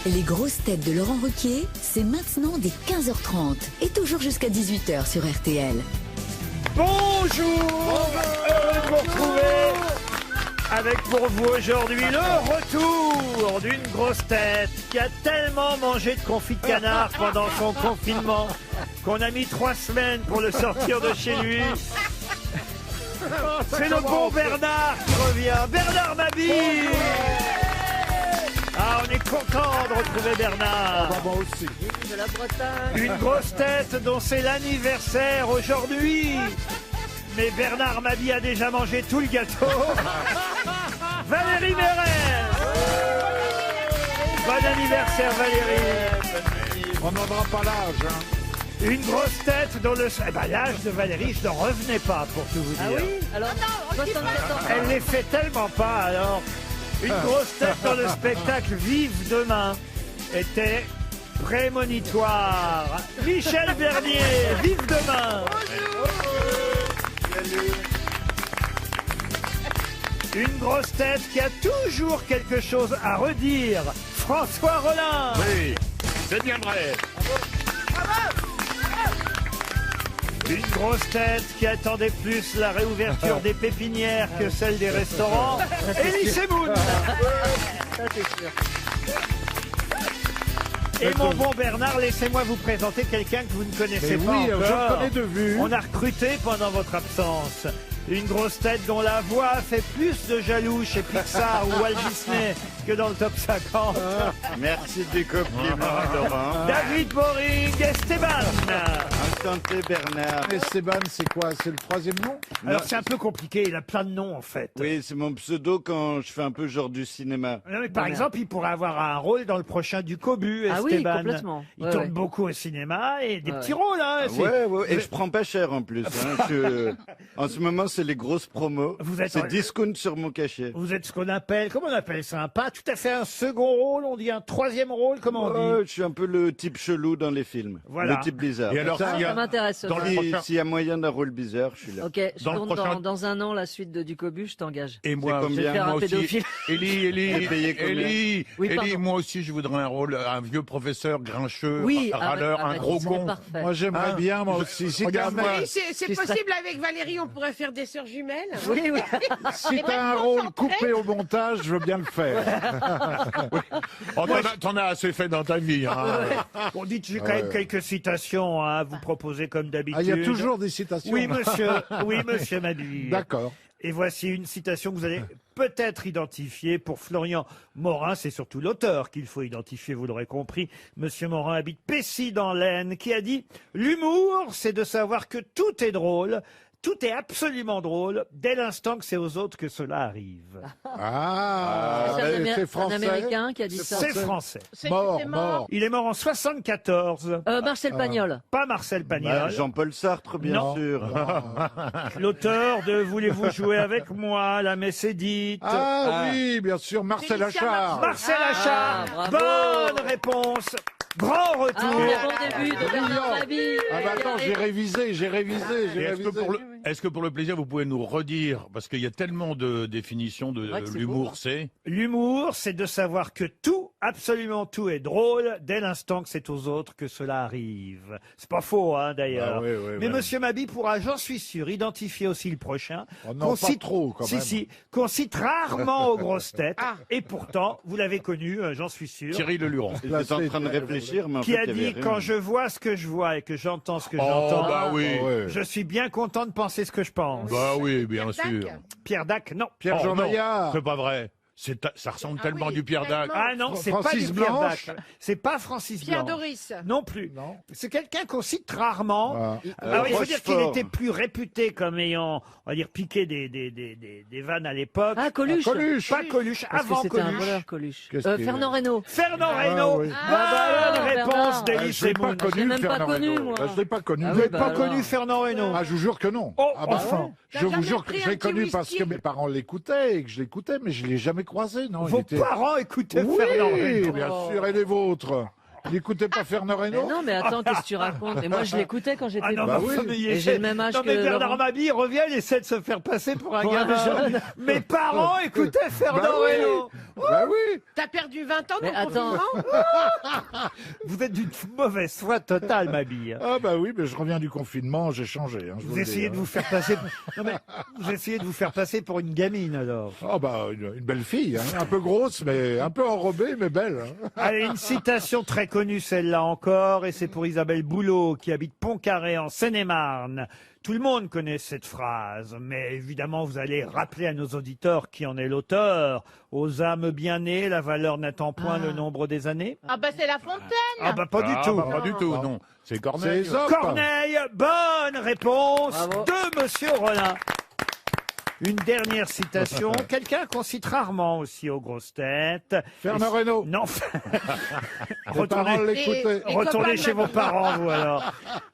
Les grosses têtes de Laurent Ruquier, c'est maintenant dès 15h30 et toujours jusqu'à 18h sur RTL. Bonjour, heureux de vous retrouver avec pour vous aujourd'hui le retour d'une grosse tête qui a tellement mangé de confit de canard pendant son confinement qu'on a mis 3 semaines pour le sortir de chez lui. C'est le bon Bernard qui revient, Bernard Mabille. Ah, on est content de retrouver Bernard. Moi aussi. De la Bretagne. Une grosse tête dont c'est l'anniversaire aujourd'hui. Mais Bernard Mabille a déjà mangé tout le gâteau. Valérie Mérès. Bon anniversaire Valérie. On n'aura pas l'âge. Hein. Une grosse tête dont l'âge de Valérie, je ne revenais pas pour tout vous dire. Ah oui. Alors, 74 ans. Elle les fait tellement pas alors. Une grosse tête dans le spectacle Vive demain était prémonitoire. Michel Bernier, Vive demain. Une grosse tête qui a toujours quelque chose à redire. François Rollin. Oui, c'est bien vrai. Une grosse tête qui attendait plus la réouverture des pépinières que celle des restaurants. Elie Semoun. Ça, c'est sûr. Et mon bon Bernard, laissez-moi vous présenter quelqu'un que vous ne connaissez Mais pas oui, encore. je le connais de vue. On a recruté pendant votre absence une grosse tête dont la voix fait plus de jaloux chez Pixar ou Walt Disney que dans le top 50. Merci du compliment, Laurent. David Boring, Esteban. Enchanté, Bernard. Esteban, c'est quoi? C'est le troisième nom? Alors c'est un peu compliqué, il a plein de noms en fait. Oui, c'est mon pseudo quand je fais un peu genre du cinéma. Non, mais par exemple, il pourrait avoir un rôle dans le prochain du Cobu, Ah oui, Esteban. complètement. Il Ouais, tourne ouais. beaucoup au cinéma et des Ouais, petits ouais. rôles. Hein, c'est- Ouais, et je prends pas cher en plus. Hein. En ce moment, c'est les grosses promos. Vous êtes C'est en- discount sur mon cachet. Vous êtes ce qu'on appelle, comment on appelle ça? Pas tout à fait un second rôle, on dit un troisième rôle, comment on dit? Je suis un peu le type chelou dans les films. Voilà. Le type bizarre. Et alors, Ah, ça m'intéresse. dans ça. le prochain- S'il y a moyen d'un rôle bizarre, je suis là. Ok, je Dans le tourne prochain- dans un an la suite du Cobu, je t'engage. Et moi, combien Je vais faire moi un aussi. pédophile. Élie, payé combien Oui, pardon. moi aussi, je voudrais un rôle, un vieux professeur grincheux, Oui, râleur, un arrête, gros c'est con. parfait. Moi, j'aimerais bien, moi aussi. Si t'as Regarde-moi. un, Oui, c'est Tu serais- possible avec Valérie, on pourrait faire des sœurs jumelles. Oui, oui. si t'as un rôle coupé au montage, je veux bien le faire. Oh, t'en as assez fait dans ta vie. Hein. On dit que j'ai quand même quelques citations à vous proposer comme d'habitude. Ah, il y a toujours des citations. Oui, monsieur. Oui, monsieur Mabille. D'accord. Et voici une citation que vous allez peut-être identifier pour Florian Morin. C'est surtout l'auteur qu'il faut identifier, vous l'aurez compris. Monsieur Morin habite Pessy dans l'Aisne, qui a dit « L'humour, c'est de savoir que tout est drôle. Tout est absolument drôle dès l'instant que c'est aux autres que cela arrive. Ah, C'est c'est un français. Américain qui a dit ça. C'est français. Mort, C'est mort. Il est mort en 74. Marcel Pagnol. Pas Marcel Bah, Pagnol. Jean-Paul Sartre, bien Non. sûr. L'auteur de Voulez-vous jouer avec moi? La messe est dite. Ah oui, bien sûr, Marcel Félicien Achard. Marcel Achard. bravo. Bonne réponse. Grand retour. Ah, bon début de Bernard Mabille. Ah bah attends, j'ai révisé. Et est-ce que pour le plaisir, vous pouvez nous redire, parce qu'il y a tellement de définitions de vrai que c'est l'humour, beau. c'est L'humour, c'est de savoir que tout, absolument tout est drôle dès l'instant que c'est aux autres que cela arrive. C'est pas faux, hein, d'ailleurs. Ah oui, oui, Mais oui. Monsieur Mabille pourra, j'en suis sûr, identifier aussi le prochain. Oh non, pas trop, quand même. Si, qu'on cite rarement aux grosses têtes. Ah. Et pourtant, vous l'avez connu, j'en suis sûr. Thierry Leluron. J'étais en train de réfléchir, mais en Qui fait, a il y avait dit, rien. quand je vois ce que je vois et que j'entends ce que Oh, j'entends, bah oui. Ah ouais. je suis bien content de penser ce que je pense. Bah oui, bien Pierre sûr. Dac. Pierre Dac, non. Pierre-Jean Oh, non, Maillard. c'est pas vrai. Ça ressemble Ah tellement oui, du Pierre Dac. tellement. Ah non, c'est pas Francis du Pierre Blanche. Dac. C'est pas Francis Pierre Blanche. Doris. Non plus. Non. C'est quelqu'un qu'on cite rarement. Ah. Alors il faut dire qu'il Rochefort. était plus réputé comme ayant, on va dire, piqué des vannes à l'époque. Ah, Coluche. Coluche. Pas Coluche, Parce que avant c'était un Coluche. voleur, Coluche. Qu'est-ce qu'il- Fernand Reynaud. Fernand Ah, Reynaud. oui. Bonne réponse Bernard. d'Elie Je l'ai pas Semoun. J'ai connu, même pas Fernand connu, Reynaud. moi. Je l'ai pas connu. Ah Vous oui, n'avez bah pas alors. connu Fernand Reynaud? Ah, je vous jure que non. Oh, ah bah enfin. non. Je T'as vous jamais jure que pris je un l'ai petit connu parce whisky que mes parents l'écoutaient et que je l'écoutais, mais je l'ai jamais croisé. Non, Vos il était... parents écoutaient Oui, Fernand Reynaud. bien sûr, et les vôtres. N'écoutez pas Fernand Mais Reynaud? non, mais attends, qu'est-ce que tu racontes? Et moi, je l'écoutais quand j'étais Ah non, Bah mais oui. enfin, mais il Et essaie- j'ai le même âge non, mais que Bernard Laurent. Mabille revient, il essaie de se faire passer pour un Pour un gamin. jeune. Mes parents écoutaient Fernand Bah oui. Reynaud. Bah oui. T'as perdu 20 ans dans Mais le attends. confinement. Vous êtes d'une mauvaise foi totale, Mabille. Ah bah oui, mais je reviens du confinement, j'ai changé. Hein, je Vous le essayez dis, de vous faire passer. Non, mais vous essayez de vous faire passer pour une gamine alors. Ah bah une belle fille, hein, un peu grosse, mais un peu enrobée, mais belle. Hein. Allez, une citation très connue, celle-là encore, et c'est pour Isabelle Boulot, qui habite Pontcarré en Seine-et-Marne. Tout le monde connaît cette phrase, mais évidemment, vous allez rappeler à nos auditeurs qui en est l'auteur. Aux âmes bien nées, la valeur n'attend point le nombre des années. Ah bah c'est La Fontaine. Ah bah pas du tout. Bah, pas du tout, non. C'est C'est Corneille. Ésope. Corneille, bonne réponse Bravo. de Monsieur Rollin. Une dernière citation, quelqu'un qu'on cite rarement aussi aux grosses têtes. Fernand Reynaud. Non. Les parents Retournez, l'écoutaient. Et retournez copains de chez vos Mabille. parents, vous alors.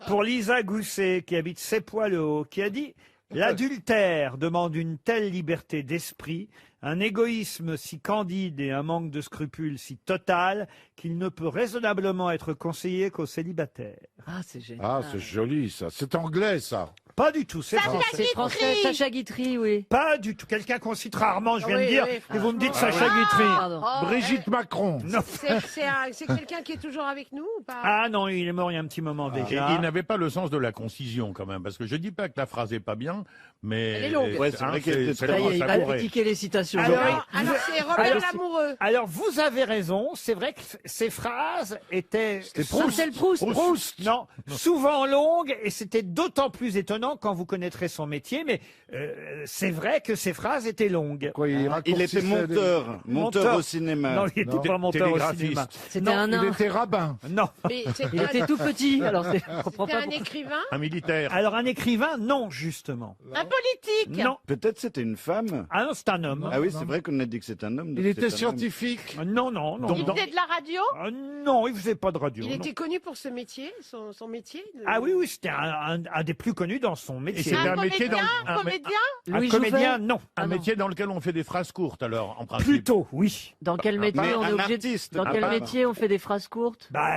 Pour Lisa Gousset, qui habite Sépois-le-Haut, qui a dit « L'adultère demande une telle liberté d'esprit, un égoïsme si candide et un manque de scrupules si total qu'il ne peut raisonnablement être conseillé qu'aux célibataires. Ah, c'est génial. Ah, c'est joli ça. C'est anglais ça. » Pas du tout, c'est français. C'est français. Sacha Guitry, oui. Pas du tout. Quelqu'un qu'on cite rarement, je viens de Oui, dire, oui, et vous me dites franchement. Sacha Guitry. Pardon. Oh, Brigitte Macron. Non. C'est quelqu'un qui est toujours avec nous ou pas? Ah non, il est mort il y a un petit moment Et déjà. il n'avait pas le sens de la concision quand même, parce que je dis pas que la phrase est pas bien, mais Elle est longue. Ouais, c'est vrai qu'elle était c'est très Ça y vraiment est, il va savouré. critiquer les citations. Alors, Laurent. Alors c'est Robert Alors, Lamoureux. Alors vous avez raison, c'est vrai que ces phrases étaient Marcel Proust. non, souvent longues et c'était d'autant plus étonnant quand vous connaîtrez son métier, mais c'est vrai que ces phrases étaient longues. Quoi, Il était raccourcissait monteur au cinéma. Non, il n'était Non. pas monteur au Télégraphiste. cinéma. C'était un Il nain. était rabbin. Non. Mais Il était tout petit. Alors, je comprends c'était pas un pourquoi. écrivain. Un militaire. Alors un écrivain, non, justement. Un politique. Non. Peut-être c'était une femme. Ah non, c'est un homme. Ah oui, c'est vrai qu'on a dit que c'est un homme. donc Il c'est était un scientifique. Non, non, non. Donc, Il non. faisait de la radio. Ah, non, il faisait pas de radio. Il non. était connu pour ce métier, son métier. Ah oui, oui, c'était un des plus connus dans son Et métier. c'était Un un métier dans comédien. un, Comédien. Un Louis comédien, Jouvet. non. Ah un non. métier dans lequel on fait des phrases courtes alors, en principe. Plutôt, oui. Dans quel métier Mais on est un obligé artiste, Dans un quel peintre. métier on fait des phrases courtes Bah,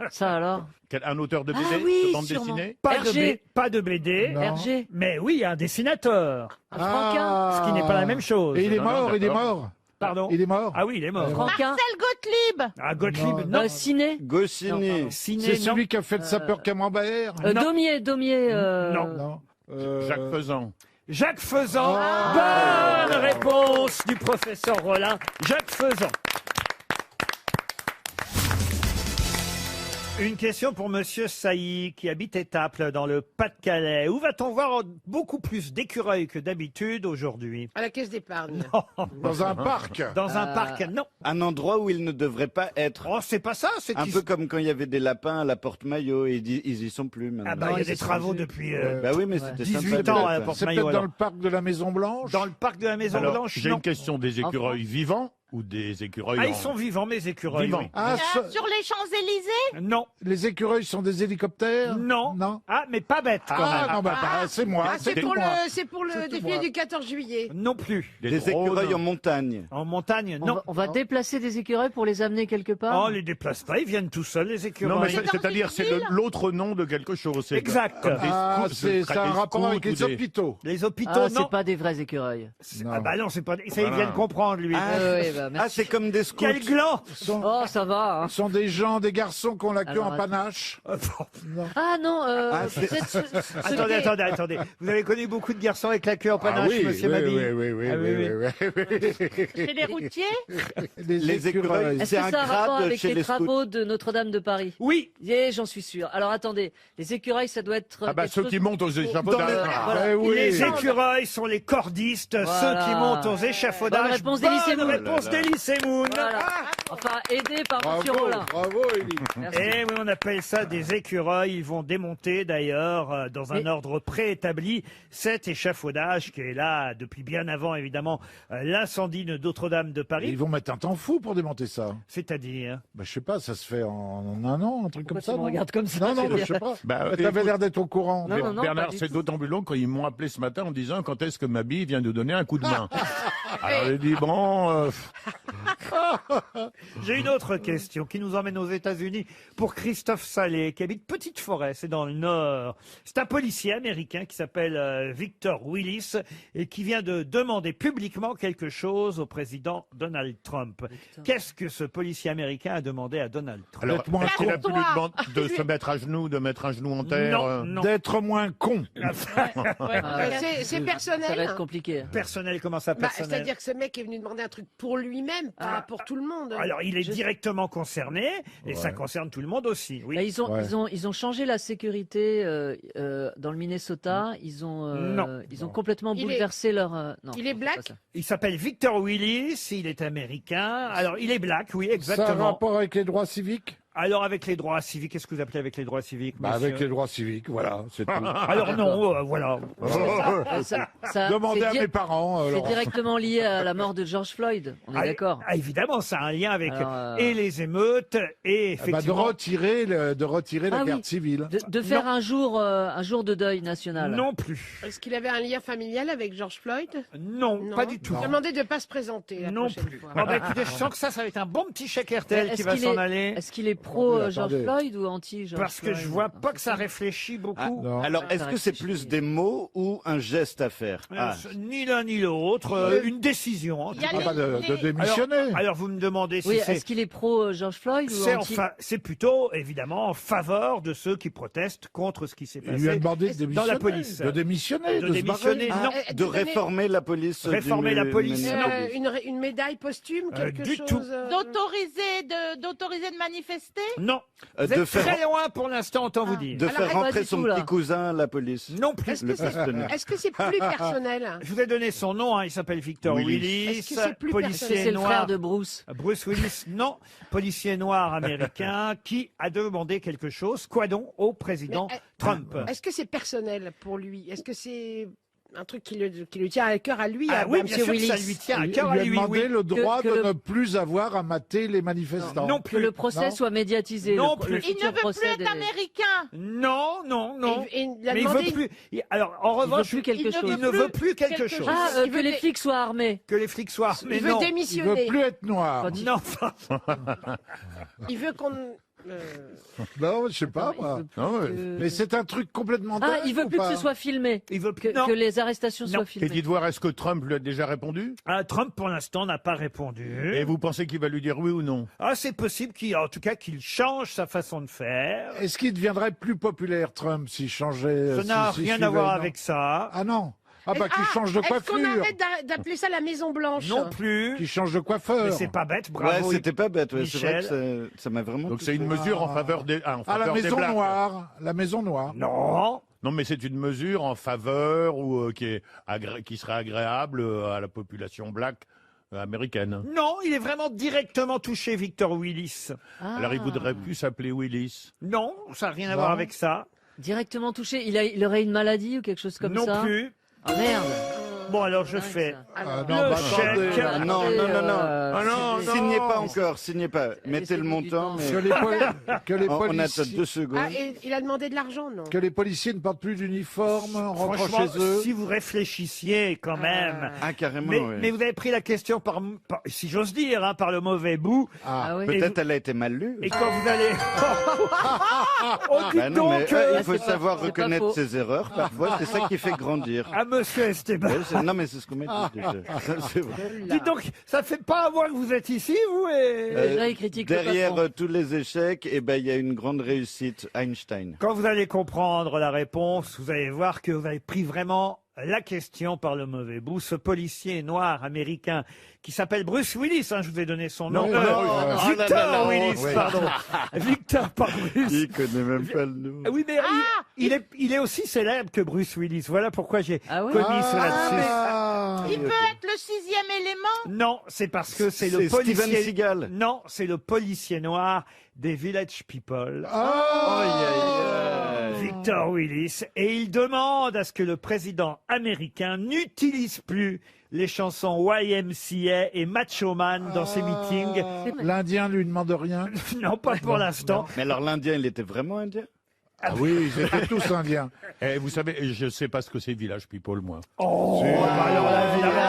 Ça alors Un auteur de BD, Ah oui, de bande sûrement. dessinée. Hergé. Pas de BD, Non. Hergé. mais oui, un dessinateur. Un Franquin. Ce qui n'est pas la même chose. Et il est Non, non, mort, il est d'accord. mort. Pardon. Il est mort. Ah oui, il est mort. Franquin. Marcel Gottlieb. Ah, Gottlieb, non. Ciné. Goscinny. Ciné, C'est non. celui qui a fait de sapeur camembert. Non. Daumier. Non. Non. Jacques Faisan. Jacques Faisan. Ah. Bonne réponse du professeur Rollin. Jacques Faisan. Une question pour Monsieur Sailly, qui habite Étaples, dans le Pas-de-Calais. Où va-t-on voir beaucoup plus d'écureuils que d'habitude aujourd'hui? À la caisse d'épargne. Dans un parc. Dans un parc? Non. Un endroit où il ne devrait pas être. Oh, c'est pas ça. C'est Un qu'ils- peu comme quand il y avait des lapins à la Porte-Maillot et ils y sont plus maintenant. Ah bah, il y a des travaux depuis Bah oui, mais c'était 18 sympa, ans à la peut-être. Porte C'est Maillot. peut-être dans alors. le parc de la Maison Blanche. Dans le parc de la Maison Alors, Blanche, j'ai non. une question des écureuils vivants ou des écureuils Ah, en- ils sont vivants, mes écureuils. Vivants. oui. Ah, Sur les Champs-Élysées. Non, les écureuils sont des hélicoptères. non. Non. Ah, mais pas bête quand Ah même. non, bah, c'est moi. Ah, c'est pour moi. c'est pour le C'est tout défilé moi. du 14 juillet. Non plus. des Des drones. écureuils en montagne. En montagne, non. On va déplacer des écureuils pour les amener quelque part. Oh, les déplace pas, ils viennent tout seuls, les écureuils. Non, mais dans c'est-à-dire une c'est ville. l'autre nom de quelque chose. c'est Exact. comme des Ah, scouts, c'est ce ça serait a un des rapport avec scouts ou les des- hôpitaux. Les hôpitaux, Ah, non. c'est pas des vrais écureuils. Ah bah non, c'est pas. Ça, il Voilà. vient de comprendre, lui. Ah, ouais, bah, Ah, merci. c'est comme des scouts. Quel gland Oh, ça va. Hein. Ce sont des gens, des garçons qui ont la queue Alors, en panache. Ah non, Ah, c'est- peut-être Attendez. Vous avez connu beaucoup de garçons avec la queue en Ah panache, oui, monsieur oui, Mabille? oui, oui, Ah oui, oui. Chez les routiers. Les écureuils. Est-ce C'est que un ça a un rapport grade avec chez les les scouts. travaux de Notre-Dame de Paris? Oui. Yeah, j'en suis sûr. Alors attendez, les écureuils, ça doit être. Ah bah quelque ceux chose- qui montent aux échafaudages. Voilà. Eh oui. Les écureuils sont les cordistes, Voilà. ceux qui montent aux échafaudages. Bonne réponse d'Elie Bonne Semoun. réponse d'Elie Semoun. Voilà. Enfin, aidé par Monsieur Bravo, Rollin. bravo, Élie. Merci. Et oui, on appelle ça des écureuils. Ils vont démonter d'ailleurs, dans un Mais- ordre préétabli, cet échafaudage qui est là depuis bien avant, évidemment, l'incendie de Notre-Dame de Et Paris. ils vont mettre un temps fou pour démonter ça. C'est-à-dire. Bah, je sais pas, ça se fait en un an, un truc Pourquoi comme ça. tu me non regardes comme ça? Non, non, je veux mais je dire. sais pas. Bah, T'avais écoute- l'air d'être au courant. Non, non, non, Bernard, pas du c'est tout. d'autant plus long quand ils m'ont appelé ce matin en disant quand est-ce que Mabille vient de donner un coup de main. Alors j'ai dit bon, J'ai une autre question qui nous emmène aux États-Unis pour Christophe Salé, qui habite Petite Forêt, c'est dans le Nord. C'est un policier américain qui s'appelle Victor Willis et qui vient de demander publiquement quelque chose au président Donald Trump. Qu'est-ce que ce policier américain a demandé à Donald Trump? Alors, D'être moins est-ce qu'il a con. pu lui demander de se mettre à genoux, de mettre un genou en terre Non, non. D'être moins con. C'est personnel. Ça va être compliqué. Personnel, comment ça, personnel? C'est-à-dire que ce mec est venu demander un truc pour lui-même, pas pour tout le monde. Alors, il est directement concerné, et ça Ouais. concerne tout le monde aussi. Oui. Là, ils ont, Ouais. ils ont changé la sécurité dans le Minnesota. Ils Non. ont complètement Il est- bouleversé leur. Non, Il est c'est black pas ça. Il s'appelle Victor Willis, il est américain. Alors, il est black, oui, Ça a un exactement. rapport avec les droits civiques? Alors, avec les droits civiques, qu'est-ce que vous appelez avec les droits civiques, Bah, monsieur avec les droits civiques, voilà, c'est tout. Alors non, voilà. Demandez à c'est mes parents. c'est Laurent. directement lié à la mort de George Floyd. On est d'accord. Évidemment, ça a un lien avec Alors, et les émeutes et Ah bah, de effectivement. retirer, de retirer la Ah oui. carte civile. De faire un jour de deuil national. Non plus. Est-ce qu'il avait un lien familial avec George Floyd? Non, pas du tout. Demandez de ne pas se présenter la Non prochaine plus. fois. Oh, bah, écoutez, je sens que ça va être un bon petit chèque RTL qui Est-ce va qu'il s'en est- aller. Est-ce qu'il est pro Attendez, George attendez. Floyd ou anti George Parce que Floyd? je vois pas que ça réfléchit beaucoup. Non. Alors, est-ce que c'est réfléchit. plus des mots ou un geste à faire? Ni l'un ni l'autre, une décision. en Il tout y a cas. Ah bah, de Alors, démissionner. alors, vous me demandez si Oui, c'est. est-ce qu'il est pro George Floyd ou C'est anti c'est plutôt, évidemment, en faveur de ceux qui protestent contre ce qui s'est Il lui a passé. demandé de démissionner. dans la police. De démissionner. De se démissionner, barrer. non. De réformer la police. Réformer la police, Minneapolis. Une médaille posthume, quelque du chose tout. D'autoriser de manifester? Non. Euh, Vous de êtes faire- très loin pour l'instant, autant vous dire. De Alors, faire pas rentrer du son tout, là. petit cousin à la police. Non plus. Est-ce Le que c'est pistonnaire. est-ce que c'est plus personnel? Je vous ai donné son nom, hein, il s'appelle Victor Willis, Est-ce que c'est plus policier C'est le noir. frère de Bruce. Bruce Willis, non, policier noir américain qui a demandé quelque chose, quoi donc, au président Mais, Trump. Est-ce que c'est personnel pour lui? Est-ce que c'est un truc qui lui tient à cœur à lui, Ah à oui, M. bien sûr que Willis? ça lui tient à Il cœur lui à a lui, demandé oui. le droit Que de le- ne plus avoir à mater les manifestants. Non Que plus. le procès Non. soit médiatisé. Non le plus. Il futur ne veut plus procès être des- américain. Non, non, non. Et il a Mais il demandé- veut plus. Alors, en Il veut revanche, plus quelque il ne chose. il ne veut plus quelque chose. Ah, Il que veut les des- flics soient armés. Que les flics soient. Mais il veut non. Il veut démissionner. plus être noir. Quand il- Non, enfin, Il veut qu'on. Non, je sais pas, il moi. veut plus Ah ouais. que- Mais c'est un truc complètement Ah, dingue, il veut ou plus que pas ce soit filmé. il veut Que, plus. Non. que les arrestations Non. soient Et filmées. dites voir, est-ce que Trump lui a déjà répondu? Ah, Trump, pour l'instant, n'a pas répondu. Et vous pensez qu'il va lui dire oui ou non? Ah, c'est possible en tout cas, qu'il change sa façon de faire. Est-ce qu'il deviendrait plus populaire, Trump, s'il changeait Ça n'a s'il rien suivait, à voir non avec ça. Ah non. Ah bah qu'il change de Est-ce qu'on coiffure. arrête d'appeler ça la Maison Blanche? Non plus. Qu'il change de coiffeur. Mais c'est pas bête, Ouais, bravo. c'était pas bête. Ouais. C'est vrai Michel. que ça m'a vraiment. Donc c'est une touché. mesure en faveur des, en Ah, la faveur des Maison Blacks. Noire. La Maison Noire. Non. Non, mais c'est une mesure en faveur ou qui serait agréable à la population black américaine. Non, il est vraiment directement touché, Victor Willis. Ah, Alors il voudrait plus s'appeler Willis. Non, ça n'a rien à Non. voir avec ça. directement touché. Il aurait une maladie ou quelque chose comme non ça? plus. Ah merde. Bon, alors je dingue, fais. ça. Ah, Alors, non, Le bah, chèque. attendez. Ah, non, non, non, non. Ah non, non. Signez pas encore, signez pas. Mettez le Laissez-nous du montant, temps. mais Que les, que les on attend policiers, 2 secondes. Ah, et il a demandé de l'argent, non? que les policiers ne portent plus d'uniforme en rentrant Franchement, chez eux. si vous réfléchissiez quand même. Ah, carrément, Mais, ouais. mais vous avez pris la question si j'ose dire, hein, par le mauvais bout. Ah oui. Peut-être elle a été mal lue. Et quand vous allez. Oh, dites Bah non, mais donc, il faut c'est pas- savoir c'est pas reconnaître faux. ses erreurs. Parfois, c'est ça qui fait grandir. à monsieur Esteban. Ouais, non, mais c'est ce qu'on m'a dit déjà. Ça, c'est vrai. Dites donc, ça fait pas un mois que vous êtes ici, vous et... Déjà, il critique le Derrière patron. tous les échecs, eh ben, il y a une grande réussite, Einstein. Quand vous allez comprendre la réponse, vous allez voir que vous avez pris vraiment la question par le mauvais bout. Ce policier noir américain qui s'appelle Bruce Willis, hein, je vous ai donné son nom. Oui, oui, oui. Victor Oh là là, Willis, oui. pardon. Victor, pas Bruce. Il connaît même pas le nom. Ah oui, mais il est aussi célèbre que Bruce Willis. Voilà pourquoi j'ai Ah oui. commis cela dessus. Ah, Il peut être le 6e élément. Non, c'est parce que c'est le C'est Steven policier. Seagal. Non, c'est le policier noir des Village People. ah, Aïe, aïe, aïe. Victor Willis, et il demande à ce que le président américain n'utilise plus les chansons YMCA et Macho Man dans ses meetings. L'Indien lui demande rien. Non, pas pour l'instant. Mais alors, l'Indien, il était vraiment indien? Ah oui, ils étaient tous indiens. Eh, vous savez, je sais pas ce que c'est Village People, moi. Oh, bah alors là, évidemment.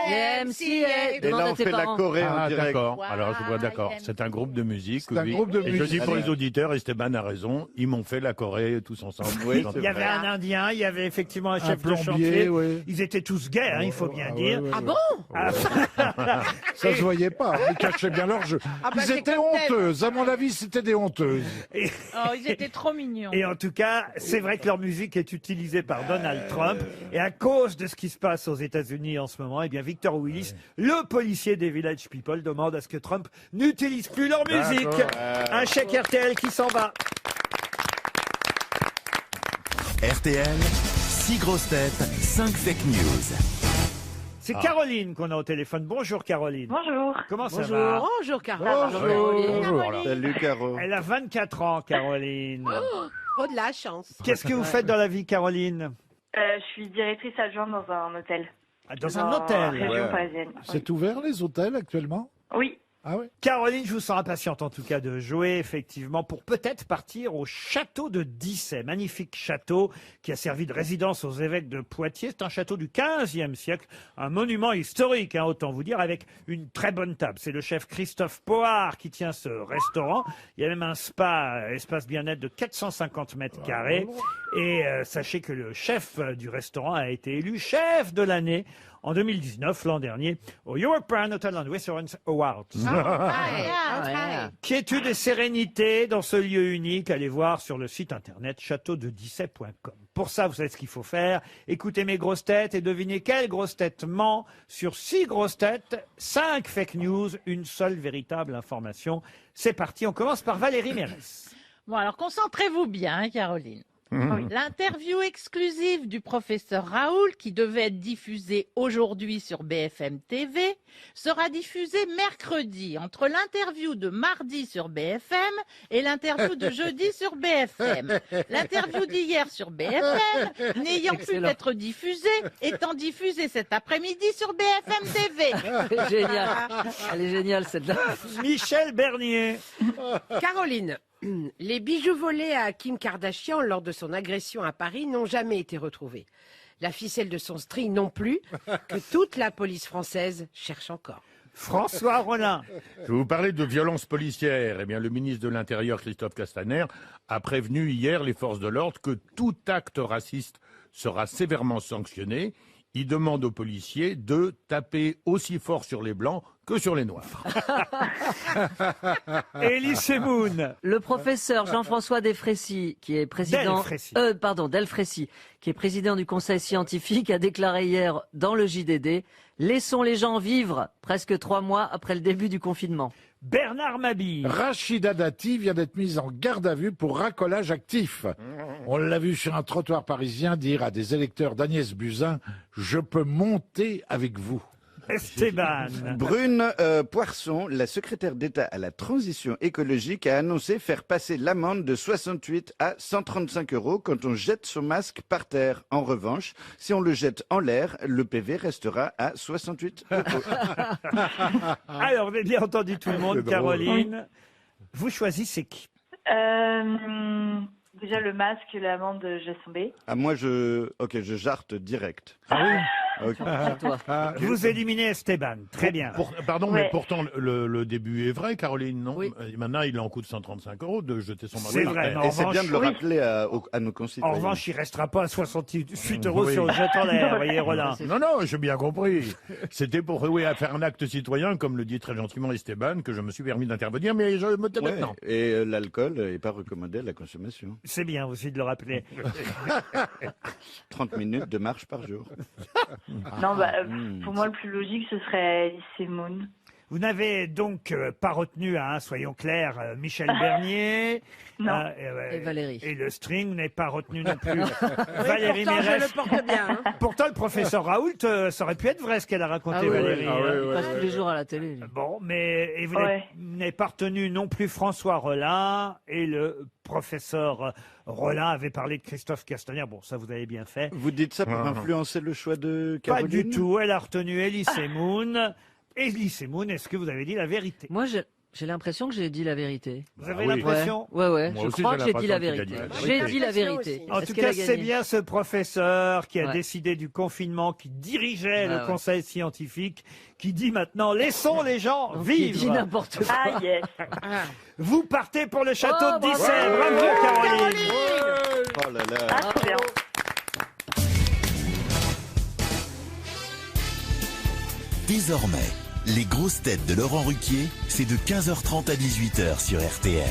MCA. Et Demande là, à on tes fait la parents. Corée en Ah, direct. d'accord. Alors, je vois, d'accord. C'est un groupe de musique. C'est un oui. groupe de Et je musique. dis pour les auditeurs, Esteban a raison, ils m'ont fait la Corée tous ensemble. Oui, Il y avait un Indien, il y avait effectivement un chef de plombier, chantier. oui. Ils étaient tous gays, hein, il faut bien dire. Ah bon? Ça se voyait pas. Ils cachaient bien leur jeu. Ah bah, Ils c'est étaient comme tel. honteuses. À mon avis, c'était des honteuses. Oh, ils étaient trop mignons. Et en tout cas, c'est vrai que leur musique est utilisée par Donald Trump. Et à cause de ce qui se passe aux États-Unis en ce moment, eh bien, Victor Willis, le policier des Village People, demande à ce que Trump n'utilise plus leur musique. Un chèque RTL qui s'en va. RTL, 6 grosses têtes, 5 fake news. C'est Caroline qu'on a au téléphone. Bonjour Caroline. Bonjour. Comment ça va? Bonjour, Caro. Bonjour. Salut, Caro. Elle a 24 ans, Caroline. Oh, de la chance. Qu'est-ce que vous faites dans la vie, Caroline? Je suis directrice adjointe dans un hôtel. Dans un hôtel. Région Ouais. parisienne. C'est ouvert, les hôtels, actuellement? Oui. Ah ouais? Caroline, je vous sens impatiente en tout cas de jouer effectivement pour peut-être partir au château de Dissay. Magnifique château qui a servi de résidence aux évêques de Poitiers. C'est un château du XVe siècle, un monument historique, hein, autant vous dire, avec une très bonne table. C'est le chef Christophe Poard qui tient ce restaurant. Il y a même un spa, espace bien-être de 450 mètres carrés. Et sachez que le chef du restaurant a été élu chef de l'année en 2019, l'an dernier, au European Hotel and Restaurant Awards. Quiétude et sérénité dans ce lieu unique. Allez voir sur le site internet châteaudedissay.com. Pour ça, vous savez ce qu'il faut faire. Écoutez mes grosses têtes et devinez quelle grosse tête ment sur 6 grosses têtes, 5 fake news, une seule véritable information. C'est parti, on commence par Valérie Mérès. Bon, alors concentrez-vous bien, hein, Caroline. Oui. L'interview exclusive du professeur Raoul, qui devait être diffusée aujourd'hui sur BFM TV, sera diffusée mercredi, entre l'interview de mardi sur BFM et l'interview de jeudi sur BFM. L'interview d'hier sur BFM, n'ayant pu être diffusée, étant diffusée cet après-midi sur BFM TV. Génial. Elle est géniale, celle-là. Michel Bernier. Caroline, les bijoux volés à Kim Kardashian lors de son agression à Paris n'ont jamais été retrouvés. La ficelle de son string non plus, que toute la police française cherche encore. François Rollin. Je vais vous parler de violence policière. Eh bien, le ministre de l'Intérieur, Christophe Castaner, a prévenu hier les forces de l'ordre que tout acte raciste sera sévèrement sanctionné. Il demande aux policiers de taper aussi fort sur les blancs que sur les noirs. Elie Semoun. Le professeur Jean-François Delfrécy, qui est président, Delfrécy, qui est président du conseil scientifique, a déclaré hier dans le JDD « Laissons les gens vivre » presque 3 mois après le début du confinement. Bernard Mabille. Rachida Dati vient d'être mise en garde à vue pour racolage actif. On l'a vu sur un trottoir parisien dire à des électeurs d'Agnès Buzyn « Je peux monter avec vous ». Esteban. Brune Poisson, la secrétaire d'État à la transition écologique, a annoncé faire passer l'amende de 68 à 135 euros quand on jette son masque par terre. En revanche, si on le jette en l'air, le PV restera à 68 euros. Alors, vous avez bien entendu tout le monde, Caroline. Vous choisissez qui? Déjà le masque, l'amende, je laisse tomber. Ah, moi, je jarte direct. Ah oui. Ok. Vous éliminez Esteban. Très bien. Pardon, Ouais. mais pourtant, le début est vrai, Caroline, non? Oui. Maintenant, il en coûte 135 euros de jeter son C'est masque par vrai, terre. non. Et c'est bien de le oui. rappeler à nos En concitoyens. revanche, il ne restera pas à 68 euros Oui. si on le jette en l'air, vous voyez, Roland. Non, non, j'ai bien compris. C'était pour à faire un acte citoyen, comme le dit très gentiment Esteban, que je me suis permis d'intervenir, mais je me tais Ouais, maintenant. et l'alcool n'est pas recommandé à la consommation. C'est bien aussi de le rappeler. 30 minutes de marche par jour. Non, pour moi, le plus logique, ce serait Elise Moon. Vous n'avez donc pas retenu, hein, soyons clairs, Michel Bernier. Non. Et Valérie. Et le string n'est pas retenu non plus. Oui, Valérie pourtant, je Mérès. le porte bien. Hein. Pourtant, le professeur Raoult, ça aurait pu être vrai ce qu'elle a raconté, Ah oui, Valérie. Ah oui, hein. Il passe tous les jours à la télé. lui. Bon, mais et vous Ouais. n'avez pas retenu non plus François Rollin, et le professeur Rollin avait parlé de Christophe Castaner. Bon, ça vous avez bien fait. Vous dites ça pour influencer le choix de Caroline? Pas du tout. Elle a retenu Elie Semoun. Elie Semoun, est-ce que vous avez dit la vérité? Moi, J'ai l'impression que j'ai dit la vérité. Vous avez l'impression? Ouais. Moi Je aussi, crois j'ai que j'ai dit la l'impression qu'il a vérité. dit J'ai dit la vérité. En Est-ce tout qu'elle a cas, c'est gagné bien ce professeur qui a Ouais. décidé du confinement, qui dirigeait Ah le ouais. conseil scientifique, qui dit maintenant laissons les gens Donc, il dit vivre. n'importe quoi. Ah, yes. Vous partez pour le château Oh, de Dissay. bravo. Bravo, Caroline. Oh là là. Ah, c'est bien. Désormais, les grosses têtes de Laurent Ruquier, c'est de 15h30 à 18h sur RTL.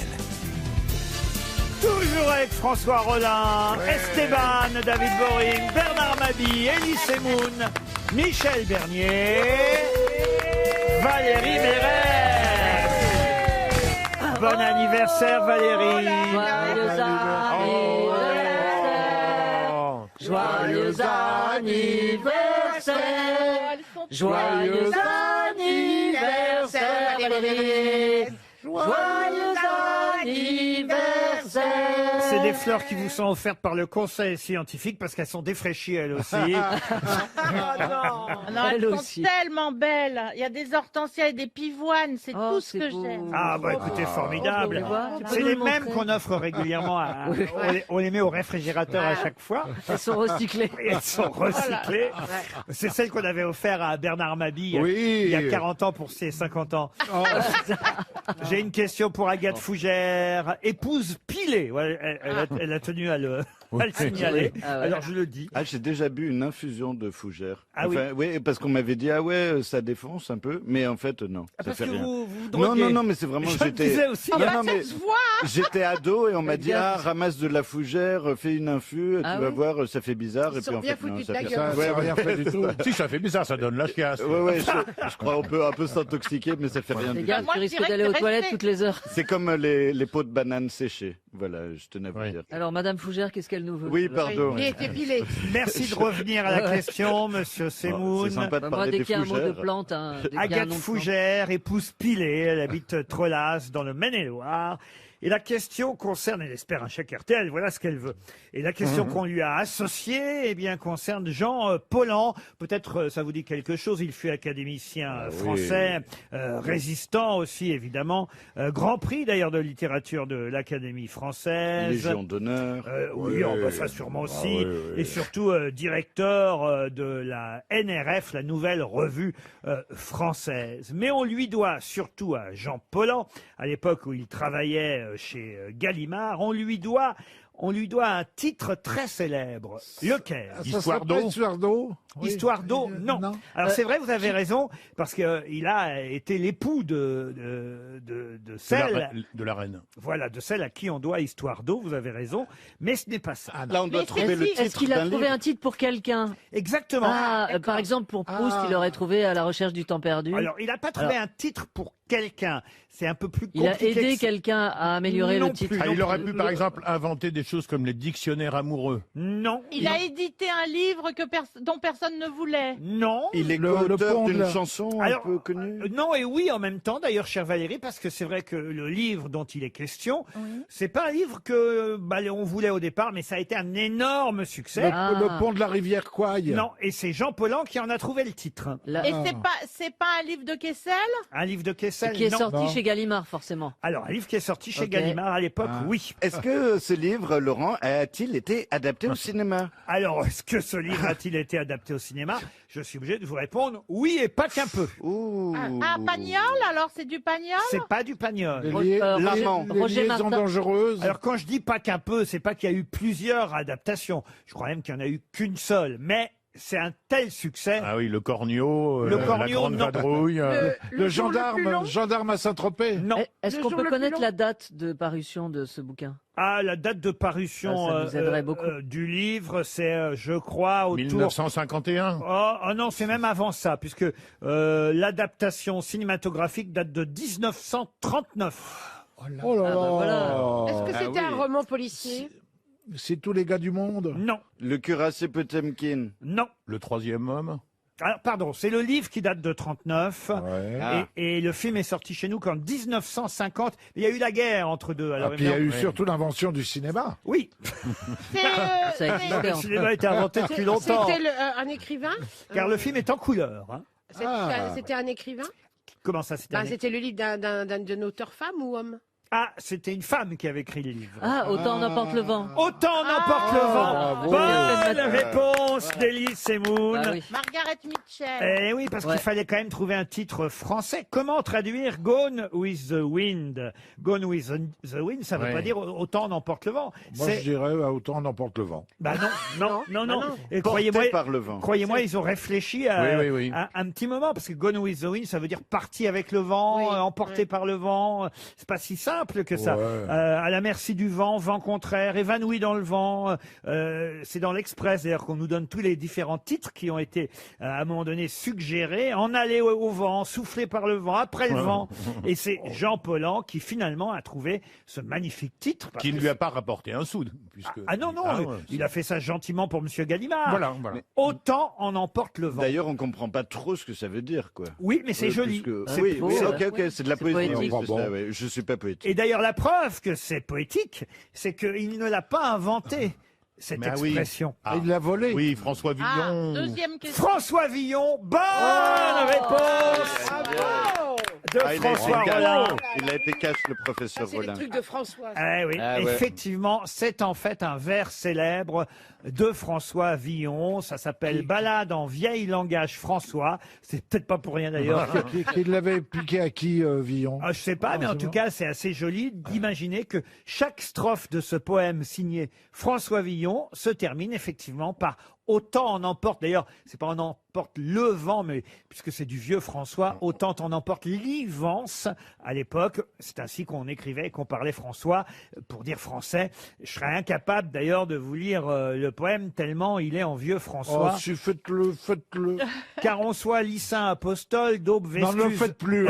Toujours avec François Rollin, Esteban, David Boring, Bernard Mabille, Elie Semoun, Michel Bernier, Valérie Mérès. Bon anniversaire Valérie. Joyeux anniversaire. Joyeux anniversaire. Joyeux anniversaire, Valérie. Joyeux anniversaire. C'est des fleurs qui vous sont offertes par le conseil scientifique parce qu'elles sont défraîchies elles aussi. Non, elles Elle sont aussi. tellement belles. Il y a des hortensias et des pivoines. C'est Oh, tout ce c'est que beau. j'aime. Ah bah écoutez, formidable. Tu vois, tu peux C'est nous les le mêmes montrer qu'on offre régulièrement. On les met au réfrigérateur à chaque fois. Elles sont recyclées. Et elles sont recyclées. C'est celle qu'on avait offert à Bernard Mabille il y a 40 ans pour ses 50 ans. J'ai une question pour Agathe Fougère, épouse Pilé. Ouais, elle a tenu à le signaler. Ah ouais. Alors je le dis. Ah, j'ai déjà bu une infusion de fougère. Ah oui. Oui, parce qu'on m'avait dit, ah ouais, ça défonce un peu, mais en fait, non. ça Parce fait que rien. vous Non, droguez. non, mais c'est vraiment, Je le disais aussi. Non, Ah bah, non, ça mais se voit. j'étais ado et on m'a dit, Gaffe. ah, ramasse de la fougère, fais une infu, Ah tu vas oui. voir, ça fait bizarre. Ils Et puis sont en bien fait, non, foutus de ça ta fait gueule. Ça n'a rien fait du tout. Si, ça fait bizarre, ça donne la chiasse. Ouais, je crois on peut un peu s'intoxiquer, mais ça fait rien Les du gars, tout. Moi, tu je risques dirais d'aller que aux c'est toilettes resté. toutes les heures. C'est comme les pots de bananes séchées. Voilà, je tenais à vous Oui. dire. Alors, Madame Fougère, qu'est-ce qu'elle nous veut Oui, pardon. Il est épilé. Merci de revenir à la question, monsieur Semoun. C'est sympa de Moi, parler dès des qu'il y a un mot de fougères. plante, dès qu'il y a un Agathe nom de plante. Fougère, épouse Pilé, elle habite Trelas dans le Maine-et-Loire. Et la question concerne, elle espère un chèque RTL, voilà ce qu'elle veut. Et la question qu'on lui a associée, eh bien, concerne Jean Paulhan. Peut-être ça vous dit quelque chose, il fut académicien français, résistant aussi, évidemment. Grand prix d'ailleurs de littérature de l'Académie française. Légion d'honneur. Oui, oh, bah, ça sûrement aussi. Et surtout directeur de la NRF, la nouvelle revue française. Mais on lui doit, surtout à Jean Paulhan, à l'époque où il travaillait chez Gallimard, on lui doit un titre très célèbre. Lequel? Histoire d'eau. Histoire d'eau. Oui. Histoire d'eau, non. Alors c'est vrai, vous avez raison, parce que il a été l'époux de celle, De la reine. voilà, de celle à qui on doit Histoire d'eau. Vous avez raison, mais ce n'est pas ça. Là, on doit Mais trouver c'est le si- titre Est-ce qu'il a d'un trouvé livre. un titre pour quelqu'un? Exactement. Par exemple, pour Proust, il aurait trouvé À la recherche du temps perdu. Alors, il n'a pas trouvé un titre pour quelqu'un. C'est un peu plus compliqué. Il a aidé que ça. quelqu'un à améliorer Non le titre. plus. Ah, il aurait pu, par exemple, inventer des choses comme les dictionnaires amoureux. Non. Il a édité un livre dont personne ne voulait. Non. Il est Le co-auteur pont de d'une la- chanson Alors, un peu connue. Non et oui en même temps, d'ailleurs, chère Valérie, parce que c'est vrai que le livre dont il est question, c'est pas un livre que on voulait au départ, mais ça a été un énorme succès. Le pont de la rivière Quaille. Non, et c'est Jean Paulhan qui en a trouvé le titre. La- Et c'est pas un livre de Kessel? Un livre de Kessel, qui est non. sorti chez Gallimard, forcément. Alors, un livre qui est sorti chez Ok. Gallimard à l'époque, oui. Est-ce que ce livre, Laurent, a-t-il été adapté au cinéma? Alors, est-ce que ce livre a-t-il été adapté au cinéma? Je suis obligé de vous répondre oui et pas qu'un peu. Ouh. Ah, Pagnol? Alors c'est du Pagnol? C'est pas du Pagnol. L'amant. Roger liaisons Martin. dangereuses. Alors quand je dis pas qu'un peu, c'est pas qu'il y a eu plusieurs adaptations. Je crois même qu'il n'y en a eu qu'une seule. Mais c'est un tel succès. Ah oui, le corneau, Le la corneau, grande non. vadrouille. Le jour le plus long. gendarme à Saint-Tropez. Non. Est-ce Le qu'on jour peut le plus connaître long. la date de parution de ce bouquin? Ah, la date de parution Ah, ça nous aiderait beaucoup. du livre, c'est, je crois, autour... 1951. Oh non, c'est même avant ça, puisque l'adaptation cinématographique date de 1939. Oh là Ah bah voilà. Est-ce que Ah c'était oui. un roman policier? C'est tous les gars du monde. Non, Le cuirassé Potemkin. non. Le troisième homme. Alors, pardon, c'est le livre qui date de 39. Ouais. Ah. Et le film est sorti chez nous qu'en 1950. Il y a eu la guerre entre deux. Alors, Ah, puis il y a eu évidemment- surtout l'invention du cinéma. Oui, C'est, Ça existait, le en cinéma a été inventé depuis longtemps. C'était un écrivain? Car le film est en couleur. Hein. C'était Ah. c'était un écrivain? Comment ça, c'était un... C'était le livre d'un auteur femme ou homme? Ah, c'était une femme qui avait écrit le livre. Ah, autant n'emporte le vent. Autant n'emporte le vent. Bonne réponse d'Elie Semoun. Ah oui. Margaret Mitchell. Eh oui, parce qu'il fallait quand même trouver un titre français. Comment traduire Gone with the Wind? Gone with the Wind, ça ne veut pas dire autant n'emporte le vent. Moi, je dirais autant n'emporte le vent. Bah non. Et Porté par le vent. Croyez-moi, ils ont réfléchi un petit moment, parce que Gone with the Wind, ça veut dire parti avec le vent, emporté par le vent. C'est pas si simple que ça. À la merci du vent, vent contraire, évanoui dans le vent. C'est dans l'Express d'ailleurs qu'on nous donne tous les différents titres qui ont été à un moment donné suggérés. En aller au vent, soufflé par le vent, après le vent. Et c'est Jean Paulhan qui finalement a trouvé ce magnifique titre. Qui ne lui a pas rapporté un sou. Puisque... Il a fait ça gentiment pour Monsieur Gallimard. Voilà. Mais autant en emporte le vent. D'ailleurs, on comprend pas trop ce que ça veut dire, quoi. Oui, mais c'est joli. Oui, ok, c'est de la poésie. Je suis pas poétique. Et d'ailleurs, la preuve que c'est poétique, c'est qu'il ne l'a pas inventé, cette expression. Il l'a volé. Oui, François Villon. Deuxième question. François Villon, bonne réponse de François Rollin. Il a été cash, le professeur C'est Rollin. les trucs de François. Eh oui, effectivement, c'est en fait un vers célèbre de François Villon. Ça s'appelle Ballade en vieil langage François. C'est peut-être pas pour rien d'ailleurs. Qui l'avait piqué à qui, Villon? Je sais pas, mais en tout cas, c'est assez joli d'imaginer que chaque strophe de ce poème signé François Villon se termine effectivement par autant en emporte. D'ailleurs, c'est pas en emporte le vent, mais puisque c'est du vieux François, autant en emporte l'ivance. À l'époque, c'est ainsi qu'on écrivait et qu'on parlait François pour dire français. Je serais incapable d'ailleurs de vous lire le poème tellement il est en vieux François. Oh, si, faites-le. Car on soit lycéen apostole, d'aube Vestuse. Non, ne le faites plus.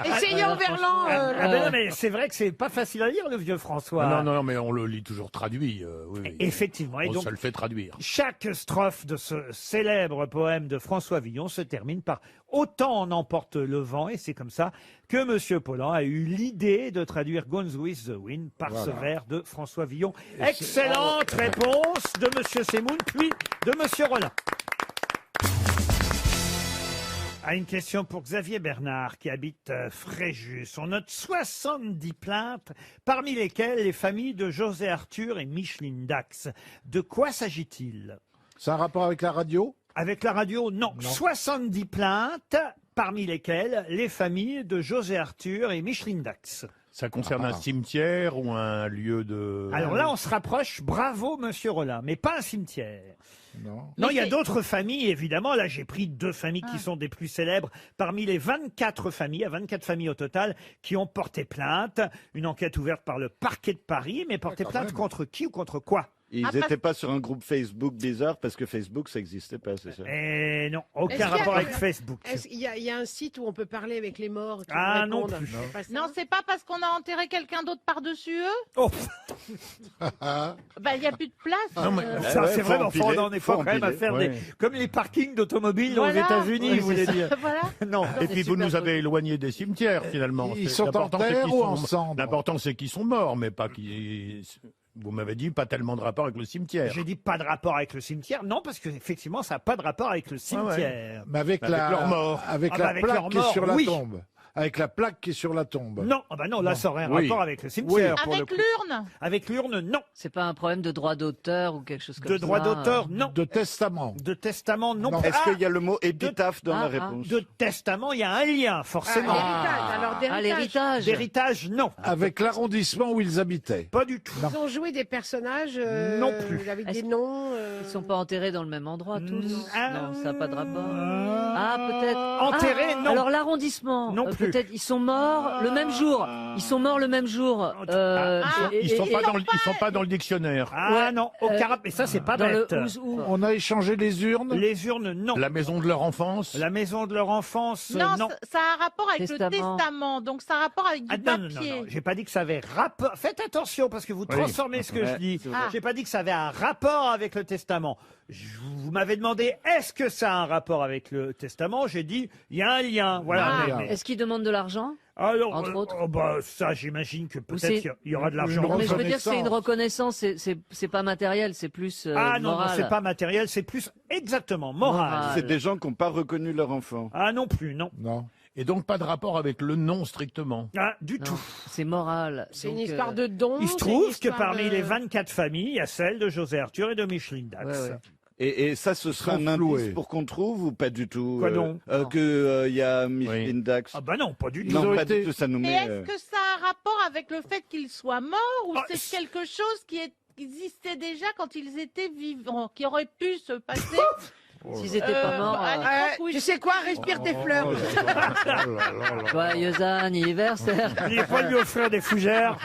Essayons Verlan. Mais c'est vrai que c'est pas facile à lire le vieux François. Non, mais on le lit toujours traduit. Oui. Effectivement. Et donc, ça le fait traduire. Chaque strophe de ce célèbre poème de François Villon se termine par « Autant en emporte le vent » et c'est comme ça que M. Paulhan a eu l'idée de traduire « Gone with the Wind » par ce vers de François Villon. Excellente réponse de M. Semoun, puis de M. Rollin. Une question pour Xavier Bernard qui habite Fréjus. On note 70 plaintes, parmi lesquelles les familles de José Arthur et Micheline Dax. De quoi s'agit-il? C'est un rapport avec la radio? Avec la radio, non. 70 plaintes, parmi lesquelles les familles de José Arthur et Micheline Dax. Ça concerne un cimetière ou un lieu de... Alors là, on se rapproche, bravo Monsieur Rollin, mais pas un cimetière. Non, il y a d'autres familles, évidemment. Là, j'ai pris 2 familles qui sont des plus célèbres. Parmi les 24 familles, il y a 24 familles au total qui ont porté plainte. Une enquête ouverte par le parquet de Paris, mais porté plainte contre qui ou contre quoi? Ils n'étaient pas sur un groupe Facebook bizarre parce que Facebook, ça n'existait pas, c'est ça? Eh non, aucun rapport avec Facebook. Est-ce qu'il y a un site où on peut parler avec les morts? Non plus. Non, c'est pas parce qu'on a enterré quelqu'un d'autre par-dessus eux? Oh. Il n'y a plus de place. Non, mais ça, c'est vrai, enfin, on en est pas quand même à faire des... Comme les parkings d'automobiles aux États-Unis, vous voulez dire. Non. Et puis vous nous avez éloignés des cimetières, finalement. Ils sont en terre ou en cendres? L'important, c'est qu'ils sont morts, mais pas qu'ils... Vous m'avez dit pas tellement de rapport avec le cimetière. J'ai dit pas de rapport avec le cimetière, non, parce que effectivement, ça n'a pas de rapport avec le cimetière. Mais avec leur mort. Avec la plaque qui est sur la tombe. Avec la plaque qui est sur la tombe. Non, non, là, ça aurait un rapport avec le cimetière. Avec l'urne? Avec l'urne, non. C'est pas un problème de droit d'auteur ou quelque chose comme ça? De droit d'auteur, non. De testament? De testament, non. Est-ce qu'il y a le mot épitaphe dans la réponse? De testament, il y a un lien, forcément. L'héritage. D'héritage, non. Avec l'arrondissement où ils habitaient? Pas du tout. Ils ont joué des personnages non plus. avec des noms. Ils sont pas enterrés dans le même endroit tous? Non, ça n'a pas de rapport. Peut-être. Enterrés, non. Alors l'arrondissement, non plus. Peut-être ils sont morts le même jour. Ils sont morts le même jour. Ils sont pas dans le dictionnaire. Non, aucun rapport. Mais ça, c'est pas bête. On a échangé les urnes? Les urnes, non. La maison de leur enfance? La maison de leur enfance, non. Non, ça a un rapport avec le testament. Donc ça a un rapport avec du papier. Non, j'ai pas dit que ça avait rapport. Faites attention parce que vous transformez ce que je dis. J'ai pas dit que ça avait un rapport avec le testament. Vous m'avez demandé est-ce que ça a un rapport avec le testament? J'ai dit il y a un lien. Voilà. Est-ce qu'ils demandent de l'argent? Alors, entre autres. Ça, j'imagine que peut-être il y aura de l'argent. Mais je veux dire, c'est une reconnaissance, c'est pas matériel, c'est plus non, moral. c'est pas matériel, c'est plus exactement moral. C'est des gens qui n'ont pas reconnu leur enfant. Non plus, non. Et donc pas de rapport avec le nom strictement. Ah, du tout. C'est moral. C'est une Donc, histoire de don. Il se c'est une trouve que histoire parmi de- les 24 familles, il y a celle de José Arthur et de Micheline Dax. Ouais, ouais. Et ça, ce sera un floués. indice pour qu'on trouve ou pas du tout Quoi donc Que il y a Micheline Dax. Ah bah non, pas du tout. Non, Ils ont pas été- du tout, ça nous Et met... est-ce que ça a un rapport avec le fait qu'il soit mort ou Ah, c'est quelque chose qui existait déjà quand ils étaient vivants, qui aurait pu se passer S'ils n'étaient pas morts, à l'époque où Tu ils- sais quoi, respire tes fleurs. joyeux anniversaire. Il n'est pas lui offrir des fougères.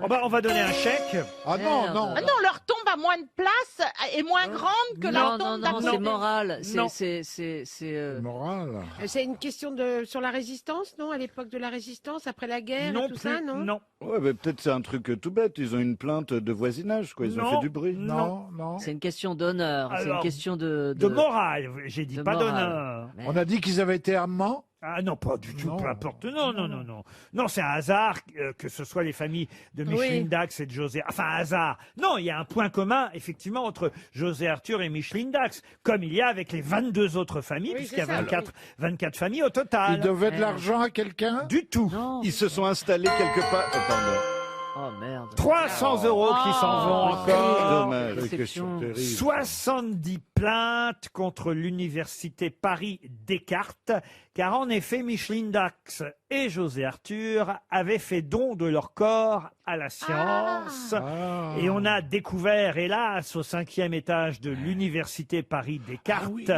On va donner un chèque. Ah non, Merde. non. Ah non, leur tombe a moins de place et moins grande que Non, leur non, tombe non, d'à c'est côté. moral. Non. C'est Moral. C'est une question sur la résistance, non? À l'époque de la résistance, après la guerre Non et tout plus. ça, non? Non. Ouais, mais peut-être c'est un truc tout bête. Ils ont une plainte de voisinage, quoi. Ils ont Non. fait du bruit. Non. Non. une question d'honneur. C'est une Alors, question De morale, j'ai dit, de pas morale. d'honneur. Mais- On a dit qu'ils avaient été amants. Ah non, pas du tout, Non. peu importe. Non, non, non, non. Non, c'est un hasard que ce soit les familles de Micheline Oui. Dax et de José... Enfin, un hasard. Non, il y a un point commun, effectivement, entre José Arthur et Micheline Dax, comme il y a avec les 22 autres familles, Oui, puisqu'il y a c'est ça, 24 familles au total. Ils devaient de l'argent à quelqu'un. Du tout. Non. Ils se sont installés quelque part. Oh, pardon. Oh merde. 300 euros qui s'en vont encore. Dommage. Quelle question Exception. terrible. 70 plaintes contre l'université Paris Descartes, car en effet, Micheline Dax et José Arthur avaient fait don de leur corps à la science. Ah. Et on a découvert, hélas, au 5e étage de l'université Paris Descartes,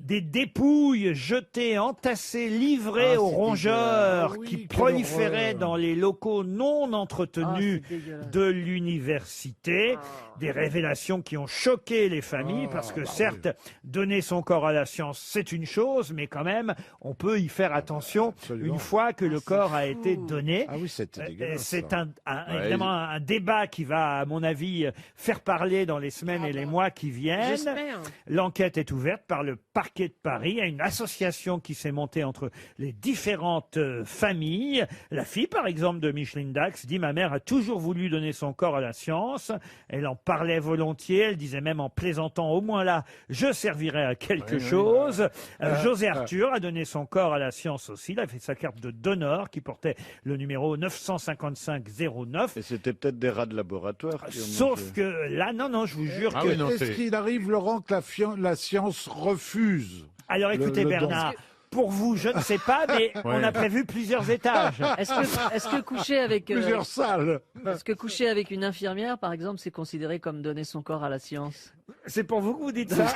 des dépouilles jetées, entassées, livrées Ah, aux c'est rongeurs dégueulasse. Ah oui, qui quelle proliféraient horreur. dans les locaux non entretenus Ah, c'est dégueulasse. de l'université. Des révélations qui ont choqué les familles, Ah, parce que bah certes, donner son corps à la science, c'est une chose, mais quand même, on peut y faire attention Absolument. une fois que le corps a été donné. Ah oui, c'était dégueulasse. C'est ça. évidemment un débat qui va, à mon avis, faire parler dans les semaines et les mois qui viennent. J'espère. L'enquête est ouverte par le parquet de Paris. Il y a une association qui s'est montée entre les différentes familles. La fille, par exemple, de Micheline Dax dit « Ma mère a toujours voulu donner son corps à la science. Elle en parlait volontiers. Elle disait même en plaisantant, au moins là, je servirai à quelque chose. José Arthur a donné son corps à la science aussi. Il a fait sa carte de donneur qui portait le numéro 955-09. Et c'était peut-être des rats de laboratoire. qui ont Sauf mangé. que là, non, je vous jure Ah que... oui, non, Est-ce c'est- qu'il arrive, Laurent, que la science refuse? Alors écoutez, le don. Bernard, pour vous, je ne sais pas, mais on a prévu plusieurs étages. Est-ce que coucher avec Plusieurs salles. est-ce que coucher avec une infirmière, par exemple, c'est considéré comme donner son corps à la science? C'est pour vous que vous dites ça?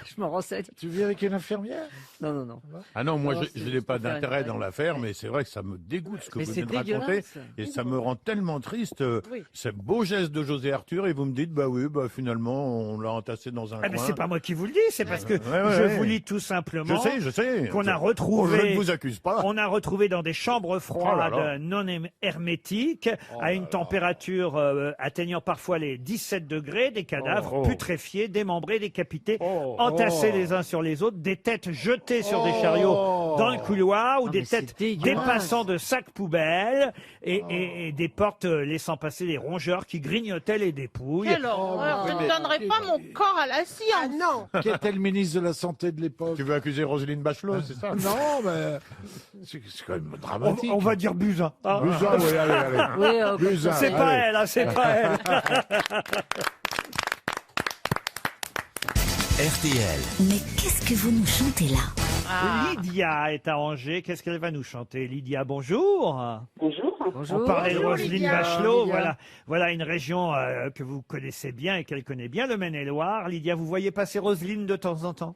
Je me renseigne. Tu vis avec une infirmière? Non, non, non. Ah non, moi Non, je c'est n'ai juste pas pour faire une d'intérêt blague. dans l'affaire, mais c'est vrai que ça me dégoûte ce que Mais vous c'est venez de raconter. dégueulasse. Et ça me rend tellement triste. Oui. C'est beau geste de José Arthur et vous me dites, bah oui, bah finalement on l'a entassé dans un Ah, mais coin. c'est pas moi qui vous le dis, c'est parce que Ouais, je ouais. vous lis tout simplement Je sais. qu'on a Je ne retrouvé... vous accuse pas. On a retrouvé dans des chambres froides Oh là là. non hermétiques, à une température atteignant parfois les 17 degrés, des cadavres putréfiés, démembrés, décapités, entassés les uns sur les autres, des têtes jetées sur des chariots dans le couloir, ou Ah, des mais c'est têtes dégueulasse. dépassant de sacs poubelles, et des portes laissant passer les rongeurs qui grignotaient les dépouilles. Quelle horreur, je ne donnerai pas mon corps à la Ah science. non. Qui était le ministre de la Santé de l'époque? Tu veux accuser Roselyne Bachelot, c'est ça? Non, mais c'est quand même dramatique. On va dire Buzyn. hein. Buzyn, oui, allez. Oui, Buzyn, C'est pas allez. elle, hein, c'est pas elle. RTL. Mais qu'est-ce que vous nous chantez là? Lydia est à Angers. Qu'est-ce qu'elle va nous chanter? Lydia, bonjour. Bonjour. Bonjour. On parlait de Bonjour, Roselyne Lydia. Bachelot. Lydia. Voilà une région que vous connaissez bien et qu'elle connaît bien, le Maine-et-Loire. Lydia, vous voyez passer Roselyne de temps en temps?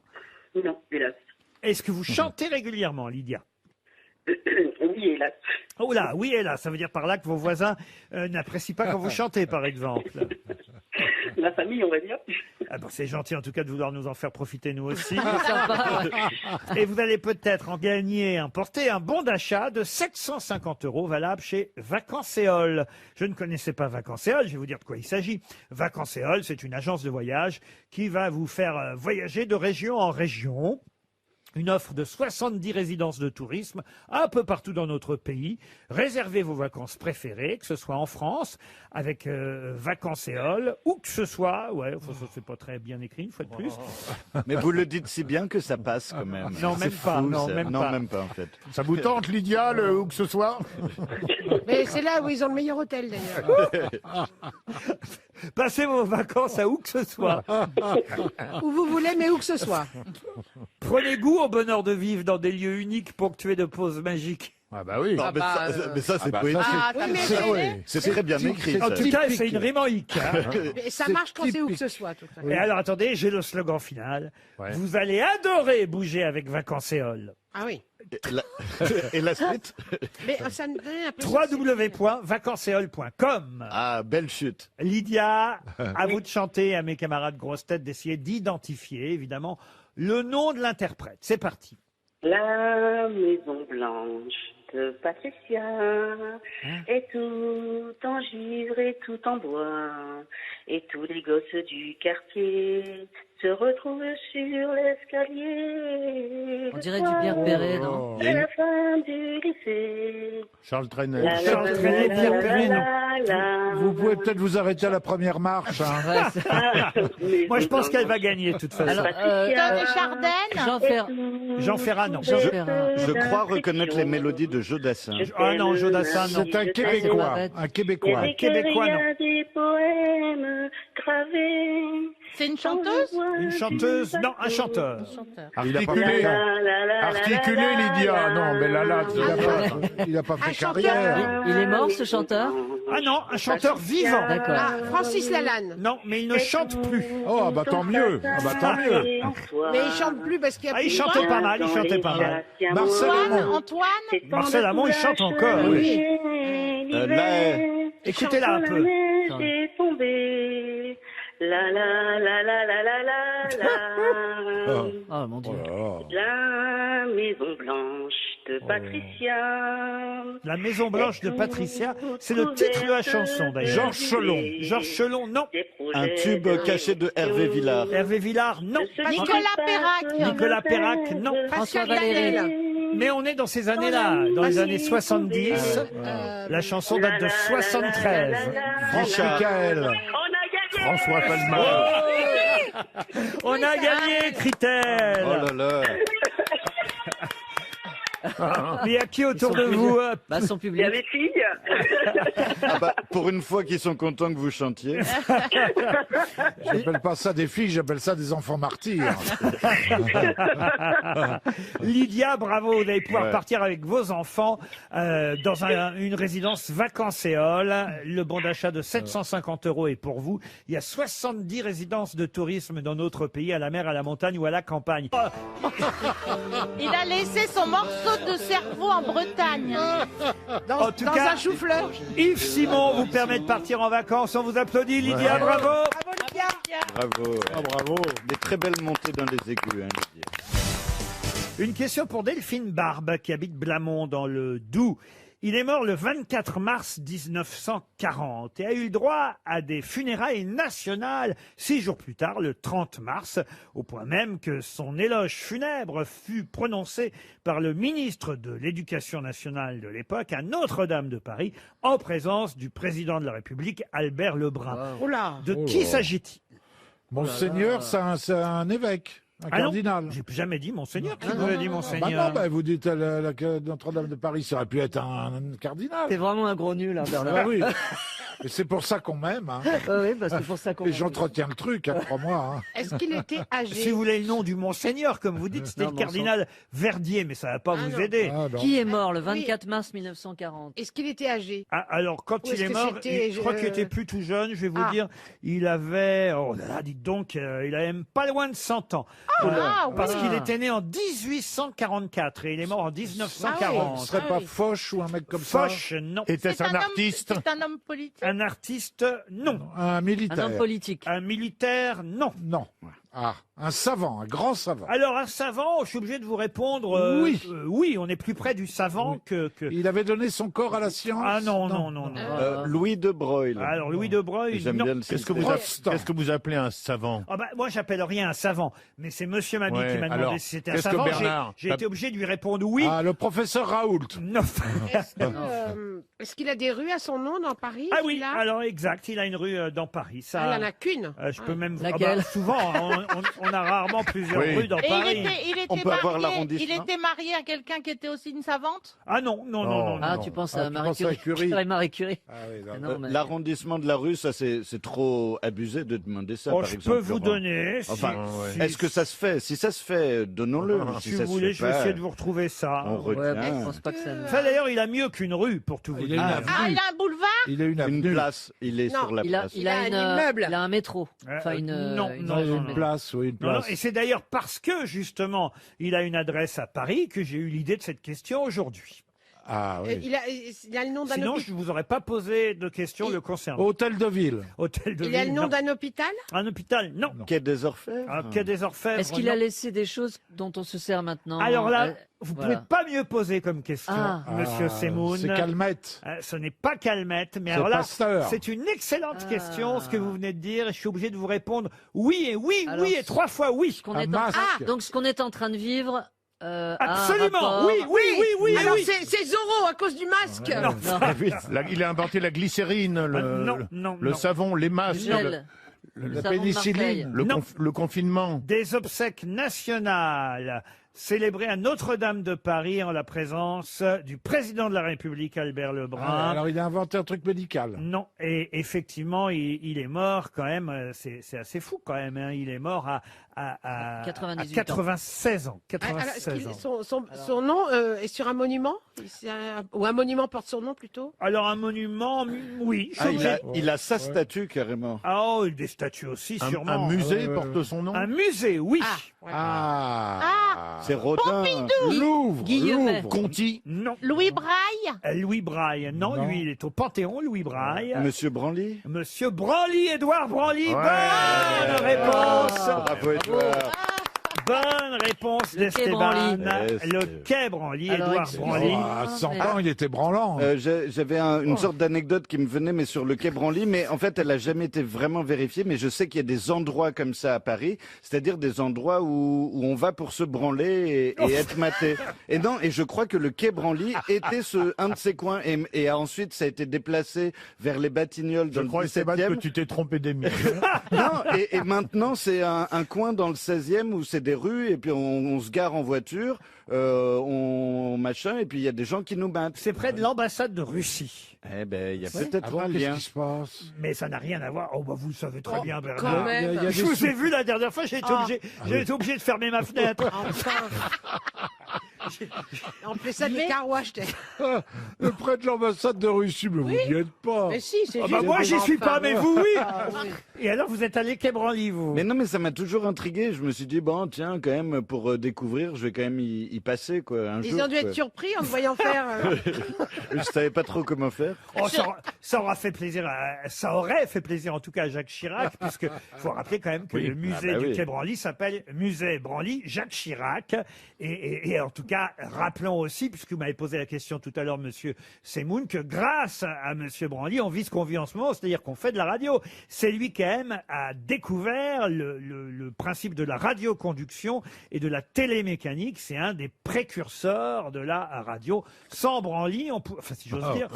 Non, hélas. Est-ce que vous chantez régulièrement, Lydia? Oui, hélas. Oh là, oui et là, ça veut dire par là que vos voisins n'apprécient pas quand vous chantez, par exemple. La famille, on va dire. Ah bon, c'est gentil en tout cas de vouloir nous en faire profiter nous aussi. Sympa. Et vous allez peut-être en gagner, emporter un bon d'achat de 750 € valable chez Vacancéole. Je ne connaissais pas Vacancéole, je vais vous dire de quoi il s'agit. Vacancéole, c'est une agence de voyage qui va vous faire voyager de région en région. Une offre de 70 résidences de tourisme un peu partout dans notre pays. Réservez vos vacances préférées, que ce soit en France, avec Vacances-Éole, ou que ce soit... Ouais, enfin, ça c'est pas très bien écrit, une fois de plus. Mais vous le dites si bien que ça passe quand même. Non, même C'est pas. fou, Non, ça. même Non, pas. même pas en fait. Ça vous tente, Lydia, où que ce soit? Mais c'est là où ils ont le meilleur hôtel d'ailleurs. Passez vos vacances à où que ce soit. Où vous voulez, mais où que ce soit. Prenez goût au bonheur de vivre dans des lieux uniques ponctués de pauses magiques. Ah bah oui. Non, mais ça, c'est poétique. C'est très bien écrit. En ça. tout cas, c'est une rime en hic. Hein. Mais ça marche quand c'est où que ce soit. Tout à fait. Et alors, attendez, j'ai le slogan final. Ouais. Vous allez adorer bouger avec Vacances-Éole. Ah oui. Et la suite? Mais ça me donnait l'impression. www.vacanceséole.com. Ah, belle chute. Lydia, à vous de chanter, à mes camarades grosses têtes d'essayer d'identifier, évidemment, le nom de l'interprète. C'est parti. La Maison Blanche de Patricia est tout en givre et tout en bois, et tous les gosses du quartier se retrouvent sur l'escalier. On dirait du Pierre Perret, non? À la fin du lycée. Charles Trenet. Charles Trenet, Pierre Perret, non. Vous pouvez peut-être vous arrêter à la première marche. Hein. Moi, je pense qu'elle va gagner, de toute façon. Alors, Tony Chardin. Jean Ferrat, non. Je crois reconnaître les mélodies de Jodassin. Ah non, Jodassin, non. C'est un Québécois. Un Québécois. Un Québécois, non. Des poèmes gravés. C'est une chanteuse? Une chanteuse, non, un chanteur. Articulé. Articulé, Lydia. Non, mais là, Il n'a pas fait Un chanteur. carrière. Il est mort, ce chanteur? Ah non, un chanteur vivant. D'accord. Ah, Francis Lalanne. Non, mais il ne chante plus. Oh, bah tant mieux. Ah, bah tant mieux. Mais il chante plus parce qu'il y a Ah, il plus chantait pas mal, il chantait pas mal. Marcel Amont. Antoine? Marcel Amont, il chante encore. Oui. Écoutez-la un peu. J'ai tombé. La la la la la la la la. Oh mon Dieu. La Maison Blanche de Patricia. La Maison Blanche de Patricia, c'est le titre de la chanson d'ailleurs. Georges Chelon. Georges Chelon, non. Un tube caché de Hervé Villard. Hervé Villard, non. Nicolas Perrac. Nicolas Perrac, non. François Pascal Valéry. Gardel. Mais on est dans ces années-là, dans les années 70. La chanson date de 73. François Michael. François Feldman. On a gagné, Critel. Oh là là. Mais il y a qui autour de vous? Bah, son Il y public. a les filles. Ah bah, pour une fois qu'ils sont contents que vous chantiez. J'appelle pas ça des filles, j'appelle ça des enfants martyrs. Lydia, bravo, vous allez pouvoir Ouais. partir avec vos enfants dans une résidence Vacances-Éole. Le bon d'achat de 750 € est pour vous. Il y a 70 résidences de tourisme dans notre pays, à la mer, à la montagne ou à la campagne. Il a laissé son morceau de cerveau en Bretagne. En tout Dans cas, un chou-fleur. Yves Simon vous permet de partir en vacances. On vous applaudit, Lydia, bravo. Bravo, Lydia. Bravo. Bravo. Des très belles montées dans les aigus, hein, Lydia. Une question pour Delphine Barbe, qui habite Blamont, dans le Doubs. Il est mort le 24 mars 1940 et a eu le droit à des funérailles nationales 6 jours plus tard, le 30 mars, au point même que son éloge funèbre fut prononcé par le ministre de l'Éducation nationale de l'époque à Notre-Dame de Paris, en présence du président de la République, Albert Lebrun. Oh là. De qui s'agit-il? Monseigneur, c'est un évêque, un Ah non, cardinal. j'ai jamais dit Monseigneur. Qui vous a dit Bah Monseigneur? non, bah vous dites que Notre-Dame de Paris, ça aurait pu être un cardinal. C'est vraiment un gros nul, hein, Bernard. Ah oui. Et c'est pour ça qu'on m'aime. Hein. Oui, bah, c'est pour ça qu'on. Et j'entretiens le truc, hein, crois-moi. Hein. Est-ce qu'il était âgé? Si vous voulez le nom du Monseigneur, comme vous dites, c'était Non, le mais on cardinal Verdier, mais ça va pas vous aider. Ah, non. Qui est mort le 24 mars 1940? Est-ce qu'il était âgé? Ah, alors, quand Ou il est-ce est que mort, c'était, je crois qu'il était plus tout jeune, je vais vous Ah. dire, il avait, oh là là, dites donc, il avait même pas loin de 100 ans. Parce qu'il était né en 1844 et il est mort en 1940. Ce serait pas Foch ou un mec comme ça? Foch, non. Était-ce un artiste? C'est un homme politique. Un artiste, non. Un militaire. Un homme politique. Un militaire, non. Non. Ah, un savant, un grand savant. Alors, un savant, je suis obligé de vous répondre Oui. Oui, on est plus près du savant que... Il avait donné son corps à la science. Ah non. Louis de Broglie. Alors, Louis de Broglie, J'aime non. bien le Qu'est-ce que système. vous appelez un savant? Ah bah, moi, j'appelle rien un savant, mais c'est Monsieur Mabie Ouais, qui m'a demandé alors, si c'était un qu'est-ce que savant. Bernard, J'ai été obligé de lui répondre oui. Ah, le professeur Raoult. Non. Est-ce qu'il a des rues à son nom dans Paris? Ah oui, celui-là alors exact, il a une rue dans Paris. Ça, Ah, il en a qu'une. je peux même... Laquelle souvent, on a rarement plusieurs Oui. rues dans Et Paris. On peut avoir l'arrondissement. il était marié à quelqu'un qui était aussi une savante? Ah non. Ah, tu penses à tu Marie penses à Curie. Curie. Pierre et Marie Curie. Ah oui, non. Ah non, mais- L'arrondissement de la rue, ça c'est trop abusé de demander ça, Oh, par je exemple. peux vous Laurent. donner. Enfin, si- est-ce que ça se fait? Si ça se fait, donnons-le. si ça vous se voulez, fait je vais pas, essayer de vous retrouver ça. on Ouais, retient. je pense pas que ça nous... Enfin, d'ailleurs, il a mieux qu'une rue, pour tout vous Il a dire. une Ah, avenue. il a un boulevard? Il a une Une avenue. place, il est Non, sur la Il a, place. il a un une, immeuble. il a un métro. Enfin, une, non, une- non, non, Une non. place, oui, une Non, non, place. et c'est d'ailleurs parce que, justement, il a une adresse à Paris que j'ai eu l'idée de cette question aujourd'hui. Ah oui. Il a le nom d'un Sinon, hôpital. je ne vous aurais pas posé de questions le concernant. Hôtel de ville. Hôtel de Il a le ville, nom non. d'un hôpital? Un hôpital, non. Quai des Orfèvres. Un quai des Orfèvres, Est-ce qu'il a non. laissé des choses dont on se sert maintenant? Alors là, vous voilà. pouvez pas mieux poser comme question, Ah. Monsieur Ah, Semoun. C'est Calmette. Ce n'est pas Calmette, mais C'est alors là, Pasteur. c'est une excellente Ah. question, ce que vous venez de dire, et je suis obligé de vous répondre oui et oui, Alors, oui et 3 fois oui. Ce qu'on Un est en... masque. Ah, donc ce qu'on est en train de vivre. A un Absolument, rapport- oui, Alors oui. c'est Zorro à cause du masque. Non. Il a inventé la glycérine, le savon, les masques, Gel. le savon de pénicilline. Marseille. le confinement. Des obsèques nationales célébrées à Notre-Dame de Paris en la présence du président de la République, Albert Lebrun. Ah, alors il a inventé un truc médical. Non, et effectivement, il est mort quand même, c'est assez fou quand même, hein, il est mort à 98 à 96 ans. Alors, est-ce 96 qu'il- ans. son nom est sur un monument? Ou un monument porte son nom plutôt? Alors un monument, oui. je suis Ah, obligé- il a sa statue carrément. Ah, oh, des statues aussi, sûrement. Un musée ouais, porte son nom. Un musée, oui. Ah, C'est Rodin. Louvre. Guillemet. Louvre. Conti. Non. Louis Braille? Louis Braille. Non, Non. lui, il est au Panthéon, Louis Braille. Monsieur Branly. Monsieur Branly, Édouard Branly. Ouais. Bonne réponse. Bravo, Edouard. Bonne réponse Le quai Branly. d'Esteban. Ouais, Le c'est- quai Branly, Alors, Édouard excusez-moi. Branly. À 100 mais- ans, il était branlant. J'avais une sorte d'anecdote qui me venait, mais sur le quai Branly, mais en fait, elle n'a jamais été vraiment vérifiée, mais je sais qu'il y a des endroits comme ça à Paris, c'est-à-dire des endroits où on va pour se branler et être maté. Et non, et je crois que le quai Branly était un de ces coins, et ensuite, ça a été déplacé vers les Batignolles Je dans le crois, Esteban, que 17e. tu t'es trompé d'émission. Non, et maintenant, c'est un coin dans le 16e où c'est des rues, et puis on se gare en voiture, on machin, et puis il y a des gens qui nous battent. C'est près de l'ambassade de Russie. Eh ben, il y a Ouais. peut-être Ah bon, un qu'est-ce lien. qui se passe? Mais ça n'a rien à voir. Oh, bah, vous le savez très bien, quand Bernard. même. Il y a Je des vous ai sous- vu la dernière fois, j'ai été obligé de fermer ma fenêtre. En plus ça des carouages. Ah, le près de l'ambassade de Russie, mais vous n'y êtes pas. Mais si, c'est Ah juste. bah, moi, j'y suis pas, mais vous, oui. Ah, oui. Et alors, vous êtes allé quai Branly, vous? Mais non, mais ça m'a toujours intrigué. Je me suis dit, bon, tiens, quand même, pour découvrir, je vais quand même y passer, quoi, un jour. Ils ont dû quoi. être surpris en te voyant faire. Je savais pas trop comment faire. Oh, ça aurait fait plaisir, en tout cas à Jacques Chirac, puisque faut rappeler quand même que Oui. le musée Ah bah du oui. Quai Branly s'appelle Musée Branly Jacques Chirac. Et en tout cas, rappelons aussi, puisque vous m'avez posé la question tout à l'heure, Monsieur Semoun, que grâce à Monsieur Branly, on vit ce qu'on vit en ce moment, c'est-à-dire qu'on fait de la radio. C'est lui quand même a découvert le principe de la radioconduction et de la télémécanique. C'est un des précurseurs de la radio. Sans Branly, enfin si j'ose dire,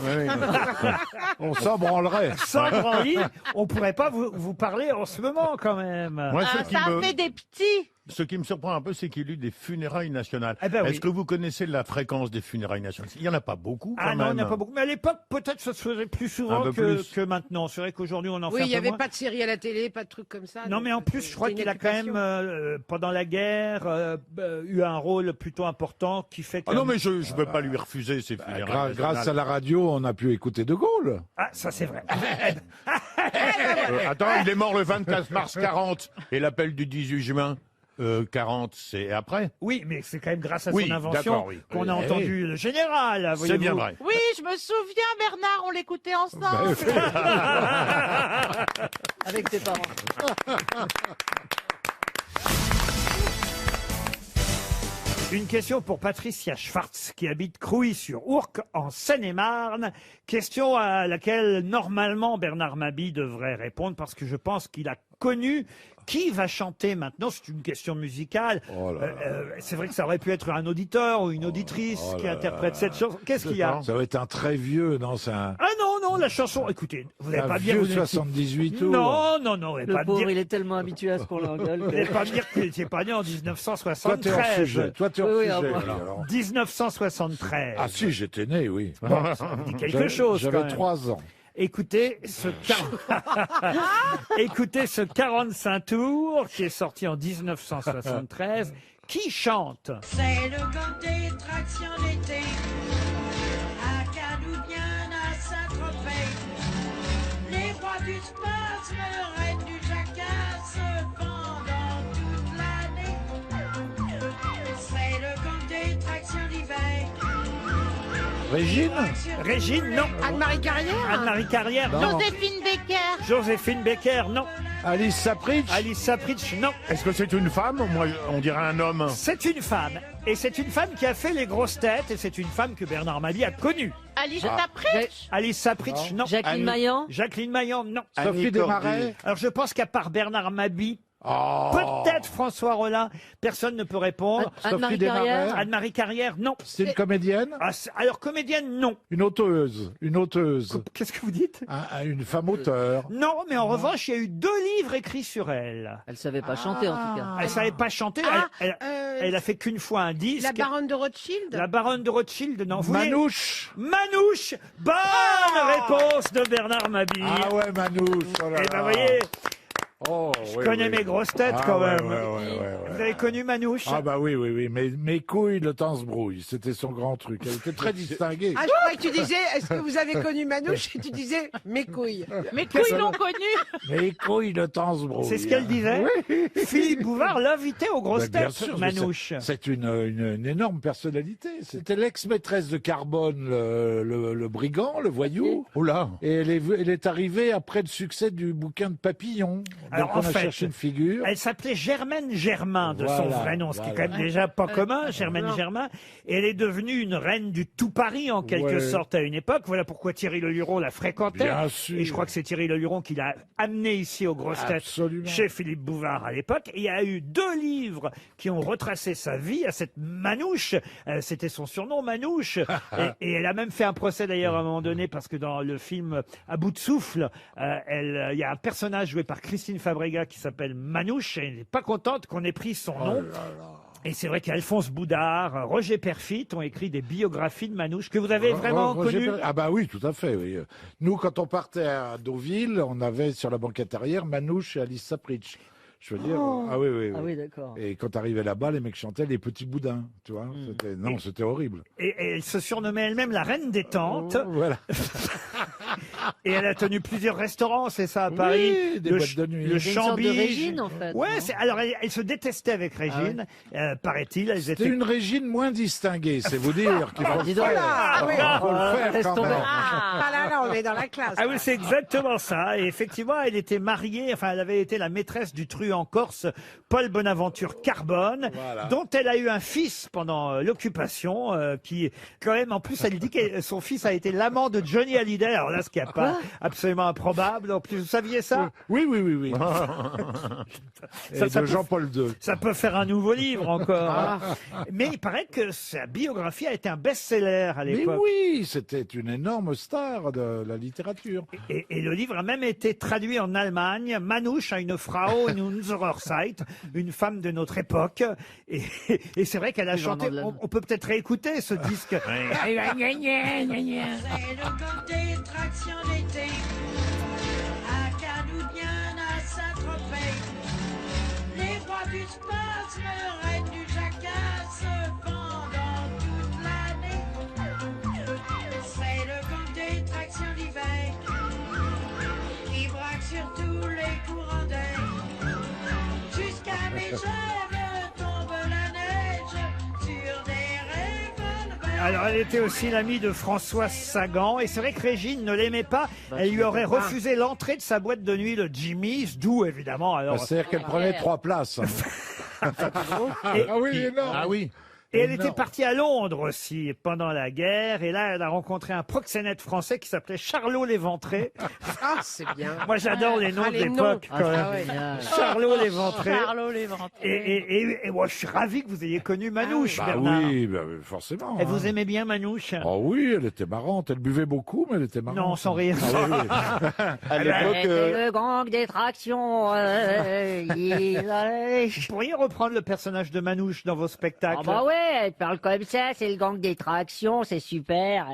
On s'en branlerait. sans Branly, on pourrait pas vous parler en ce moment quand même. Moi, Ah, ça fait des petits. ce qui me surprend un peu, c'est qu'il y a eu des funérailles nationales. Eh ben oui. Est-ce que vous connaissez la fréquence des funérailles nationales? Il n'y en a pas beaucoup, quand Ah non, il même. n'y en a pas beaucoup. Mais à l'époque, peut-être ça se faisait plus souvent Un peu que, plus. que maintenant. C'est vrai qu'aujourd'hui, on en fait Oui, un il n'y peu avait moins. pas de série à la télé, pas de trucs comme ça. Non, donc, mais en plus, je crois c'était une qu'il a quand même, occupation. pendant la guerre, eu un rôle plutôt important qui fait que... Ah non, mais je ne peux pas lui refuser ces Bah, funérailles grâce à nationales. la radio, on a pu écouter De Gaulle. Ah, ça c'est vrai. Attends, il est mort le 24 mars 40. Et l'appel du 18 juin 40, c'est après? Oui, mais c'est quand même grâce à Oui, son invention d'accord, oui. qu'on a Oui. entendu le général. C'est voyez-vous. bien vrai. Oui, je me souviens, Bernard, on l'écoutait ensemble. Avec tes parents. Une question pour Patricia Schwartz, qui habite Crouy-sur-Ourcq, en Seine-et-Marne. Question à laquelle, normalement, Bernard Mabille devrait répondre, parce que je pense qu'il a connu qui va chanter maintenant. C'est une question musicale. C'est vrai que ça aurait pu être un auditeur ou une auditrice qui interprète cette chanson. Qu'est-ce qu'il y a? Ça va être un très vieux, non? Ah non, la chanson, écoutez, vous n'allez pas vieux dire... 78 tours. Non, vous n'allez Le pas pauvre, dire... il est tellement habitué à ce qu'on l'engueule. Vous n'allez pas me dire que vous n'étiez pas né en Toi, t'es 1973. hors sujet. Toi, t'es hors Oui, sujet. moi. alors. 1973. Ah si, j'étais né, oui. Bon, ça vous dit quelque chose, quand J'avais même. 3 ans. Écoutez Écoutez ce 45 tours qui est sorti en 1973. Qui chante? C'est le gang des tractions d'été, à Cannes ou bien à Saint-Tropez. Les rois du spasme, reines du jacasse, pendant toute l'année. C'est le gang des tractions d'hiver. Régine, non. Anne-Marie Carrière. Anne-Marie Carrière, non. Joséphine Baker. Joséphine Baker, non. Alice Sapritch. Alice Sapritch, non. Est-ce que c'est une femme? Moi, on dirait un homme. C'est une femme. Et c'est une femme qui a fait les grosses têtes. Et c'est une femme que Bernard Mabille a connue. Alice Sapritch. Alice Sapritch, non. Jacqueline Maillan. Jacqueline Maillan, non. Sophie Desmarais. Alors je pense qu'à part Bernard Mabille, peut-être François Rollin, personne ne peut répondre. Anne-Marie Carrière. Anne-Marie Carrière, non. C'est une comédienne? Alors comédienne, non. Une auteuse. Qu'est-ce que vous dites? Une femme auteur. Non, mais en revanche, il y a eu 2 livres écrits sur elle. Elle savait pas chanter, en tout cas. Elle savait pas chanter. Elle a fait qu'une fois un disque. La baronne de Rothschild. La baronne de Rothschild, non. Manouche. Manouche. Bonne réponse de Bernard Mabille. Ah ouais, Manouche. Oh là Eh ben, là. voyez, Je connais mes grosses têtes quand ouais, même. ouais. Vous avez connu Manouche? Ah bah oui. Mais mes couilles, le temps se brouille. C'était son grand truc. Elle était très distinguée. Ah, je croyais que tu disais, est-ce que vous avez connu Manouche? Et tu disais, mes couilles. Mes couilles l'ont connu. Mes couilles, le temps se brouille. C'est ce qu'elle disait. Oui. Philippe Bouvard l'invitait aux grosses Ben, bien têtes, sûr, Manouche. C'est une énorme personnalité. C'était l'ex-maîtresse de Carbone, le brigand, le voyou. Oh là. Et elle est arrivée après le succès du bouquin de Papillon. Alors, Donc on en a fait, cherché une figure. Elle s'appelait Germaine Germain de son Voilà, vrai nom, ce qui est voilà. quand même déjà pas commun, Germaine Germain. Et elle est devenue une reine du tout Paris en quelque Ouais. sorte à une époque. Voilà pourquoi Thierry Leluron la fréquentait. Bien sûr. Et je crois que c'est Thierry Leluron qui l'a amené ici aux grosses têtes Absolument. chez Philippe Bouvard à l'époque. Et il y a eu 2 livres qui ont retracé sa vie à cette Manouche. C'était son surnom, Manouche. et elle a même fait un procès d'ailleurs à un moment donné parce que dans le film À bout de souffle, il y a un personnage joué par Christine Fabrega qui s'appelle Manouche. Et elle n'est pas contente qu'on ait pris son nom. Et c'est vrai qu'Alphonse Boudard, Roger Perfit ont écrit des biographies de Manouche que vous avez vraiment connues. Ah bah oui, tout à fait. Oui. Nous, quand on partait à Deauville, on avait sur la banquette arrière Manouche et Alice Sapritch. Je veux dire, ah oui. D'accord. Et quand t'arrivais là-bas, les mecs chantaient les petits boudins, tu vois. C'était horrible. Et elle se surnommait elle-même la reine des tentes. Voilà. Et elle a tenu plusieurs restaurants, c'est ça, à Paris. Oui, des boîtes de nuit. Le C'est une sorte de Chambige. Régine, en fait. Ouais, non alors elle se détestait avec Régine, paraît-il. Elles C'était étaient... une Régine moins distinguée, c'est vous dire qu'il faut le dis donc. faire. Ah oui. Faut le faire Laisse quand tomber. même. Ah là, on est dans la classe. Ah oui, c'est exactement ça. Et effectivement, elle était mariée, enfin, elle avait été la maîtresse du truand corse Paul Bonaventure Carbone, Voilà. dont elle a eu un fils pendant l'occupation, qui, quand même, en plus, elle dit que son fils a été l'amant de Johnny Hallyday. Alors là, ce qui n'est pas absolument improbable. En plus, vous saviez ça? Oui. Et Ça de peut- Jean-Paul II. Ça peut faire un nouveau livre encore. hein. Mais il paraît que sa biographie a été un best-seller à Mais l'époque. oui, c'était une énorme star de la littérature. Et le livre a même été traduit en Allemagne. Manouche a une Frau in unserer Zeit, une femme de notre époque. Et c'est vrai qu'elle a C'est chanté. vraiment de la- On peut peut-être réécouter ce disque. C'est le gang des tractions d'été, à Cannes ou bien à Saint-Tropez. Les rois du spasme, reines du jacasse, pendant toute l'année. C'est le gang des tractions d'hiver, qui braque sur tous les courants d'air. Jusqu'à mes rêves tombe la neige sur des revolvers. Alors, elle était aussi l'amie de François Sagan. Et c'est vrai que Régine ne l'aimait pas. Elle lui aurait refusé l'entrée de sa boîte de nuit, le Jimmy's, d'où évidemment. Alors, C'est-à-dire qu'elle prenait 3 places. Et- Ah oui, énorme. Ah oui. Et elle était partie à Londres aussi pendant la guerre. Et là, elle a rencontré un proxénète français qui s'appelait Charlot l'Éventré. Ah, c'est bien. Moi, j'adore les noms de les l'époque. noms. quand même. Ah, ouais. Charlot l'Éventré. Charlot l'Éventré. Et moi, je suis ravi que vous ayez connu Manouche, Bernard. Oui, forcément. Et vous aimez bien Manouche? Oh oui, elle était marrante. Elle buvait beaucoup, mais elle était marrante. Non, sans rire. À l'époque, Le gang des tractions. Vous pourriez reprendre le personnage de Manouche dans vos spectacles? Ah bah ouais, elle parle comme ça, c'est le gang des tractions, c'est super.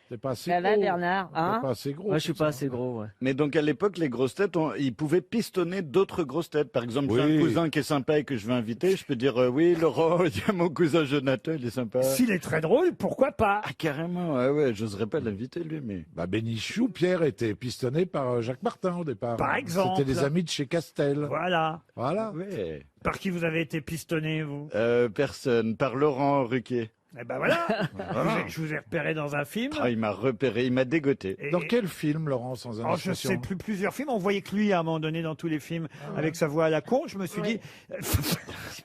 C'est pas assez Ça va, gros. Bernard, hein? C'est pas assez gros. Moi, je suis pas assez gros, ouais. Mais donc à l'époque, les grosses têtes, ils pouvaient pistonner d'autres grosses têtes. Par exemple, j'ai Oui. un cousin qui est sympa et que je veux inviter, je peux dire oui, Laurent, il y a mon cousin Jonathan, il est sympa. S'il est très drôle, pourquoi pas? Ah, carrément, ouais, j'oserais pas l'inviter lui, mais. Bah, Bénichou, Pierre était pistonné par Jacques Martin au départ. Par exemple. C'était des amis de chez Castel. Voilà. Voilà. Ouais. Par qui vous avez été pistonné, vous? Personne, par Laurent Ruquier. Eh ben voilà. Je vous ai repéré dans un film. Ah, il m'a repéré, il m'a dégoté. Et- Dans quel film, Laurent, sans Oh, je indiscrétion? sais plus, plusieurs films. On voyait que lui, à un moment donné, dans tous les films, avec sa voix à la con, je me suis dit,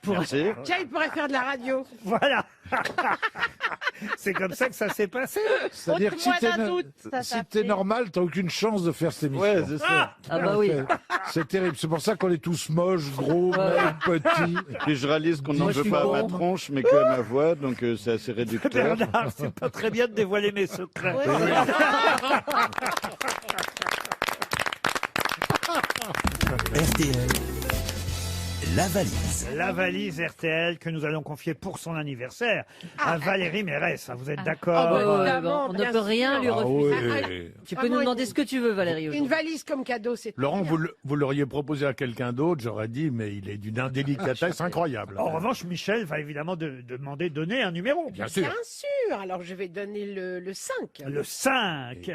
Merci. Tiens, il pourrait faire de la radio. voilà. C'est comme ça que ça s'est passé. C'est-à-dire que si Ôte-moi t'es d'un doute, ça si s'appelait. t'es normal, t'as aucune chance de faire cette émission. Ouais, c'est ça. Ah bah oui. C'est terrible. C'est pour ça qu'on est tous moches, gros, maigres, petits. Et je réalise qu'on n'en Moi, je veut suis pas à ma bon. tronche, mais que à ma voix, donc c'est assez réducteur. Bernard, c'est pas très bien de dévoiler mes secrets. RTL, la valise. La valise RTL que nous allons confier pour son anniversaire à Valérie Mérès. Vous êtes d'accord? bah, Ouais, évidemment, on ne bien peut sûr. rien lui Ah refuser. ouais. Tu peux Vraiment, nous demander ce que tu veux, Valérie. Une aujourd'hui. valise comme cadeau, c'est. Laurent, très bien. vous l'auriez proposé à quelqu'un d'autre, j'aurais dit, mais il est d'une indélicatesse incroyable. En revanche, Michel va évidemment demander donner un numéro. Bien sûr. Bien sûr. Alors, je vais donner le 5. Le 5.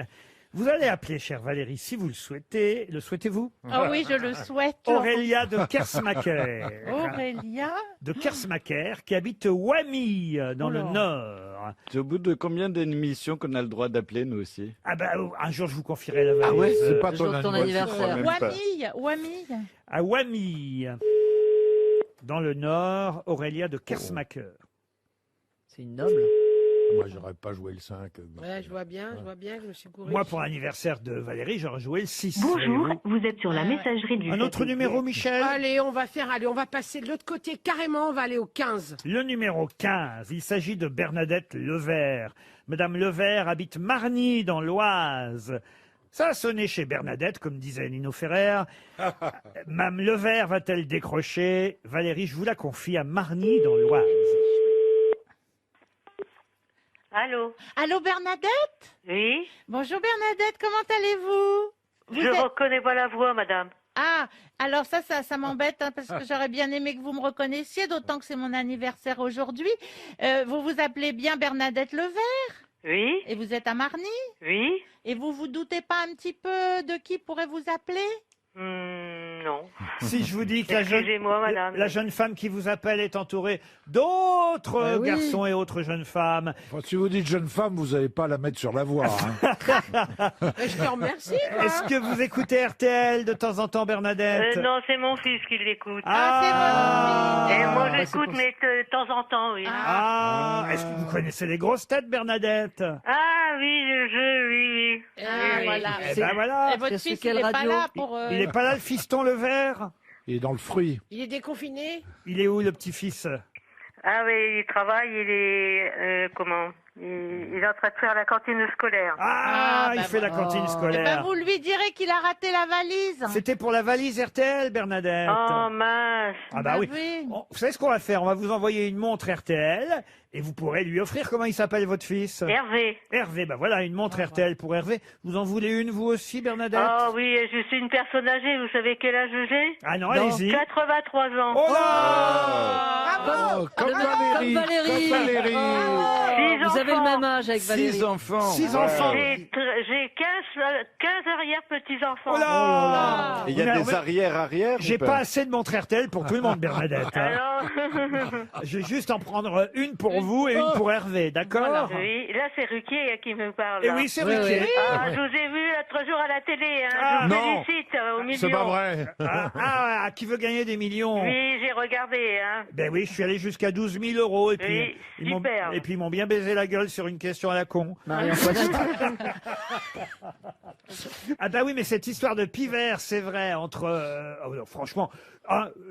Vous allez appeler, chère Valérie, si vous le souhaitez. Le souhaitez-vous? Ah oui, je le souhaite. Aurélia de Kersmacher. Aurélia. De Kersmacher, qui habite Wamy, dans le Oula. Nord. C'est au bout de combien d'émissions qu'on a le droit d'appeler, nous aussi? Ah bah, un jour, je vous confierai la valise. Ah ouais, C'est pas Le jour de ton anniversaire. Même pas. Wamille. À Wamy, dans le Nord, Aurélia de Kersmacher. C'est une noble. Moi, j'aurais pas joué le 5. Ouais, je vois bien, je me suis gouré. Moi, pour l'anniversaire de Valérie, j'aurais joué le 6. Bonjour, voyez-vous. vous êtes sur la messagerie du... Un autre numéro, Michel? Allez, on va passer de l'autre côté carrément, on va aller au 15. Le numéro 15, il s'agit de Bernadette Levert. Madame Levert habite Marny, dans l'Oise. Ça a sonné chez Bernadette, comme disait Nino Ferrer. Mme Levert va-t-elle décrocher? Valérie, je vous la confie à Marny, dans l'Oise. Allô? Allô, Bernadette? Oui? Bonjour, Bernadette, comment allez-vous? Je reconnais pas la voix, madame. Ah, alors ça m'embête hein, parce que j'aurais bien aimé que vous me reconnaissiez, d'autant que c'est mon anniversaire aujourd'hui. Vous vous appelez bien Bernadette Levert? Oui? Et vous êtes à Marny? Oui? Et vous vous doutez pas un petit peu de qui pourrait vous appeler? Non. Si je vous dis que Excusez-moi, madame. la jeune femme qui vous appelle est entourée d'autres oui. garçons et autres jeunes femmes. Enfin, si vous dites jeune femme, vous n'allez pas la mettre sur la voie. Hein. Je te remercie. toi. Est-ce que vous écoutez RTL de temps en temps, Bernadette? Non, c'est mon fils qui l'écoute. Ah, Et moi, bah, c'est j'écoute, pour- mais de temps en temps, oui. Ah, est-ce que vous connaissez les grosses têtes, Bernadette? Ah oui, oui. Ah, Oui, voilà. Eh ben voilà. Et votre C'est fils, quelle il n'est pas radio là pour... Il n'est pas là, le fiston Levert? Il est dans le fruit. Il est déconfiné. Il est où, le petit-fils? Ah oui, il travaille, il est... comment? Il est en train de faire la cantine scolaire. Ah, Ah, il bah fait la cantine Eh ben, scolaire. vous lui direz qu'il a raté la valise. C'était pour la valise RTL, Bernadette. Oh mince. Ah bah oui. Vous savez ce qu'on va faire? On va vous envoyer une montre RTL et vous pourrez lui offrir. Comment il s'appelle, votre fils? Hervé. Hervé, bah voilà, une montre RTL pour Hervé. Vous en voulez une, vous aussi, Bernadette? Ah oui, je suis une personne âgée. Vous savez quel âge j'ai? Ah non, allez-y. 83 ans. Oh là! Oh, comme Comme Valérie. Valérie. Comme Valérie. Six Vous avez le enfants. même âge avec Valérie. 6 enfants. 6 enfants. J'ai 15 arrière-petits-enfants. Oh là! Et il y a Mais des arrières-arrières. J'ai ou pas assez de montre RTL pour tout le monde, Bernadette. hein. Alors, Je vais juste en prendre une pour vous et une pour Hervé, d'accord? Oui, là c'est Ruquier qui me parle. Et là. oui, c'est Ruquier. Ah, je vous ai vu l'autre jour à la télé. Hein. Ah, je vous non. félicite au million. C'est pas vrai. Qui veut gagner des millions? Oui, j'ai regardé. Hein. Ben oui, je suis allé jusqu'à 12 000 euros et puis Oui, ils super. m'ont bien baisé la gueule sur une question à la con. Ah bah oui, mais cette histoire de pivert, c'est vrai, entre... franchement,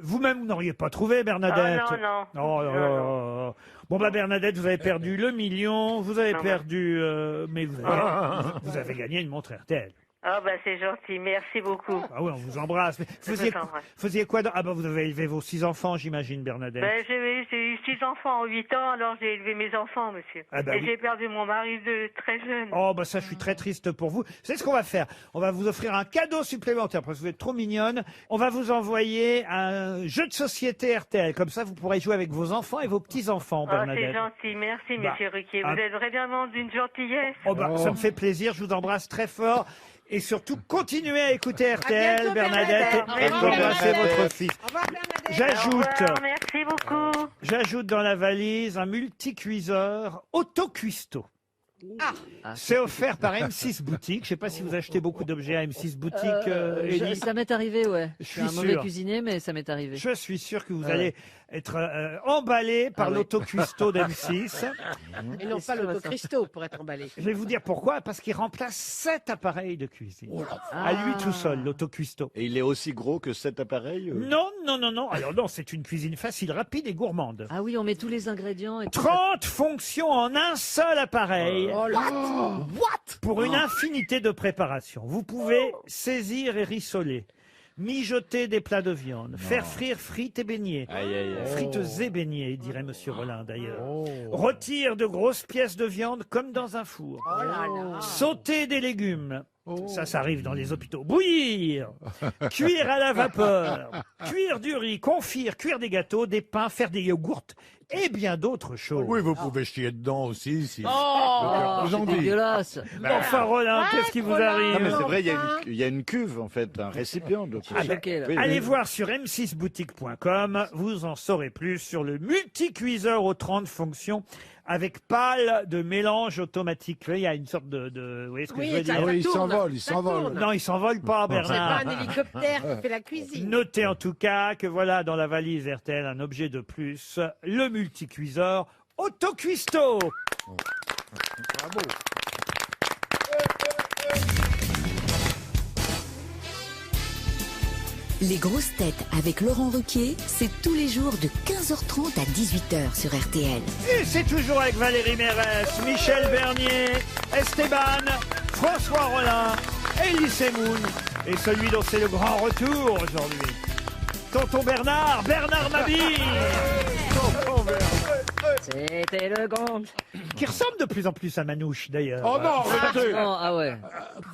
vous-même, vous n'auriez pas trouvé, Bernadette. Ah, non. Oh là là. Bon bah Bernadette, vous avez perdu le million, vous avez perdu... mais vous avez gagné une montre RTL. Ah bah c'est gentil, merci beaucoup. Ah oui, on vous embrasse. Mais faisiez quoi Ah bah vous avez élevé vos 6 enfants, j'imagine, Bernadette. Ben, j'ai eu 6 enfants en 8 ans, alors j'ai élevé mes enfants, monsieur. Ah bah et oui. j'ai perdu mon mari de très jeune. Oh bah ça, je suis très triste pour vous. C'est ce qu'on va faire. On va vous offrir un cadeau supplémentaire parce que vous êtes trop mignonne. On va vous envoyer un jeu de société RTL. Comme ça, vous pourrez jouer avec vos enfants et vos petits-enfants, Oh, Bernadette. c'est gentil, merci, Bah, monsieur Ruquier. Vous ah. êtes vraiment d'une gentillesse. Oh bah, ça me fait plaisir. Je vous embrasse très fort. Et surtout, continuez à écouter RTL, bientôt, Bernadette, et Au revoir, embrassez Bernadette. votre fils. Au J'ajoute, revoir, merci beaucoup. j'ajoute dans la valise un multicuiseur autocuisto. C'est offert par M6 Boutique. Je ne sais pas si vous achetez beaucoup d'objets à M6 Boutique. Elie. Ça m'est arrivé, ouais. Je suis un mauvais sûr. cuisinier, mais ça m'est arrivé. Je suis sûr que vous Ouais. allez être emballé par l'autocuisto d'M6. Et non pas l'autocristo pour être emballé. Je vais vous dire pourquoi. Parce qu'il remplace 7 appareils de cuisine. À lui tout seul, l'autocuisto. Et il est aussi gros que cet appareil Non. Alors non, c'est une cuisine facile, rapide et gourmande. Ah oui, on met tous les ingrédients. Et tout 30 fonctions en un seul appareil. Oh là. What Pour une infinité de préparations. Vous pouvez saisir et rissoler, mijoter des plats de viande, faire frire frites et beignets. Frites et beignets, dirait Monsieur Rollin d'ailleurs. Rôtir de grosses pièces de viande comme dans un four. Oh là là. Sauter des légumes. Ça arrive dans les hôpitaux. Bouillir, cuire à la vapeur, cuire du riz, confire, cuire des gâteaux, des pains, faire des yogourts et bien d'autres choses. Oui, vous pouvez chier dedans aussi. Si Oh, vous en c'est dites. dégueulasse. Enfin, Rollin, qu'est-ce qui vous arrive? Non, mais c'est vrai, il y a une cuve, en fait, un récipient. Donc, Allez voir sur m6boutique.com, vous en saurez plus sur le multicuiseur aux 30 fonctions avec pale de mélange automatique. Il y a une sorte de vous voyez ce que je veux dire? il s'envole. Non, il s'envole pas, C'est Bernard. pas un hélicoptère qui fait la cuisine. Notez en tout cas que voilà dans la valise RTL un objet de plus, le multicuiseur autocuisto. Bravo. Les grosses têtes avec Laurent Ruquier, c'est tous les jours de 15h30 à 18h sur RTL. Et c'est toujours avec Valérie Mérès, Michel Bernier, Esteban, François Rollin, Elie Semoun et celui dont c'est le grand retour aujourd'hui. Tonton Bernard, Bernard Mabille. C'était le gong. Qui ressemble de plus en plus à Manouche d'ailleurs. Oh non, arrêtez. Ah ouais.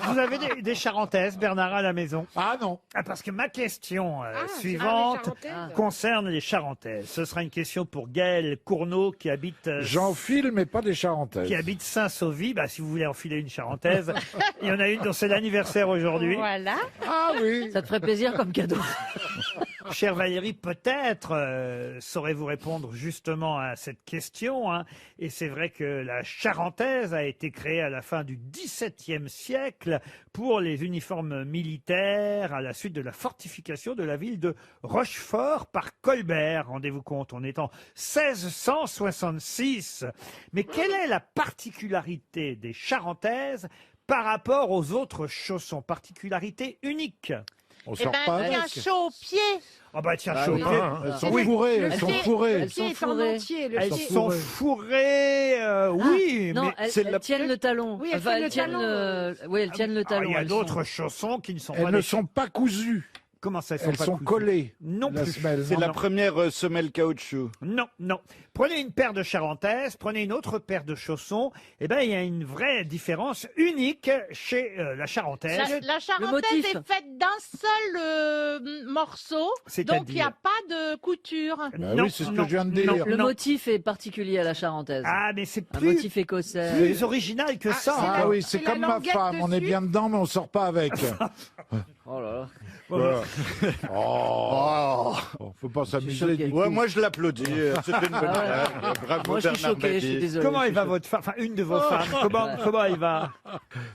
Vous avez des charentaises, Bernard, à la maison? Ah non. Parce que ma question suivante les Charentaises. concerne les charentaises. Ce sera une question pour Gaël Cournot qui habite... J'enfile, mais pas des charentaises. qui habite Saint-Sauvy. Bah, si vous voulez enfiler une charentaise, il y en a une dont c'est l'anniversaire aujourd'hui. Voilà. Ah oui. Ça te ferait plaisir comme cadeau. Chère Valérie, peut-être saurez-vous répondre justement à cette question. Hein. Et c'est vrai que la charentaise a été créée à la fin du XVIIe siècle pour les uniformes militaires à la suite de la fortification de la ville de Rochefort par Colbert. Rendez-vous compte, on est en 1666. Mais quelle est la particularité des charentaises par rapport aux autres chaussons? Particularité unique. On Eh sort ben, pas il y a avec. chaud aux pieds. Ah bah tiens, Ah chaud. oui. Elles sont Oui. fourrées, Le elles sont pied- fourrées. Le pied est en entier. Le Elles pied. sont fourrées, oui, Non, mais elles tiennent le talon. Oui, elles tiennent le tiennent talon. Oui, elles tiennent le ah, talon. il y a elles d'autres sont- chaussons qui ne sont Elles pas ne des... sont pas cousues. Comment ça, Elles pas sont cousues? collées. Non La plus. semelle. C'est Non, la non. première semelle caoutchouc. Non, non. Prenez une paire de charentaises, prenez une autre paire de chaussons. Eh ben, il y a une vraie différence unique chez la charentaise. La charentaise motif. est faite d'un seul morceau, C'est-à-dire donc il n'y a pas de couture. Bah Non, oui, c'est ce non, que je viens de non. dire. Le motif est particulier à la charentaise. Ah, mais c'est Un plus, motif écossais. plus original que ça. Ah oui, c'est c'est la comme ma languette femme, on est dessus. bien dedans, mais on sort pas avec. Oh là là. Voilà. Oh, faut pas s'amuser. Ouais, moi je l'applaudis. C'était une bonne blague. Bravo Moi, je suis Bernard choqué, je suis Mabie. désolé. Comment je elle suis va choqué. votre femme, enfin une de vos femmes, comment elle va?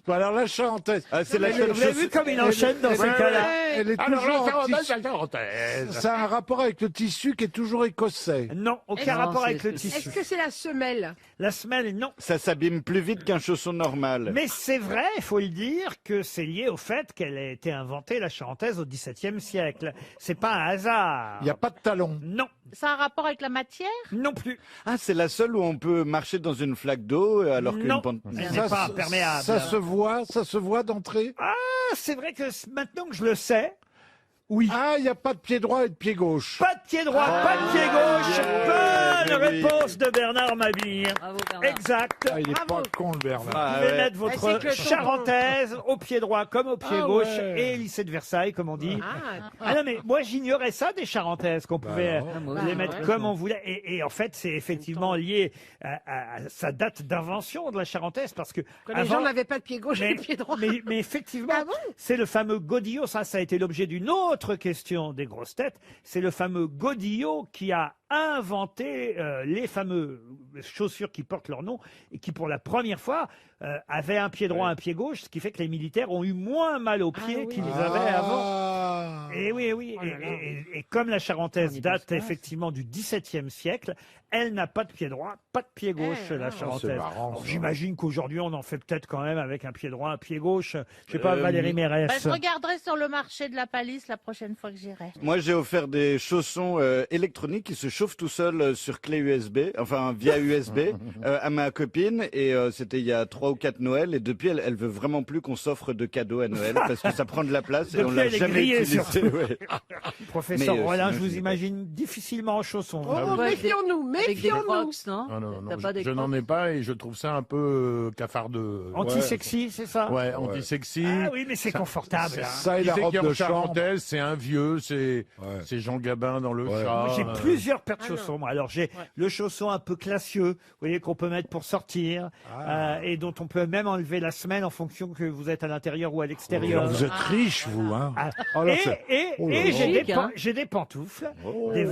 Bon, alors la charentaise. Ah, c'est la Vous avez vu comme il enchaîne dans ces cas-là? Elle est Alors toujours la en tissu. charentaise. Ça a un rapport avec le tissu qui est toujours écossais. Non, aucun Non, rapport avec c'est- le tissu. Est-ce que c'est la semelle? La semelle, non. Ça s'abîme plus vite qu'un chausson normal. Mais c'est vrai, il faut le dire, que c'est lié au fait qu'elle a été inventée, la charentaise, au XVIIe siècle. C'est pas un hasard. Il n'y a pas de talons. Non, Ça a un rapport avec la matière? non plus. Ah, c'est la seule où on peut marcher dans une flaque d'eau alors qu'une Non. pente... Elle n'est pas se- imperméable. ça se voit d'entrée. Ah, c'est vrai que maintenant que je le sais, oui. Ah, il n'y a pas de pied droit et de pied gauche. Pas de pied droit, pas de pied gauche. Bonne réponse de Bernard Mabille. Bravo, Bernard. Exact. Ah, il est Bravo. pas con, le Bernard. Vous Ah, pouvez ouais. mettre Ah, c'est votre que le charentaise au pied droit comme au pied Ah, gauche ouais. et lycée de Versailles, comme on dit. Ah, Ah non, mais moi j'ignorais ça des charentaises, qu'on pouvait non. Ah, moi les aussi. mettre ouais. comme on voulait. Et en fait, c'est effectivement lié à sa date d'invention de la charentaise, parce que quand les avant- gens n'avaient pas de pied gauche et de pied droit. mais effectivement, Ah bon c'est le fameux godillot. Ça a été l'objet d'une autre question des grosses têtes. C'est le fameux godillot qui a inventé les fameux chaussures qui portent leur nom et qui, pour la première fois, avaient un pied droit, un pied gauche, ce qui fait que les militaires ont eu moins mal aux pieds qu'ils avaient avant. Ah. Et oui, oui. Oh là là. Et comme la charentaise On y date pense pas. effectivement du XVIIe siècle, elle n'a pas de pied droit, pas de pied gauche, la c'est charentaise. marrant, Alors, ça. j'imagine qu'aujourd'hui, on en fait peut-être quand même avec un pied droit, un pied gauche. Je sais pas, Valérie oui. Mérès. Bah, je regarderai sur le marché de la palisse la prochaine fois que j'irai. Moi, j'ai offert des chaussons électroniques qui se chauffent tout seuls sur clé USB, enfin via USB, à ma copine. Et c'était il y a 3 ou 4 Noël. Et depuis, elle veut vraiment plus qu'on s'offre de cadeaux à Noël parce que ça prend de la place et on Depuis, l'a elle est jamais grillée, utilisé. surtout. Ouais. Professeur Mais, Rollin, sinon, je vous je- imagine difficilement en chaussons. Oh, hein. méfions-nous, Avec des méfions-nous. crocs, non? Non, non, non, T'as pas des je n'en ai pas et je trouve ça un peu cafardeux. Anti-sexy, c'est ça? Ouais, anti-sexy. Ah oui, mais c'est confortable. hein. Ça et Qui la c'est robe qui est en de chambre. charentaise, c'est un vieux, c'est Ouais. Jean Gabin dans le Ouais. chat. Moi, j'ai plusieurs paires de Ah chaussons. non. moi. Alors, j'ai le chausson un peu classieux, vous voyez, qu'on peut mettre pour sortir, et dont on peut même enlever la semelle en fonction que vous êtes à l'intérieur ou à l'extérieur. Vous êtes riche, vous, hein. Ah. Oh là, Et, c'est- et- Oh là et là. j'ai Chic, des, hein. j'ai des pantoufles.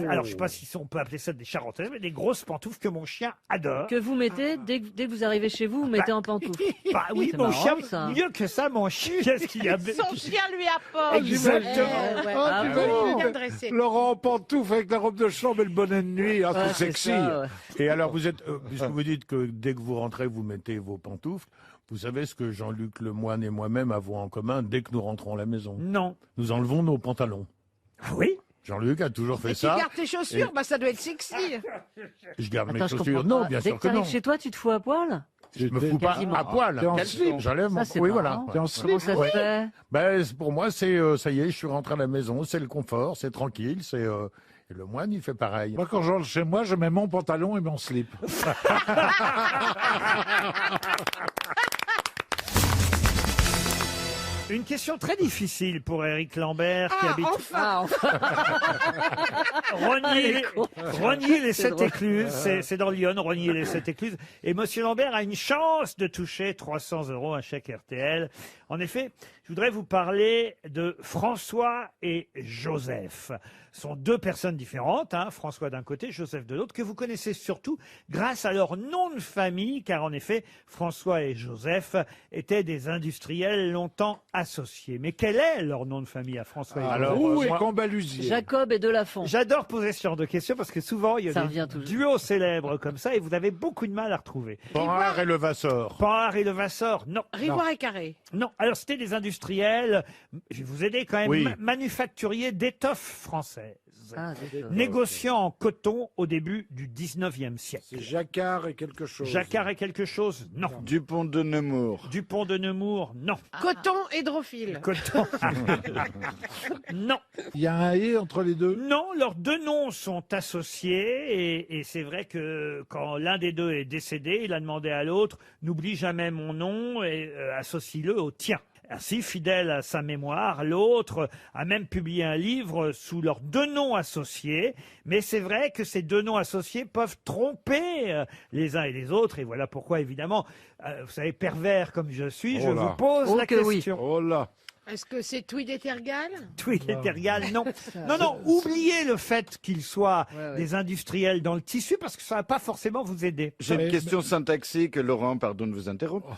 Alors, je sais pas si on peut appeler ça des charentaises, mais des grosses pantoufles que mon chien adore. Que vous mettez, dès que vous arrivez chez vous, vous mettez en pantoufles. Bah oui, C'est mon marrant, chien, ça. mieux que ça, mon chien, qu'est-ce qu'il y a Son chien lui apporte. Exactement. Ouais. Ah, Ah t'imagines, Bien dressé. Laurent en pantoufle avec la robe de chambre et le bonnet de nuit. Ah, Ouais, c'est sexy. ça, ouais. Et alors, vous êtes, puisque vous dites que dès que vous rentrez, vous mettez vos pantoufles, vous savez ce que Jean-Luc Lemoyne et moi-même avons en commun dès que nous rentrons à la maison? Non. Nous enlevons nos pantalons. Ah oui? Jean-Luc a toujours fait Et tu ça. gardes tes chaussures, bah ça doit être sexy. Je garde mes Attends, je chaussures. comprends Non, pas. bien Dès sûr que que non. t'arrives chez toi, tu te fous à poil? Je me fous pas Quasiment. à poil. T'es en Quel- slip. J'enlève mon... Ça, c'est Oui, marrant. voilà. T'es en Comment slip. ça se fait? Ben, pour moi, c'est ça y est, je suis rentré à la maison, c'est le confort, c'est tranquille, c'est et le moine il fait pareil. Moi, quand je rentre chez moi, je mets mon pantalon et mon slip. Une question très difficile pour Éric Lambert qui habite Ah, enfin. Rogny les C'est Sept drôle. Écluses, c'est dans Lyon, Rogny les Sept Écluses. Et Monsieur Lambert a une chance de toucher 300 € un chèque RTL. En effet, je voudrais vous parler de François et Joseph. Ce sont deux personnes différentes, hein, François d'un côté, Joseph de l'autre, que vous connaissez surtout grâce à leur nom de famille, car en effet, François et Joseph étaient des industriels longtemps associés. Mais quel est leur nom de famille à François et Alors, Joseph Roux et moi- Combalusier. Jacob et Delafont. J'adore poser ce genre de questions parce que souvent il y a Ça des revient toujours. duos célèbres comme ça et vous avez beaucoup de mal à retrouver. Panhard et Levasseur. Panhard et Levasseur, non. Rivoire et Carré. Non, alors c'était des industriels, je vais vous aider quand même, Oui. manufacturiers d'étoffes françaises. Ah, d'accord. Négociant en coton au début du 19e siècle. C'est Jacquard et quelque chose. Jacquard et quelque chose, non. Dupont de Nemours. Dupont de Nemours, non. Coton hydrophile. Coton, non. Il y a un et entre les deux. Non, leurs deux noms sont associés et c'est vrai que quand l'un des deux est décédé, il a demandé à l'autre « N'oublie jamais mon nom et associe-le au tien ». Ainsi, fidèle à sa mémoire, l'autre a même publié un livre sous leurs deux noms associés. Mais c'est vrai que ces deux noms associés peuvent tromper les uns et les autres. Et voilà pourquoi, évidemment, vous savez, pervers comme je suis, Oh je là. vous pose Oh la que oui. question. Oh là. Est-ce que c'est Tweed et Tergal? Tweed et Tergal, non. Non, oubliez le fait qu'ils soient des industriels dans le tissu, parce que ça va pas forcément vous aider. J'ai une question syntaxique, Laurent, pardon de vous interrompre.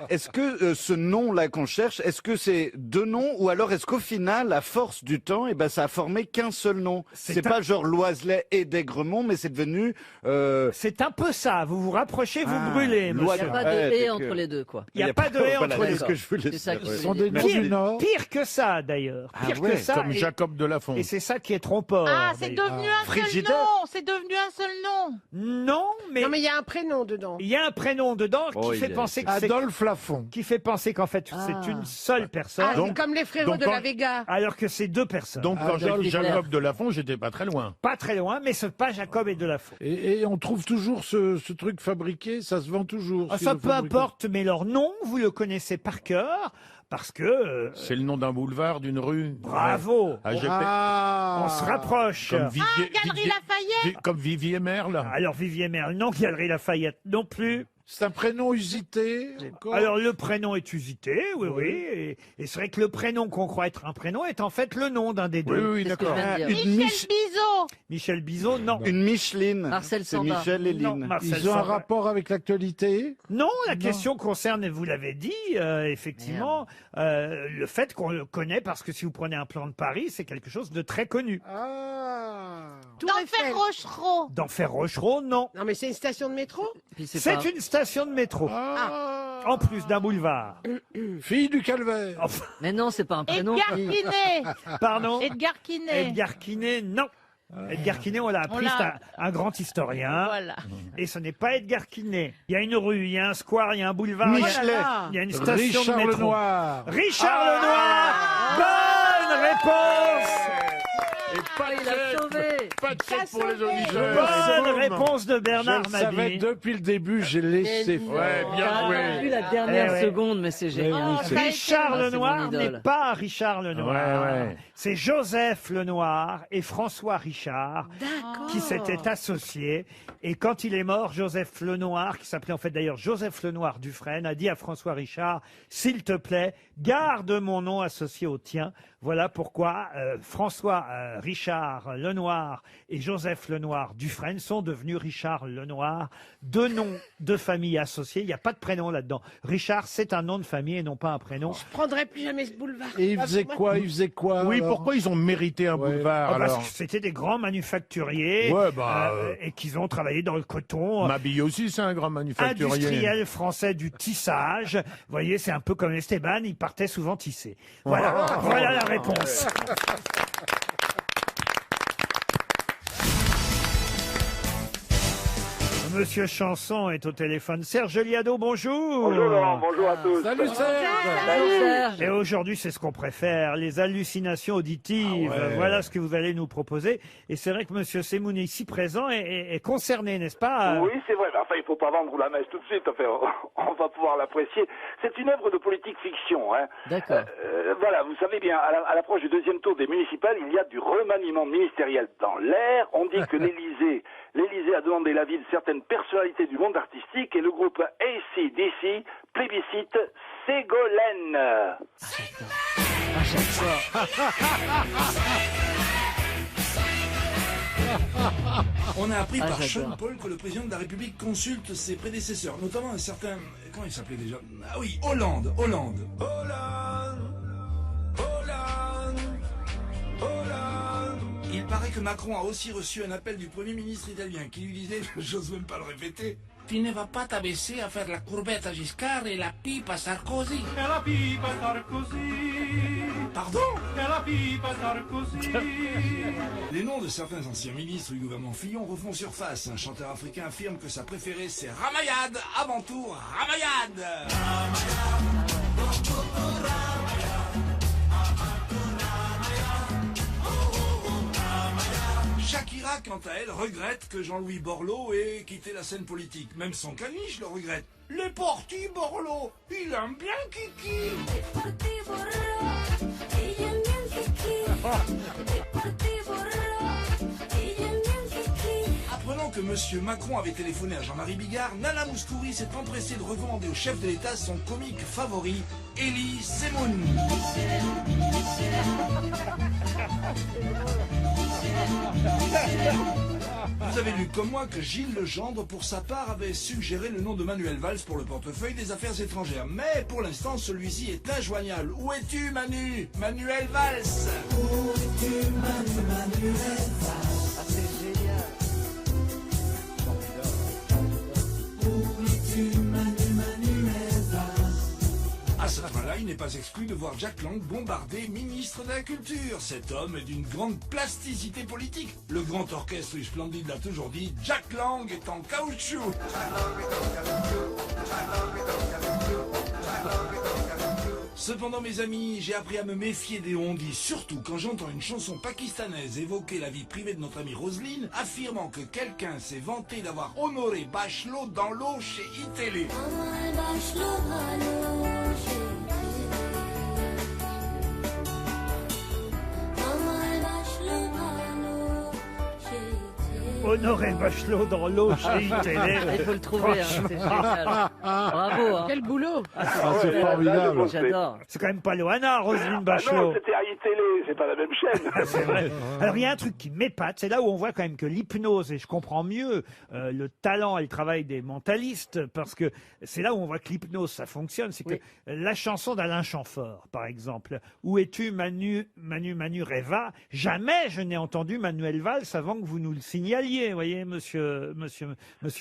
Est-ce que ce nom-là qu'on cherche, est-ce que c'est deux noms, ou alors est-ce qu'au final, à force du temps, ça a formé qu'un seul nom? C'est pas genre Loiselet et d'Aigremont, mais c'est devenu... C'est un peu ça, vous vous rapprochez, vous brûlez. Il n'y a pas de et entre les deux, quoi. Il n'y a pas de et entre les deux. C'est ce que je voulais C'est ça dire. qui Ce sont des noms du Nord. Pire que ça, d'ailleurs. Pire que ça. Comme et- Jacob de Lafont. Et c'est ça qui est trompeur. Ah, c'est d'ailleurs. devenu un seul Frigidaire. nom. C'est devenu un seul nom. Non, mais Non, mais il y a un prénom dedans. il y a un prénom dedans Oh, qui fait il est- penser que c'est Adolphe Lafont. qui fait penser qu'en fait c'est une seule personne, Ah, c'est comme les frérots donc de quand- la Vega. alors que c'est deux personnes. Donc quand j'ai Adolphe dit Hitler. Jacob de Lafont, j'étais pas très loin. Pas très loin, mais c'est pas Jacob et Delafont. Et on trouve toujours ce truc fabriqué, ça se vend toujours. Ah, ce ça qu'ils peu ont fabriqué. importe, mais leur nom, vous le connaissez par cœur, parce que... C'est le nom d'un boulevard, d'une rue. bravo. Ah, j'ai fait- Ah. On se rapproche. Comme Vivier, Galerie Vivier- Lafayette. comme Vivier Merle. Alors Vivier Merle, non. Galerie Lafayette, non plus. C'est un prénom usité encore. Alors le prénom est usité, oui. Et c'est vrai que le prénom qu'on croit être un prénom est en fait le nom d'un des Oui, deux. oui, C'est ce que je d'accord. viens de dire. Une, Michel Bizot. Michel Bizot, non. une Micheline. Marcel C'est Samba. Michel et Non, Lynn. Marcel Ils ont un Samba. rapport avec l'actualité. Non, la question concerne, et vous l'avez dit, effectivement, le fait qu'on le connaît, parce que si vous prenez un plan de Paris, c'est quelque chose de très connu. Ah. Tour D'Enfer Eiffel. Rochereau. D'Enfer Rochereau, non. Non, mais c'est une station de métro. Puis C'est pas- une station de métro, Ah. en plus d'un boulevard. Fille du calvaire. Enfin, Mais non, c'est pas un prénom. Edgar Quinet. pardon. Edgar Quinet. Edgar Quinet, non. Edgar Quinet, on l'a appris, l'a- c'est un grand historien. Voilà. Et ce n'est pas Edgar Quinet. Il y a une rue, il y a un square, il y a un boulevard, il y a- Michelet. il y a une station Richard de métro. Lenoir. Richard Lenoir. Bonne réponse. Et pas de Il a chèque. sauvé. Pas de chèque pour les auditeurs. Bonne Boum. réponse de Je Bernard le savais Mabie. depuis le début, j'ai laissé faire. Ouais, bien T'as vu joué. la dernière Eh ouais. seconde, mais c'est génial. oui, c'est- Richard Ah, c'est Lenoir mon idole. n'est pas Richard Lenoir. Ouais, ouais. C'est Joseph Lenoir et François Richard qui s'étaient associés. Et quand il est mort, Joseph Lenoir, qui s'appelait en fait d'ailleurs Joseph Lenoir Dufresne, a dit à François Richard, s'il te plaît, garde mon nom associé au tien. Voilà pourquoi François Richard Lenoir et Joseph Lenoir Dufresne sont devenus Richard Lenoir. Deux noms de famille associés. Il n'y a pas de prénom là-dedans. Richard, c'est un nom de famille et non pas un prénom. Je prendrai plus jamais ce boulevard. Et il faisait quoi? Il faisait quoi? Oui, alors pourquoi ils ont mérité un boulevard Ah, parce alors que c'était des grands manufacturiers Ouais, et qu'ils ont travaillé dans le coton. Mabille aussi, c'est un grand manufacturier. Industriel français du tissage. Vous voyez, c'est un peu comme Esteban, il partait souvent tisser. Voilà, voilà la réponse. Monsieur Chanson est au téléphone. Serge Liado, bonjour. Bonjour Laurent, bonjour à tous. Salut Serge. Serge. Et aujourd'hui, c'est ce qu'on préfère, les hallucinations auditives. Ah ouais. Voilà ce que vous allez nous proposer. Et c'est vrai que Monsieur Semoun, ici présent, est concerné, n'est-ce pas? Oui, c'est vrai, mais enfin, il faut pas vendre la messe tout de suite, enfin, on va pouvoir l'apprécier. C'est une œuvre de politique fiction, hein. D'accord. Voilà, vous savez bien, à l'approche du deuxième tour des municipales, il y a du remaniement ministériel dans l'air. On dit que l'Élysée a demandé l'avis de certaines personnalités du monde artistique et le groupe AC/DC plébiscite Ségolène. À chaque fois. On a appris Ah, par j'adore. Sean Paul que le président de la République consulte ses prédécesseurs, notamment un certain... Comment il s'appelait déjà? Ah oui, Hollande. Il paraît que Macron a aussi reçu un appel du Premier ministre italien qui lui disait, j'ose même pas le répéter, tu ne vas pas t'abaisser à faire la courbette à Giscard et la pipe à Sarkozy. Pardon? Les noms de certains anciens ministres du gouvernement Fillon refont surface. Un chanteur africain affirme que sa préférée c'est Ramayad, avant tout Ramayad. Shakira, quant à elle, regrette que Jean-Louis Borloo ait quitté la scène politique. Même son caniche le regrette. Les partis Borloo, il aime bien Kiki. Apprenons que que M. Macron avait téléphoné à Jean-Marie Bigard, Nana Mouskouri s'est empressée de recommander au chef de l'État son comique favori, Elie Semoun. Vous avez lu comme moi que Gilles Legendre, pour sa part, avait suggéré le nom de Manuel Valls pour le portefeuille des affaires étrangères. Mais pour l'instant, celui-ci est injoignable. Où es-tu, Manu? Manuel Valls. Où es-tu, Manuel Valls? Ah, c'est génial. Où es-tu, Manuel Valls? À ce point-là, il n'est pas exclu de voir Jack Lang bombarder ministre de la Culture. Cet homme est d'une grande plasticité politique. Le grand orchestre du Splendide l'a toujours dit, Jack Lang est en caoutchouc. Cependant, mes amis, j'ai appris à me méfier des on-dit, surtout quand j'entends une chanson pakistanaise évoquer la vie privée de notre amie Roselyne, affirmant que quelqu'un s'est vanté d'avoir honoré Bachelot dans l'eau chez iTélé. Honoré Bachelot dans l'eau chez iTélé. Il faut le trouver, hein, c'est génial. Bravo. Hein. Quel boulot. c'est formidable. J'adore. C'est quand même pas Loana, Roselyne Ah Bachelot. non, c'était à iTélé, c'est pas la même chaîne. Ah, c'est vrai. Alors il y a un truc qui m'épate, c'est là où on voit quand même que l'hypnose, et je comprends mieux le talent et le travail des mentalistes, parce que c'est là où on voit que l'hypnose ça fonctionne, c'est que la chanson d'Alain Chamfort, par exemple, Où es-tu Manu Reva, jamais je n'ai entendu Manuel Valls avant que vous nous le signaliez, vous voyez, monsieur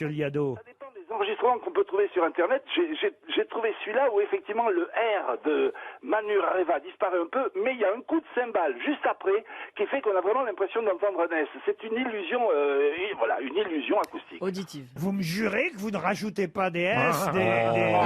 Liado. Ça dépend des enregistrements qu'on peut trouver sur Internet. J'ai trouvé celui-là où effectivement le R de Manu Reva disparaît un peu, mais il y a un coup de cymbale juste après qui fait qu'on a vraiment l'impression d'entendre Ness. C'est une illusion, une illusion acoustique. Auditive. Vous me jurez que vous ne rajoutez pas des S,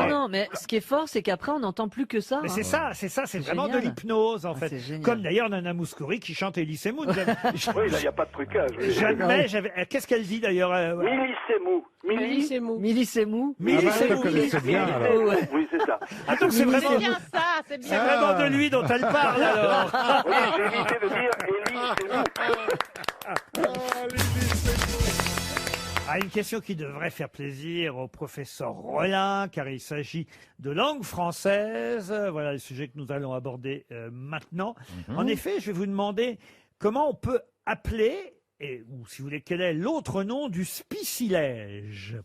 Non, mais ce qui est fort, c'est qu'après, on n'entend plus que ça. Mais c'est ça, c'est vraiment génial. de l'hypnose, en Ah, fait. c'est génial. Comme d'ailleurs Nana Mouskouri qui chante Elie Semoun. Oui, là, il n'y a pas de trucage. Jamais j'avais. Qu'est-ce qu'elle dit d'ailleurs Milly Semou. Milly Semou. Milly Semou. Milly Ah bah, Semou. je connaissais bien, alors. Ouais. Oui, c'est ça. Ah, donc c'est vraiment, C'est bien ça, c'est bien. c'est vraiment de lui dont elle parle alors. Oui, j'ai évité de dire Elie Semou. Ah, une question qui devrait faire plaisir au professeur Rollin, car il s'agit de langue française. Voilà le sujet que nous allons aborder maintenant. En effet, je vais vous demander comment on peut appeler, ou si vous voulez, quel est l'autre nom du spicilège.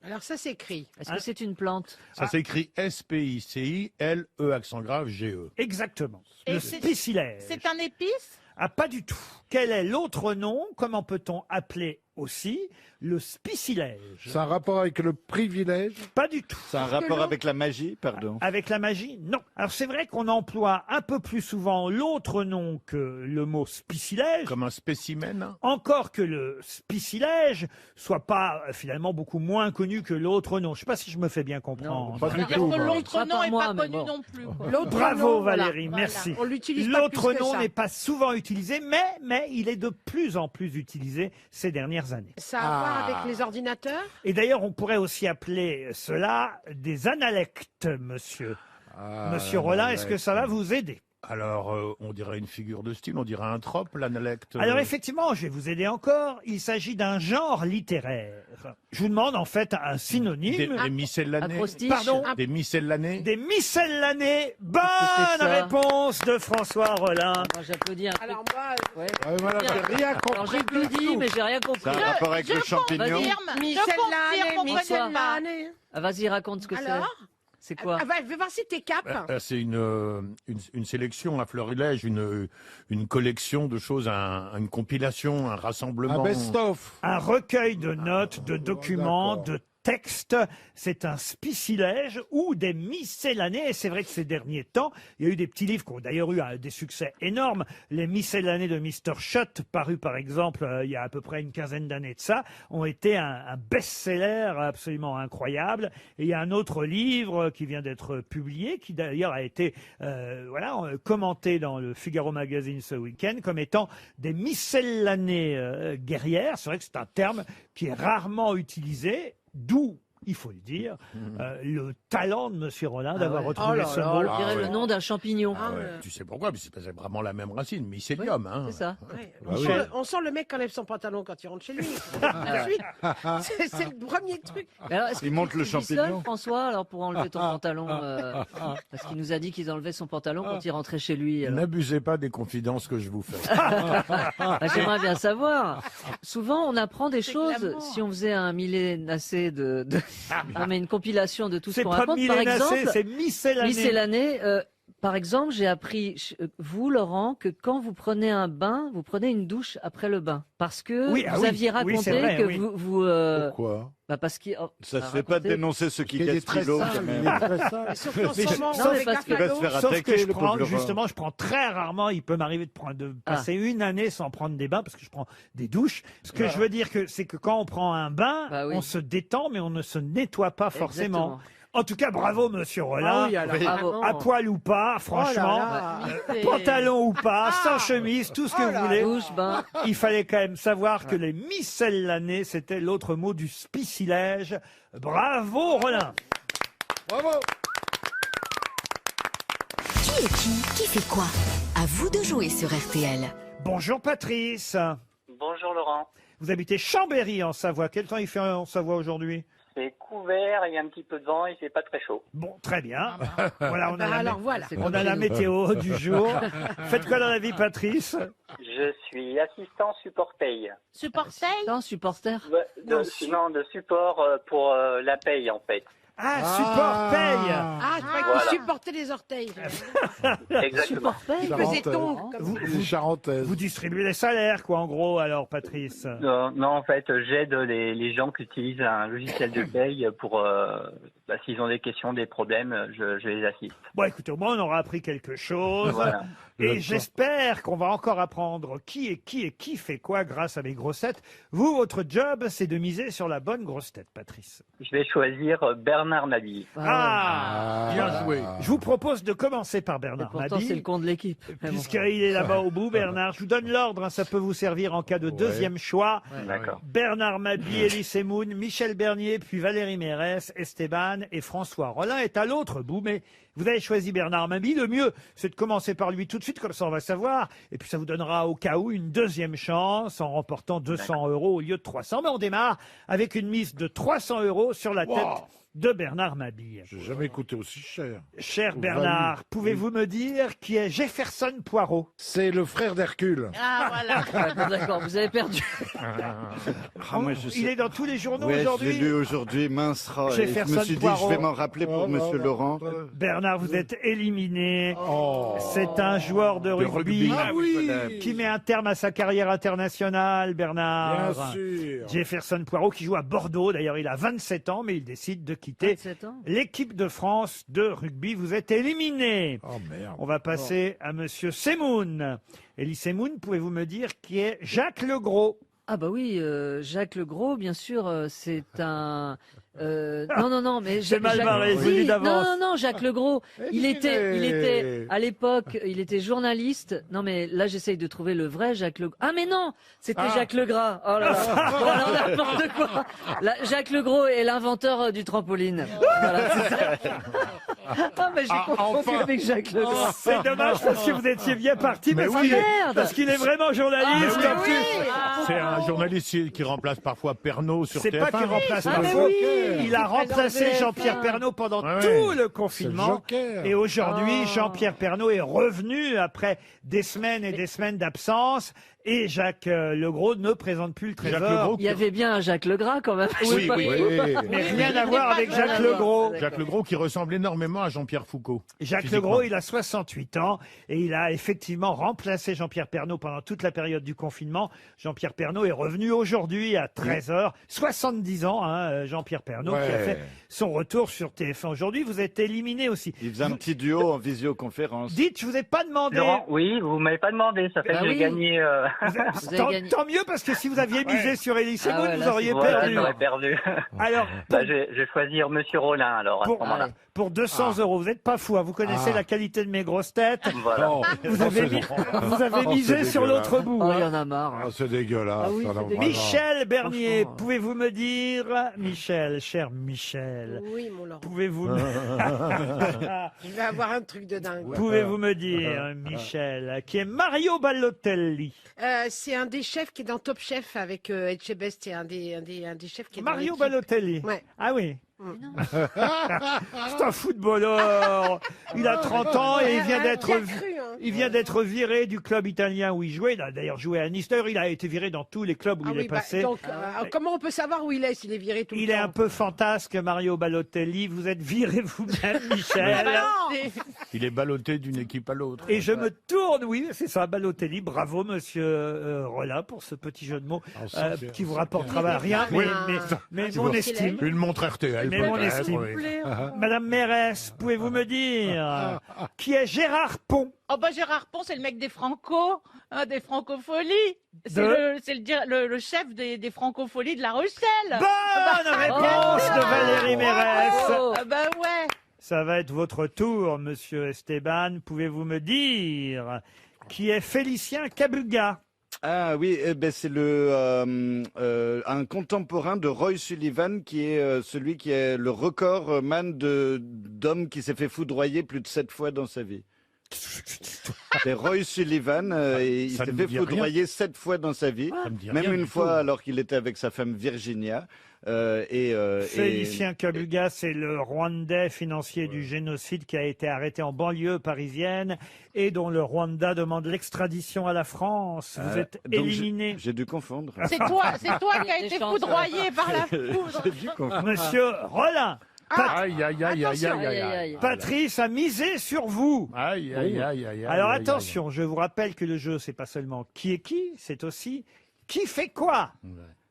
Alors ça s'écrit. Est-ce que c'est une plante? Ça s'écrit S-P-I-C-I-L-E, accent grave, G-E. Exactement. Et Le c'est- spicilège. C'est un épice? Ah, pas du tout. Quel est l'autre nom? Comment peut-on appeler aussi le spicilège? C'est un rapport avec le privilège. Pas du tout. C'est un rapport avec la magie, pardon. Avec la magie? Non. Alors c'est vrai qu'on emploie un peu plus souvent l'autre nom que le mot spicilège. Comme un spécimen. Encore que le spicilège soit pas finalement beaucoup moins connu que l'autre nom. Je sais pas si je me fais bien comprendre. Pas du C'est-à-dire tout. que moi. l'autre Pas nom par n'est moi, pas mais connu bon. non plus. quoi. L'autre Bravo nom, Valérie, voilà. merci. On l'utilise pas L'autre plus que nom ça. n'est pas souvent utilisé, mais il est de plus en plus utilisé ces dernières années. Ça a à voir avec les ordinateurs? Et d'ailleurs, on pourrait aussi appeler cela des analectes, monsieur. Monsieur Rollin, est-ce que ça va vous aider? Alors, on dirait une figure de style, on dirait un trope, l'analecte. Alors effectivement, je vais vous aider encore. Il s'agit d'un genre littéraire. Je vous demande en fait un synonyme. Des miscellanés. Acrostiche. Pardon? Des miscellanés. Des miscellanés. Bonne Qu'est-ce que c'est que ça réponse de François Rollin. Moi, j'applaudis un peu. Alors moi, Ouais. Voilà, j'ai rien Alors compris du j'applaudis, tout. mais j'ai rien compris. C'est un rapport avec le champignon. Vas-y. Miscellanée, confirme, on connaît miscellanée. Ah, vas-y, raconte ce que c'est. Alors C'est quoi? Ah bah, je vais voir si t'es cap. C'est une sélection, un florilège, une collection de choses, une compilation, un rassemblement. Un best-of. Un recueil de notes, de documents, d'accord. de textes. C'est un spicilège ou des miscellanées. Et c'est vrai que ces derniers temps, il y a eu des petits livres qui ont d'ailleurs eu des succès énormes. Les miscellanées de Mr. Shut, parus par exemple il y a à peu près une quinzaine d'années de ça, ont été un best-seller absolument incroyable. Et il y a un autre livre qui vient d'être publié, qui d'ailleurs a été commenté dans le Figaro Magazine ce week-end comme étant des miscellanées guerrières. C'est vrai que c'est un terme qui est rarement utilisé. D'où il faut le dire, le talent de Monsieur Rollin d'avoir ouais. retrouvé ce mot. On dirait le nom d'un champignon. Tu sais pourquoi? Mais c'est vraiment la même racine, mycélium. Hein. C'est ça. Ouais. Ah oui. On sent le mec qui enlève son pantalon quand il rentre chez lui. C'est le premier truc. Mais alors, est-ce que Il monte tu le dis seul, champignon. François, alors pour enlever ton pantalon, parce qu'il nous a dit qu'il enlevait son pantalon quand il rentrait chez lui. alors. N'abusez pas des confidences que je vous fais. Bah, j'aimerais bien savoir. Souvent, on apprend des choses. Si on faisait un millénacé non, mais une compilation de tout ce C'est qu'on pas raconte, par millénacé, exemple. c'est miscellané. Miscellané. Par exemple, j'ai appris, vous, Laurent, que quand vous prenez un bain, vous prenez une douche après le bain. Parce que Oui, vous aviez oui, raconté c'est vrai, que oui. vous Pourquoi? bah parce qu'il Ça se fait pas de dénoncer ceux qui Il est cassent très l'eau, sale, quand il même. est très sale. Mais surtout en ce moment, Non, mais avec parce la Il va se fado, faire Sauf que attaquer, je le prends, pauvre Laurent. justement, je prends très rarement, il peut m'arriver de passer une année sans prendre des bains, parce que je prends des douches. Ce que je veux dire, c'est que quand on prend un bain, Bah oui. on se détend, mais on ne se nettoie pas forcément. Exactement. En tout cas, bravo, Monsieur Rollin. Ah oui, alors, Bravo. À poil ou pas, franchement. Pantalon ou pas, sans chemise, tout ce que vous voulez. Douche, bain. Il fallait quand même savoir que les miscellanées, c'était l'autre mot du spicilège. Bravo, Rollin. Bravo. Qui est qui fait quoi? À vous de jouer sur RTL. Bonjour, Patrice. Bonjour Laurent. Vous habitez Chambéry, en Savoie. Quel temps il fait en Savoie aujourd'hui? C'est couvert, il y a un petit peu de vent et c'est pas très chaud. Bon, très bien. Voilà, on a, alors voilà. on a la météo du jour. Faites quoi dans la vie, Patrice? Je suis assistant support paye. Supporter? Non, supporter. De support pour la paye en fait. Ah, support paye. Ah, je croyais que Voilà. tu supportais les orteils. Exactement. Support paye. Faisait-on Vous, Les Charentaises. vous distribuez les salaires, quoi, en gros, alors, Patrice. Non, en fait, j'aide les gens qui utilisent un logiciel de paye pour, s'ils ont des questions, des problèmes, je les assiste. Bon, écoutez, au moins, on aura appris quelque chose. Voilà. Et j'espère qu'on va encore apprendre qui fait quoi grâce à mes grossettes. Vous, votre job, c'est de miser sur la bonne grosse tête, Patrice. Je vais choisir Bernard Mabille. Bien joué. Je vous propose de commencer par Bernard Pourtant, Mabille. c'est le con de l'équipe. Mais bon. Puisqu'il est là-bas au bout, Bernard. Je vous donne l'ordre, hein, ça peut vous servir en cas de deuxième choix. D'accord. Bernard Mabille, Elie Semoun, Michel Bernier, puis Valérie Mérès, Esteban et François Rollin est à l'autre bout, mais vous avez choisi Bernard Mabille. Le mieux, c'est de commencer par lui tout de suite, comme ça on va savoir. Et puis ça vous donnera au cas où une deuxième chance en remportant 200 € au lieu de 300. Mais on démarre avec une mise de 300 € sur la tête de Bernard Mabille. J'ai jamais coûté aussi cher. Cher Ou Bernard, valu. pouvez-vous me dire qui est Jefferson Poirot? C'est le frère d'Hercule. Ah, voilà. Ouais, bon, d'accord, vous avez perdu. Moi, je sais. Il est dans tous les journaux Ouais, je l'ai aujourd'hui. lu aujourd'hui, mince. Et je Jefferson me suis dit, Poirot. je vais m'en rappeler pour Monsieur Laurent. Bernard, vous êtes éliminé. C'est un joueur de rugby, Ah oui. qui met un terme à sa carrière internationale, Bernard. Bien sûr. Jefferson Poirot qui joue à Bordeaux. D'ailleurs, il a 27 ans, mais il décide de quitter 27 ans. l'équipe de France de rugby. Vous êtes éliminé. Oh merde. On va passer à Monsieur Semoun. Elie Semoun, pouvez-vous me dire qui est Jacques Legros? Ah bah oui, Jacques Legros, bien sûr, c'est un... non, mais... C'est mal barré, je vous le dis Si, d'avance. non, Jacques Legros, il était, à l'époque, il était journaliste. Non, mais là, j'essaye de trouver le vrai Jacques Legros. Ah, mais non, c'était Jacques Legras. Oh là là, bon, alors, n'importe quoi. Là, Jacques Legros est l'inventeur du trampoline. Voilà, c'est ça. Ah, mais j'ai confondu avec Jacques Legras. C'est dommage parce que vous étiez bien parti, Mais parce oui. qu'il est vraiment journaliste. Ah, en oui. plus. C'est un journaliste qui remplace parfois Pernod sur C'est TF1. pas qu'il remplace Ah, mais parfois. oui. Il a remplacé Jean-Pierre Pernaut pendant Ouais, tout ouais. le confinement. C'est le Joker. Et aujourd'hui, Jean-Pierre Pernaut est revenu après des semaines et des semaines d'absence. Et Jacques Legros ne présente plus le Jacques trésor. Legros, Il y avait bien un Jacques Legras, quand même. Je sais Oui, pas. oui. Mais rien à voir avec Jacques Legros. Jacques Legros qui ressemble énormément à Jean-Pierre Foucault. Jacques physiquement. Legros, il a 68 ans et il a effectivement remplacé Jean-Pierre Pernaut pendant toute la période du confinement. Jean-Pierre Pernaut est revenu aujourd'hui à 13h. 70 ans, hein, Jean-Pierre Pernaut, qui a fait son retour sur TF1 aujourd'hui. Vous êtes éliminé aussi. Il faisait un petit duo en visioconférence. Dites, je vous ai pas demandé. Laurent, oui, vous m'avez pas demandé, ça fait Ah que j'ai oui. gagné Tant mieux, parce que si vous aviez misé sur Elie Semoun, ouais, vous là, auriez voilà, perdu. j'aurais perdu. Alors, je vais choisir Monsieur Rollin, alors, à ce moment-là. Pour 200 euros, vous n'êtes pas fou, hein, vous connaissez la qualité de mes grosses têtes. Voilà. Vous avez misé sur l'autre bout. Oh, il y hein. en a marre. Ah, c'est dégueulasse. Ah oui, ça, c'est non, dégueulasse. Michel Bernier, Franchement. pouvez-vous me dire, Michel, cher Michel, Oui, mon Laurent. pouvez-vous Je vais avoir un truc de dingue. pouvez-vous me dire, Michel, qui est Mario Balotelli? C'est un des chefs qui est dans Top Chef avec Etchebest. C'est un des chefs qui est dans Mario l'équipe. Balotelli. Ouais. Ah oui. C'est un footballeur. Il a 30 ans et il vient d'être viré du club italien où il jouait. Il a d'ailleurs joué à Nice. D'ailleurs, il a été viré dans tous les clubs où il est passé. Donc, comment on peut savoir où il est s'il est viré tout le temps? Il est un peu fantasque, Mario Balotelli. Vous êtes viré vous-même, Michel. Il est ballotté d'une équipe à l'autre. Et je me tourne, oui, c'est ça, Balotelli. Bravo, monsieur Rolla, pour ce petit jeu de mots qui vous rapportera rien, mais mon estime. Une montre RTL. Mais mon peut-être, estime. oui. Madame Mérès, pouvez-vous me dire qui est Gérard Pont? Oh bah Gérard Pont, c'est le mec des Franco, des Francopholies. C'est le chef des Francopholies de La Rochelle. Bonne réponse de Valérie Mérès. Bah ouais. Ça va être votre tour, monsieur Esteban. Pouvez-vous me dire qui est Félicien Kabuga? Ah oui, c'est un contemporain de Roy Sullivan qui est celui qui est le record man d'homme qui s'est fait foudroyer plus de 7 fois dans sa vie. C'est Roy Sullivan, et il Ça s'est ne fait me dit foudroyer rien. 7 fois dans sa vie, Ça me dit même rien une du fois tout. alors qu'il était avec sa femme Virginia. Félicien Kabuga, c'est le Rwandais financier du génocide qui a été arrêté en banlieue parisienne et dont le Rwanda demande l'extradition à la France. Vous êtes donc éliminé. J'ai dû confondre. C'est toi qui as été foudroyé par la foudre. J'ai dû confondre. Monsieur Rollin. Aïe, aïe, aïe, aïe, aïe, aïe. Patrice a misé sur vous. Aïe, aïe, aïe, aïe. Alors aïe, aïe, attention, je vous rappelle que le jeu, c'est pas seulement qui est qui, c'est aussi qui fait quoi.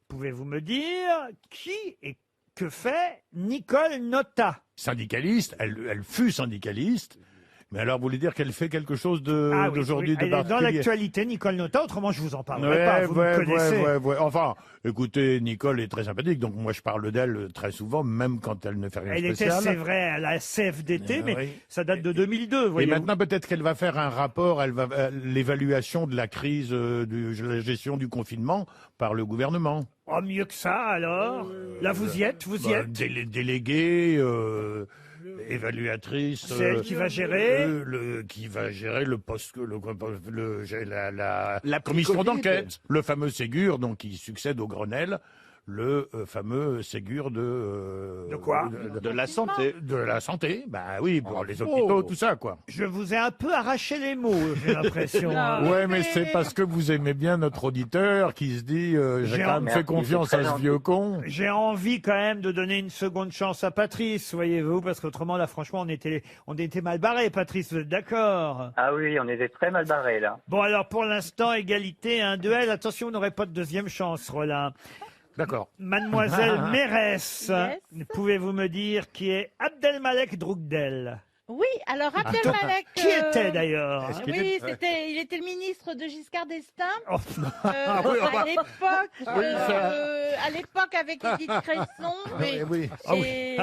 Pouvez-vous me dire qui et que fait Nicole Notat? Syndicaliste, elle fut syndicaliste. Mais alors, vous voulez dire qu'elle fait quelque chose Ah oui, d'aujourd'hui oui, de elle est dans particulier? l'actualité, Nicole Notat, autrement je vous en parlerai pas, vous me connaissez. Ouais. Enfin, écoutez, Nicole est très sympathique, donc moi je parle d'elle très souvent, même quand elle ne fait rien de Elle était, spécial. c'est vrai, à la CFDT, mais oui. ça date de 2002, Et voyez-vous. maintenant, peut-être qu'elle va faire un rapport, l'évaluation de la crise, de la gestion du confinement par le gouvernement. Oh, mieux que ça, alors. Là, vous y êtes, vous y êtes. Déléguée, évaluatrice. C'est elle qui va gérer. Qui va gérer le poste, la La commission Covid. d'enquête. Le fameux Ségur, donc, qui succède au Grenelle. Le fameux Ségur de quoi De la santé. De la santé, bah oui, pour les hôpitaux, tout ça, quoi. Je vous ai un peu arraché les mots, j'ai l'impression. Ouais, mais c'est parce que vous aimez bien notre auditeur qui se dit j'ai quand même fait confiance à ce vieux con. J'ai envie quand même de donner une seconde chance à Patrice, voyez-vous, parce qu'autrement, là, franchement, on était mal barrés, Patrice, vous êtes d'accord? Ah oui, on était très mal barrés, là. Bon, alors, pour l'instant, égalité, un duel. Attention, vous n'aurez pas de deuxième chance, Rollin. D'accord. Mademoiselle Mérès, Yes. pouvez-vous me dire qui est Abdelmalek Droukdel? Oui, alors Abdelmalek. Qui était d'ailleurs? Oui, il était le ministre de Giscard d'Estaing. Oh, oui, À l'époque avec Édith Cresson. Et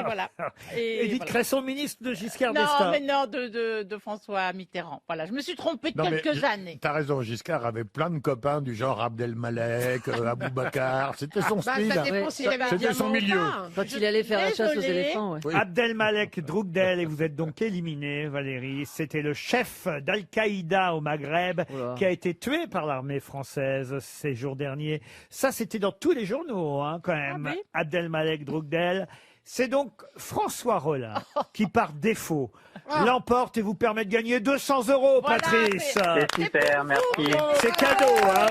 voilà. Et Édith voilà. Cresson, ministre de Giscard Non, d'Estaing. mais non, de François Mitterrand. Voilà, je me suis trompée de quelques années. T'as raison, Giscard avait plein de copains du genre Abdelmalek, Aboubacar. C'était son style. Ça dépend s'il avait un C'était son diamant ou milieu. pas. Quand il allait faire la chasse aux Désolée. éléphants, ouais. Oui. Abdelmalek Droukdel, et vous êtes donc éliminé, Valérie. C'était le chef d'Al-Qaïda au Maghreb Oula. qui a été tué par l'armée française ces jours derniers. Ça, c'était dans tous les journaux, hein, quand même. Ah oui. Abdelmalek Droukdel. C'est donc François Rollin qui, par défaut, l'emporte et vous permet de gagner 200 €, Voilà, Patrice. C'est super, merci. C'est cadeau, hein.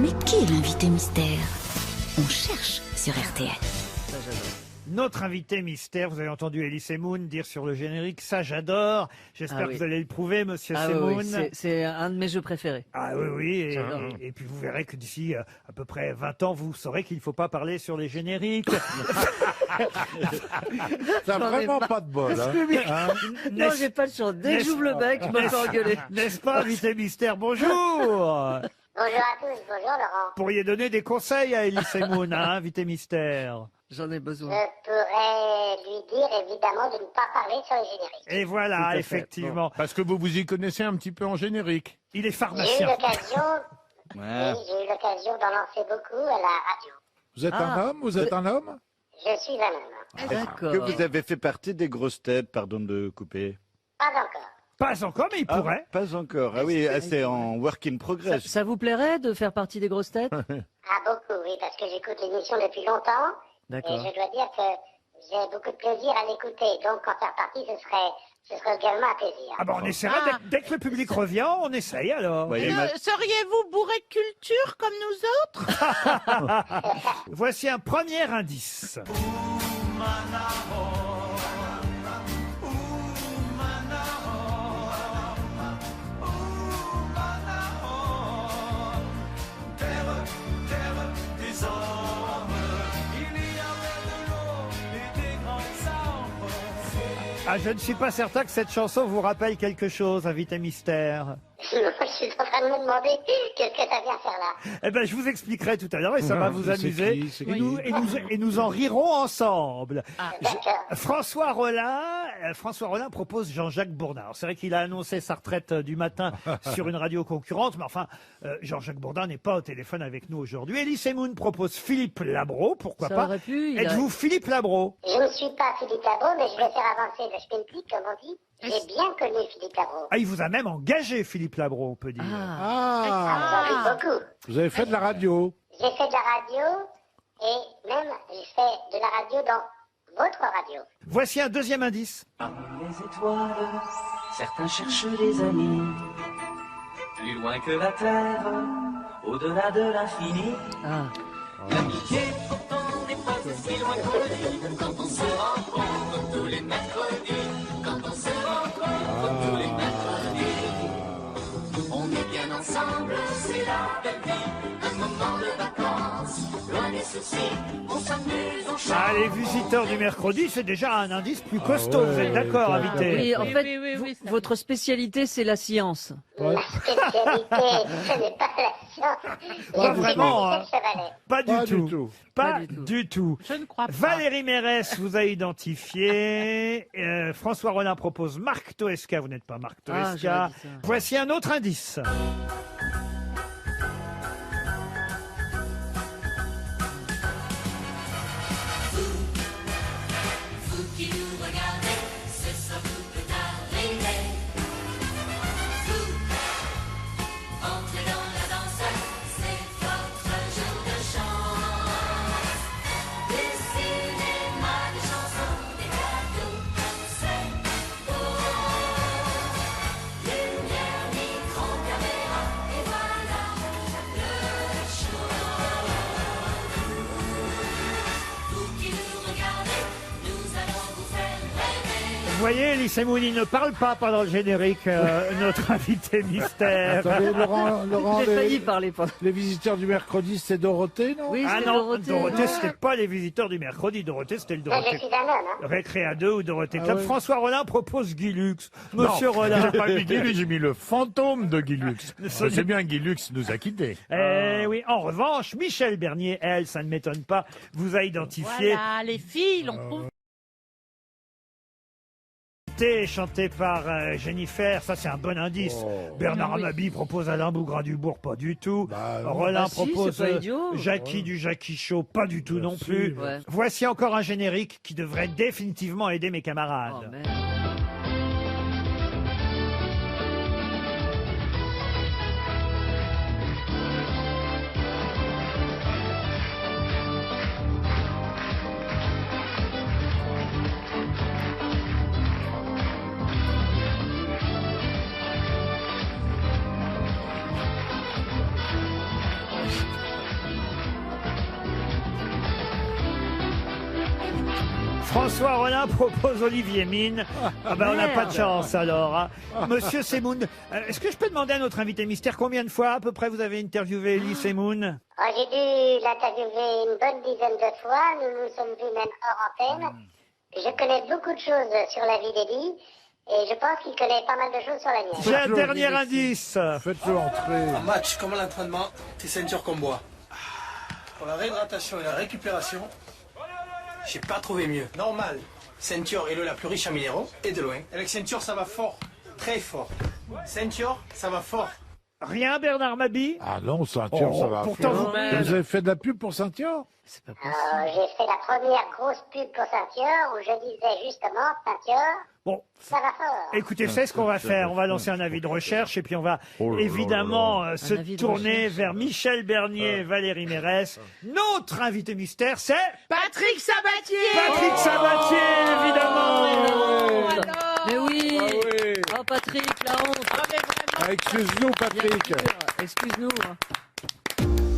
Mais qui est l'invité mystère? On cherche sur RTL. Ça, j'adore. notre invité mystère. Vous avez entendu Elie Semoun dire sur le générique, ça j'adore. J'espère Ah que oui. vous allez le prouver, monsieur Ah oui, Semoun. oui, c'est un de mes jeux préférés. Ah oui, oui. J'adore. Et puis vous verrez que d'ici à peu près 20 ans, vous saurez qu'il ne faut pas parler sur les génériques. T'as J'en ai vraiment marre. pas de bol, hein. Hein Non, j'ai pas le choix. Dès que j'ouvre le bec, je me fais engueuler. N'est-ce pas, invité mystère? Bonjour. Bonjour à tous, bonjour Laurent. Pourriez donner des conseils à Elie Semoun, hein, invité mystère. J'en ai Je besoin. pourrais lui dire évidemment de ne pas parler sur les génériques. Et Tout voilà, à fait. effectivement. Parce que vous vous y connaissez un petit peu en générique. Il est J'ai eu pharmacien. l'occasion, Ouais. oui, j'ai eu l'occasion d'en lancer beaucoup à la radio. Vous êtes un homme? Vous êtes un homme? Je suis un homme. D'accord. Que vous avez fait partie des grosses têtes, pardon de couper. Pas encore. Pas encore, mais il pourrait. Pas encore. Ah oui, c'est en work in progress. Ça vous plairait de faire partie des grosses têtes? Ah, beaucoup, oui, parce que j'écoute l'émission depuis longtemps. Et D'accord. je dois dire que j'ai beaucoup de plaisir à l'écouter. Donc, en faire partie, ce serait également un plaisir. Ah ben on essaiera, dès que le public revient, on essaye alors. Ouais, il m'a- Seriez-vous bourré de culture comme nous autres? Voici un premier indice. Ah, je ne suis pas certain que cette chanson vous rappelle quelque chose, invité mystère. Je suis en train de me demander qu'est-ce que ça vient faire là. Eh ben, je vous expliquerai tout à l'heure et ça va vous C'est amuser. qui, c'est Et qui nous en rirons ensemble. D'accord. François Rollin propose Jean-Jacques Bourdin. Alors, c'est vrai qu'il a annoncé sa retraite du matin sur une radio concurrente, mais enfin, Jean-Jacques Bourdin n'est pas au téléphone avec nous aujourd'hui. Elie Semoun propose Philippe Labro, pourquoi Ça pas. aurait pu, il a- Êtes-vous Philippe Labro? Je ne suis pas Philippe Labro, mais je vais faire avancer le schmilblick, comme on dit. J'ai bien connu Philippe Labro. Ah, il vous a même engagé, Philippe Labro, on peut dire. Ah, j'en vis beaucoup. Vous avez fait de la radio? J'ai fait de la radio et même j'ai fait de la radio dans votre radio. Voici un deuxième indice. Les étoiles, certains cherchent des amis, plus loin que la terre, au-delà de l'infini. Ah. L'amitié pourtant n'est pas si loin qu'on le dit, quand on se rencontre tous les mercredis, quand on se rencontre tous les mercredis, on est bien ensemble, c'est la belle vie, un moment de vacances, loin des soucis, on s'amuse, on chante. Ah, les visiteurs du mercredi, c'est déjà un indice plus costaud, vous êtes d'accord, Ah, invité? oui, en Oui, fait, oui, oui, oui, ça votre spécialité, c'est la science. Ouais. Ma spécialité, ce n'est pas la science. Pas Je vraiment, suis hein. chevalet. Pas du Pas du tout. tout. Pas Pas du tout. du tout. Je ne crois pas. Valérie Mérès vous a identifié. François Rollin propose Marc Toesca. Vous n'êtes pas Marc Ah, Toesca. j'aurais dit ça. Voici un autre indice. Vous qui nous regardez, ce soir tout peut arriver. Vous, entrez dans la danse, c'est votre jour de chance. Du cinéma, des chansons, des cadeaux, c'est beau. Lumière, micro, caméra, et voilà le show. Vous qui nous regardez, nous allons vous faire rêver. Vous voyez, Elie Semoun, il ne parle pas pendant le générique, notre invité mystère. Attendez, Laurent, J'ai failli parler pendant. les visiteurs du mercredi, c'est Dorothée, non? Oui, Ah c'est non, Dorothée. c'était pas les visiteurs du mercredi. Dorothée, c'était le Ça, je Dorothée. suis un homme, hein. Récréa 2 ou Dorothée Ah Club. ouais. François Rollin propose Guy Lux. Monsieur Non, Rollin. j'ai pas mis Guy Lux, j'ai mis le fantôme de Guy Lux. Ce C'est bien, Guy Lux nous a quittés. Oui, en revanche, Michel Bernier, elle, ça ne m'étonne pas, vous a identifié. Voilà, les filles l'ont prouvé. Chanté par Jennifer, ça c'est un bon indice. Oh. Bernard Oui. Mabie propose Alain Bougrain-Dubourg, pas du tout. Bah, non. Rollin Bah si, propose c'est pas idiot. Jackie du Jackie Show, pas du tout Bah non si, plus. ouais. Voici encore un générique qui devrait définitivement aider mes camarades. Oh, merde. François Rollin propose Olivier Mine. Ah ben on n'a pas de chance alors. Hein. Monsieur Semoun, est-ce que je peux demander à notre invité mystère combien de fois à peu près vous avez interviewé Elie Semoun? J'ai dû l'interviewer une bonne dizaine de fois. Nous nous sommes vus même hors antenne. Je connais beaucoup de choses sur la vie d'Elie. Et je pense qu'il connaît pas mal de choses sur la mienne. J'ai un dernier indice. Faites-le entrer. Un match comme à l'entraînement, c'est ceinture qu'on boit. Pour la réhydratation et la récupération, j'ai pas trouvé mieux. Normal, ceinture est l'eau la plus riche en minéraux, et de loin. Avec ceinture, ça va fort, très fort. Ceinture, ça va fort. Rien, Bernard Mabie? Ah non, Ceinture, ça va. Pourtant, vous avez fait de la pub pour Ceinture? J'ai fait la première grosse pub pour Ceinture où je disais justement Ceinture. Bon. Ça va fort. Écoutez, c'est ce qu'on va faire. On va lancer un avis de recherche et puis on va évidemment se tourner vers Michel Bernier et Valérie Mérès. Notre invité mystère, c'est Patrick Sabatier. Patrick Sabatier, évidemment. Mais oui. Oh Patrick, la honte. Excuse-nous, Patrick. Excuse-nous.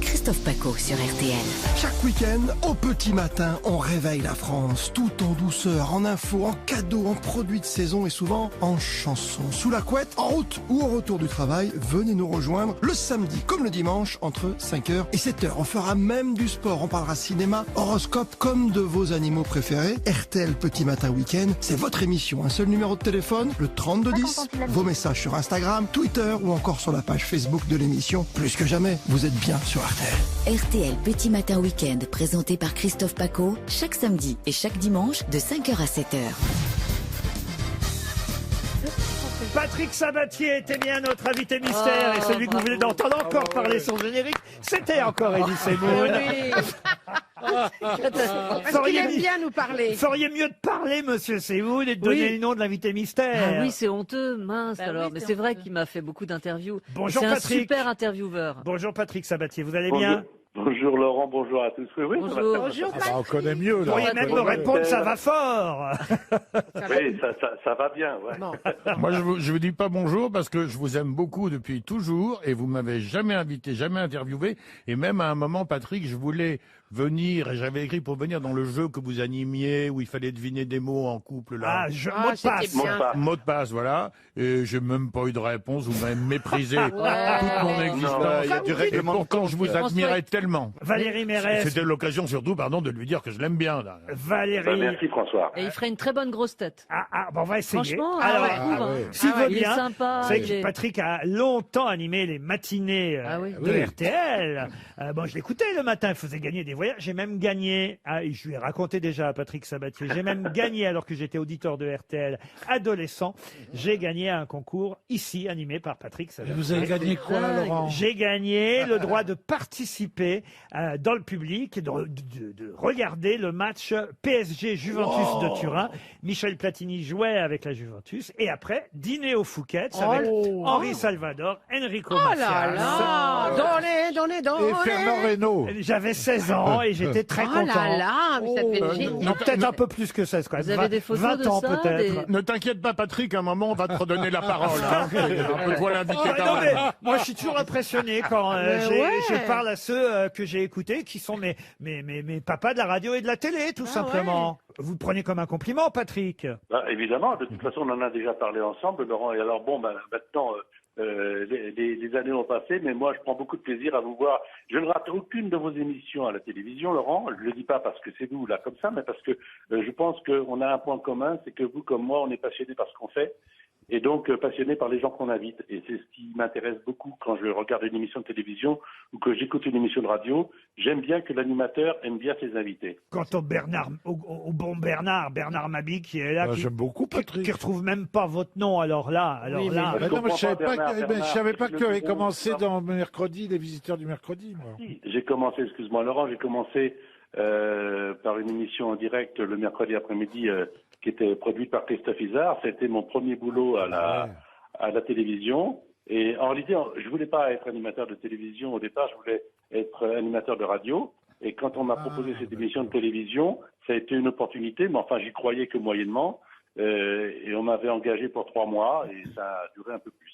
Christophe Paco sur RTL. Chaque week-end, au petit matin, on réveille la France, tout en douceur, en infos, en cadeaux, en produits de saison et souvent en chansons. Sous la couette, en route ou au retour du travail, venez nous rejoindre le samedi comme le dimanche entre 5h et 7h. On fera même du sport, on parlera cinéma, horoscope comme de vos animaux préférés. RTL Petit Matin Week-end, c'est votre émission. Un seul numéro de téléphone, le 3210. Vos messages sur Instagram, Twitter ou encore sur la page Facebook de l'émission. Plus que jamais, vous êtes bien sur RTL. RTL Petit Matin Week-end, présenté par Christophe Paco, chaque samedi et chaque dimanche de 5h à 7h. Patrick Sabatier était bien notre invité mystère et celui que vous venez d'entendre encore parler son générique, c'était encore Elie Semoun. Parce qu'il aime bien nous parler. Feriez mieux de parler, monsieur Semoun, et de donner le nom de l'invité mystère. Ah oui, c'est honteux, mince alors. Mais c'est vrai qu'il m'a fait beaucoup d'interviews. Bonjour C'est Patrick. un super intervieweur. Bonjour Patrick Sabatier, vous allez bien? Bonjour Laurent, bonjour à tous. Oui, ça va très bien. Bonjour, On connaît mieux. Vous pourriez même me répondre, ça va fort. Oui, ça va bien. Ouais. Moi, je vous dis pas bonjour parce que je vous aime beaucoup depuis toujours et vous m'avez jamais invité, jamais interviewé. Et même à un moment, Patrick, je voulais venir et j'avais écrit pour venir dans le jeu que vous animiez où il fallait deviner des mots en couple. Là. Mot de passe. Mot de passe, voilà. Et j'ai même pas eu de réponse. Vous m'avez méprisé toute mon existence. Il y a du règlement de Pourtant, je vous admirais tellement. Valérie Mérès. C'était l'occasion surtout, pardon, de lui dire que je l'aime bien. Là. Valérie. Merci François. Et il ferait une très bonne grosse tête. Bon, on va essayer. Franchement, alors, s'il veut il est bien, sympa. c'est que Patrick a longtemps animé les matinées de RTL. Bon, je l'écoutais le matin, il faisait gagner des voyages. J'ai même gagné, je lui ai raconté déjà à Patrick Sabatier, j'ai même gagné alors que j'étais auditeur de RTL adolescent. J'ai gagné un concours ici animé par Patrick Sabatier. Vous avez gagné quoi, Laurent? J'ai gagné le droit de participer dans le public, de regarder le match PSG-Juventus de Turin. Michel Platini jouait avec la Juventus et après, dîner au Fouquet's avec Henri Salvador, Enrico Macias. Donnez. Et Fernand Reynaud. J'avais 16 ans et j'étais très content. Mais ça devait être génial. Non, peut-être un peu plus que 16 quand même. Vous avez des photos 20 de ans ça, peut-être. Ne t'inquiète pas, Patrick, à un moment, on va te redonner la parole. Hein. On peut l'inviter Non, quand mais même. moi, je suis toujours impressionné quand je parle à ceux que j'ai écoutés, qui sont mes papas de la radio et de la télé, tout simplement. Vous le prenez comme un compliment, Patrick? Évidemment, de toute façon, on en a déjà parlé ensemble, Laurent. Et alors, maintenant, les années ont passé, mais moi, je prends beaucoup de plaisir à vous voir. Je ne rate aucune de vos émissions à la télévision, Laurent. Je ne le dis pas parce que c'est vous, là, comme ça, mais parce que je pense qu'on a un point commun, c'est que vous, comme moi, on est passionnés par ce qu'on fait. Et donc passionné par les gens qu'on invite. Et c'est ce qui m'intéresse beaucoup quand je regarde une émission de télévision ou que j'écoute une émission de radio. J'aime bien que l'animateur aime bien ses invités. Quant au bon Bernard Mabie qui est là, j'aime beaucoup Patrick. Qui retrouve même pas votre nom. Alors là. Non, mais je savais pas que tu avais commencé dans Mercredi, les visiteurs du mercredi. Moi. J'ai commencé, excuse-moi Laurent, j'ai commencé par une émission en direct le mercredi après-midi qui était produite par Christophe Isard. C'était mon premier boulot à la télévision. Et en réalité, je voulais pas être animateur de télévision au départ, je voulais être animateur de radio. Et quand on m'a proposé cette émission de télévision, ça a été une opportunité, mais enfin, j'y croyais que moyennement. Et on m'avait engagé pour 3 mois et ça a duré un peu plus.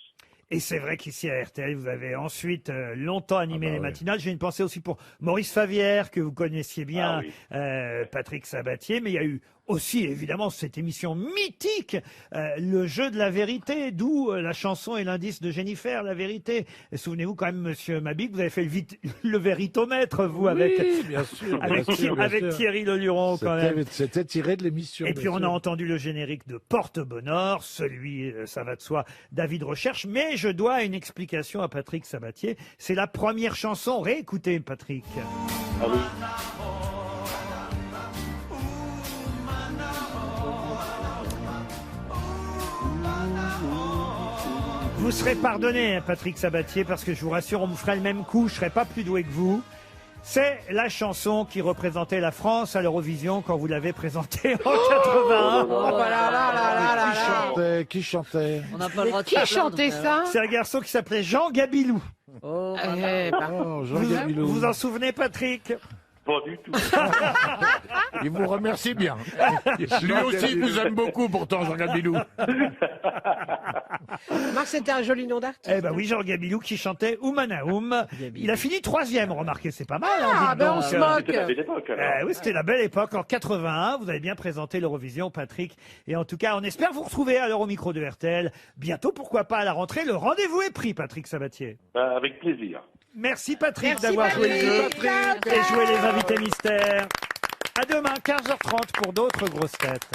Et c'est vrai qu'ici à RTL, vous avez ensuite longtemps animé les matinales. J'ai une pensée aussi pour Maurice Favière, que vous connaissiez bien, Patrick Sabatier. Mais il y a eu aussi évidemment cette émission mythique, le jeu de la vérité, d'où la chanson et l'indice de Jennifer, la vérité. Et souvenez-vous quand même, Monsieur Mabie, que vous avez fait le véritomètre, vous, avec bien sûr, avec Thierry Leluron, quand même. C'était tiré de l'émission. Et puis on a entendu le générique de Porte-Bonheur, celui, ça va de soi, David recherche. Mais je dois une explication à Patrick Sabatier. C'est la première chanson. Réécoutez, Patrick. Ah oui. Vous serez pardonné, hein, Patrick Sabatier, parce que je vous rassure, on me ferait le même coup, je serais pas plus doué que vous. C'est la chanson qui représentait la France à l'Eurovision quand vous l'avez présentée en 81. Qui chantait On n'a pas le droit de Qui faire chantait plaindre, ça? C'est un garçon qui s'appelait Jean Gabilou. Oh, Vous vous en souvenez, Patrick? Pas du tout. Il vous remercie bien. Lui aussi nous aime beaucoup, pourtant, Jean Gabilou. Marc, c'était un joli nom d'artiste. Eh ben oui, Jean Gabilou qui chantait Oumanaoum. Il a fini 3e, remarquez, c'est pas mal. Hein, Ah, dites ben on donc. se moque. C'était la belle époque, alors. Oui, c'était la belle époque. En 81, vous avez bien présenté l'Eurovision, Patrick. Et en tout cas, on espère vous retrouver alors au micro de RTL. Bientôt, pourquoi pas à la rentrée. Le rendez-vous est pris, Patrick Sabatier. Avec plaisir. Merci Patrick Merci, d'avoir joué le jeu Patrick. et joué les invités mystères. À demain, 15h30 pour d'autres grosses têtes.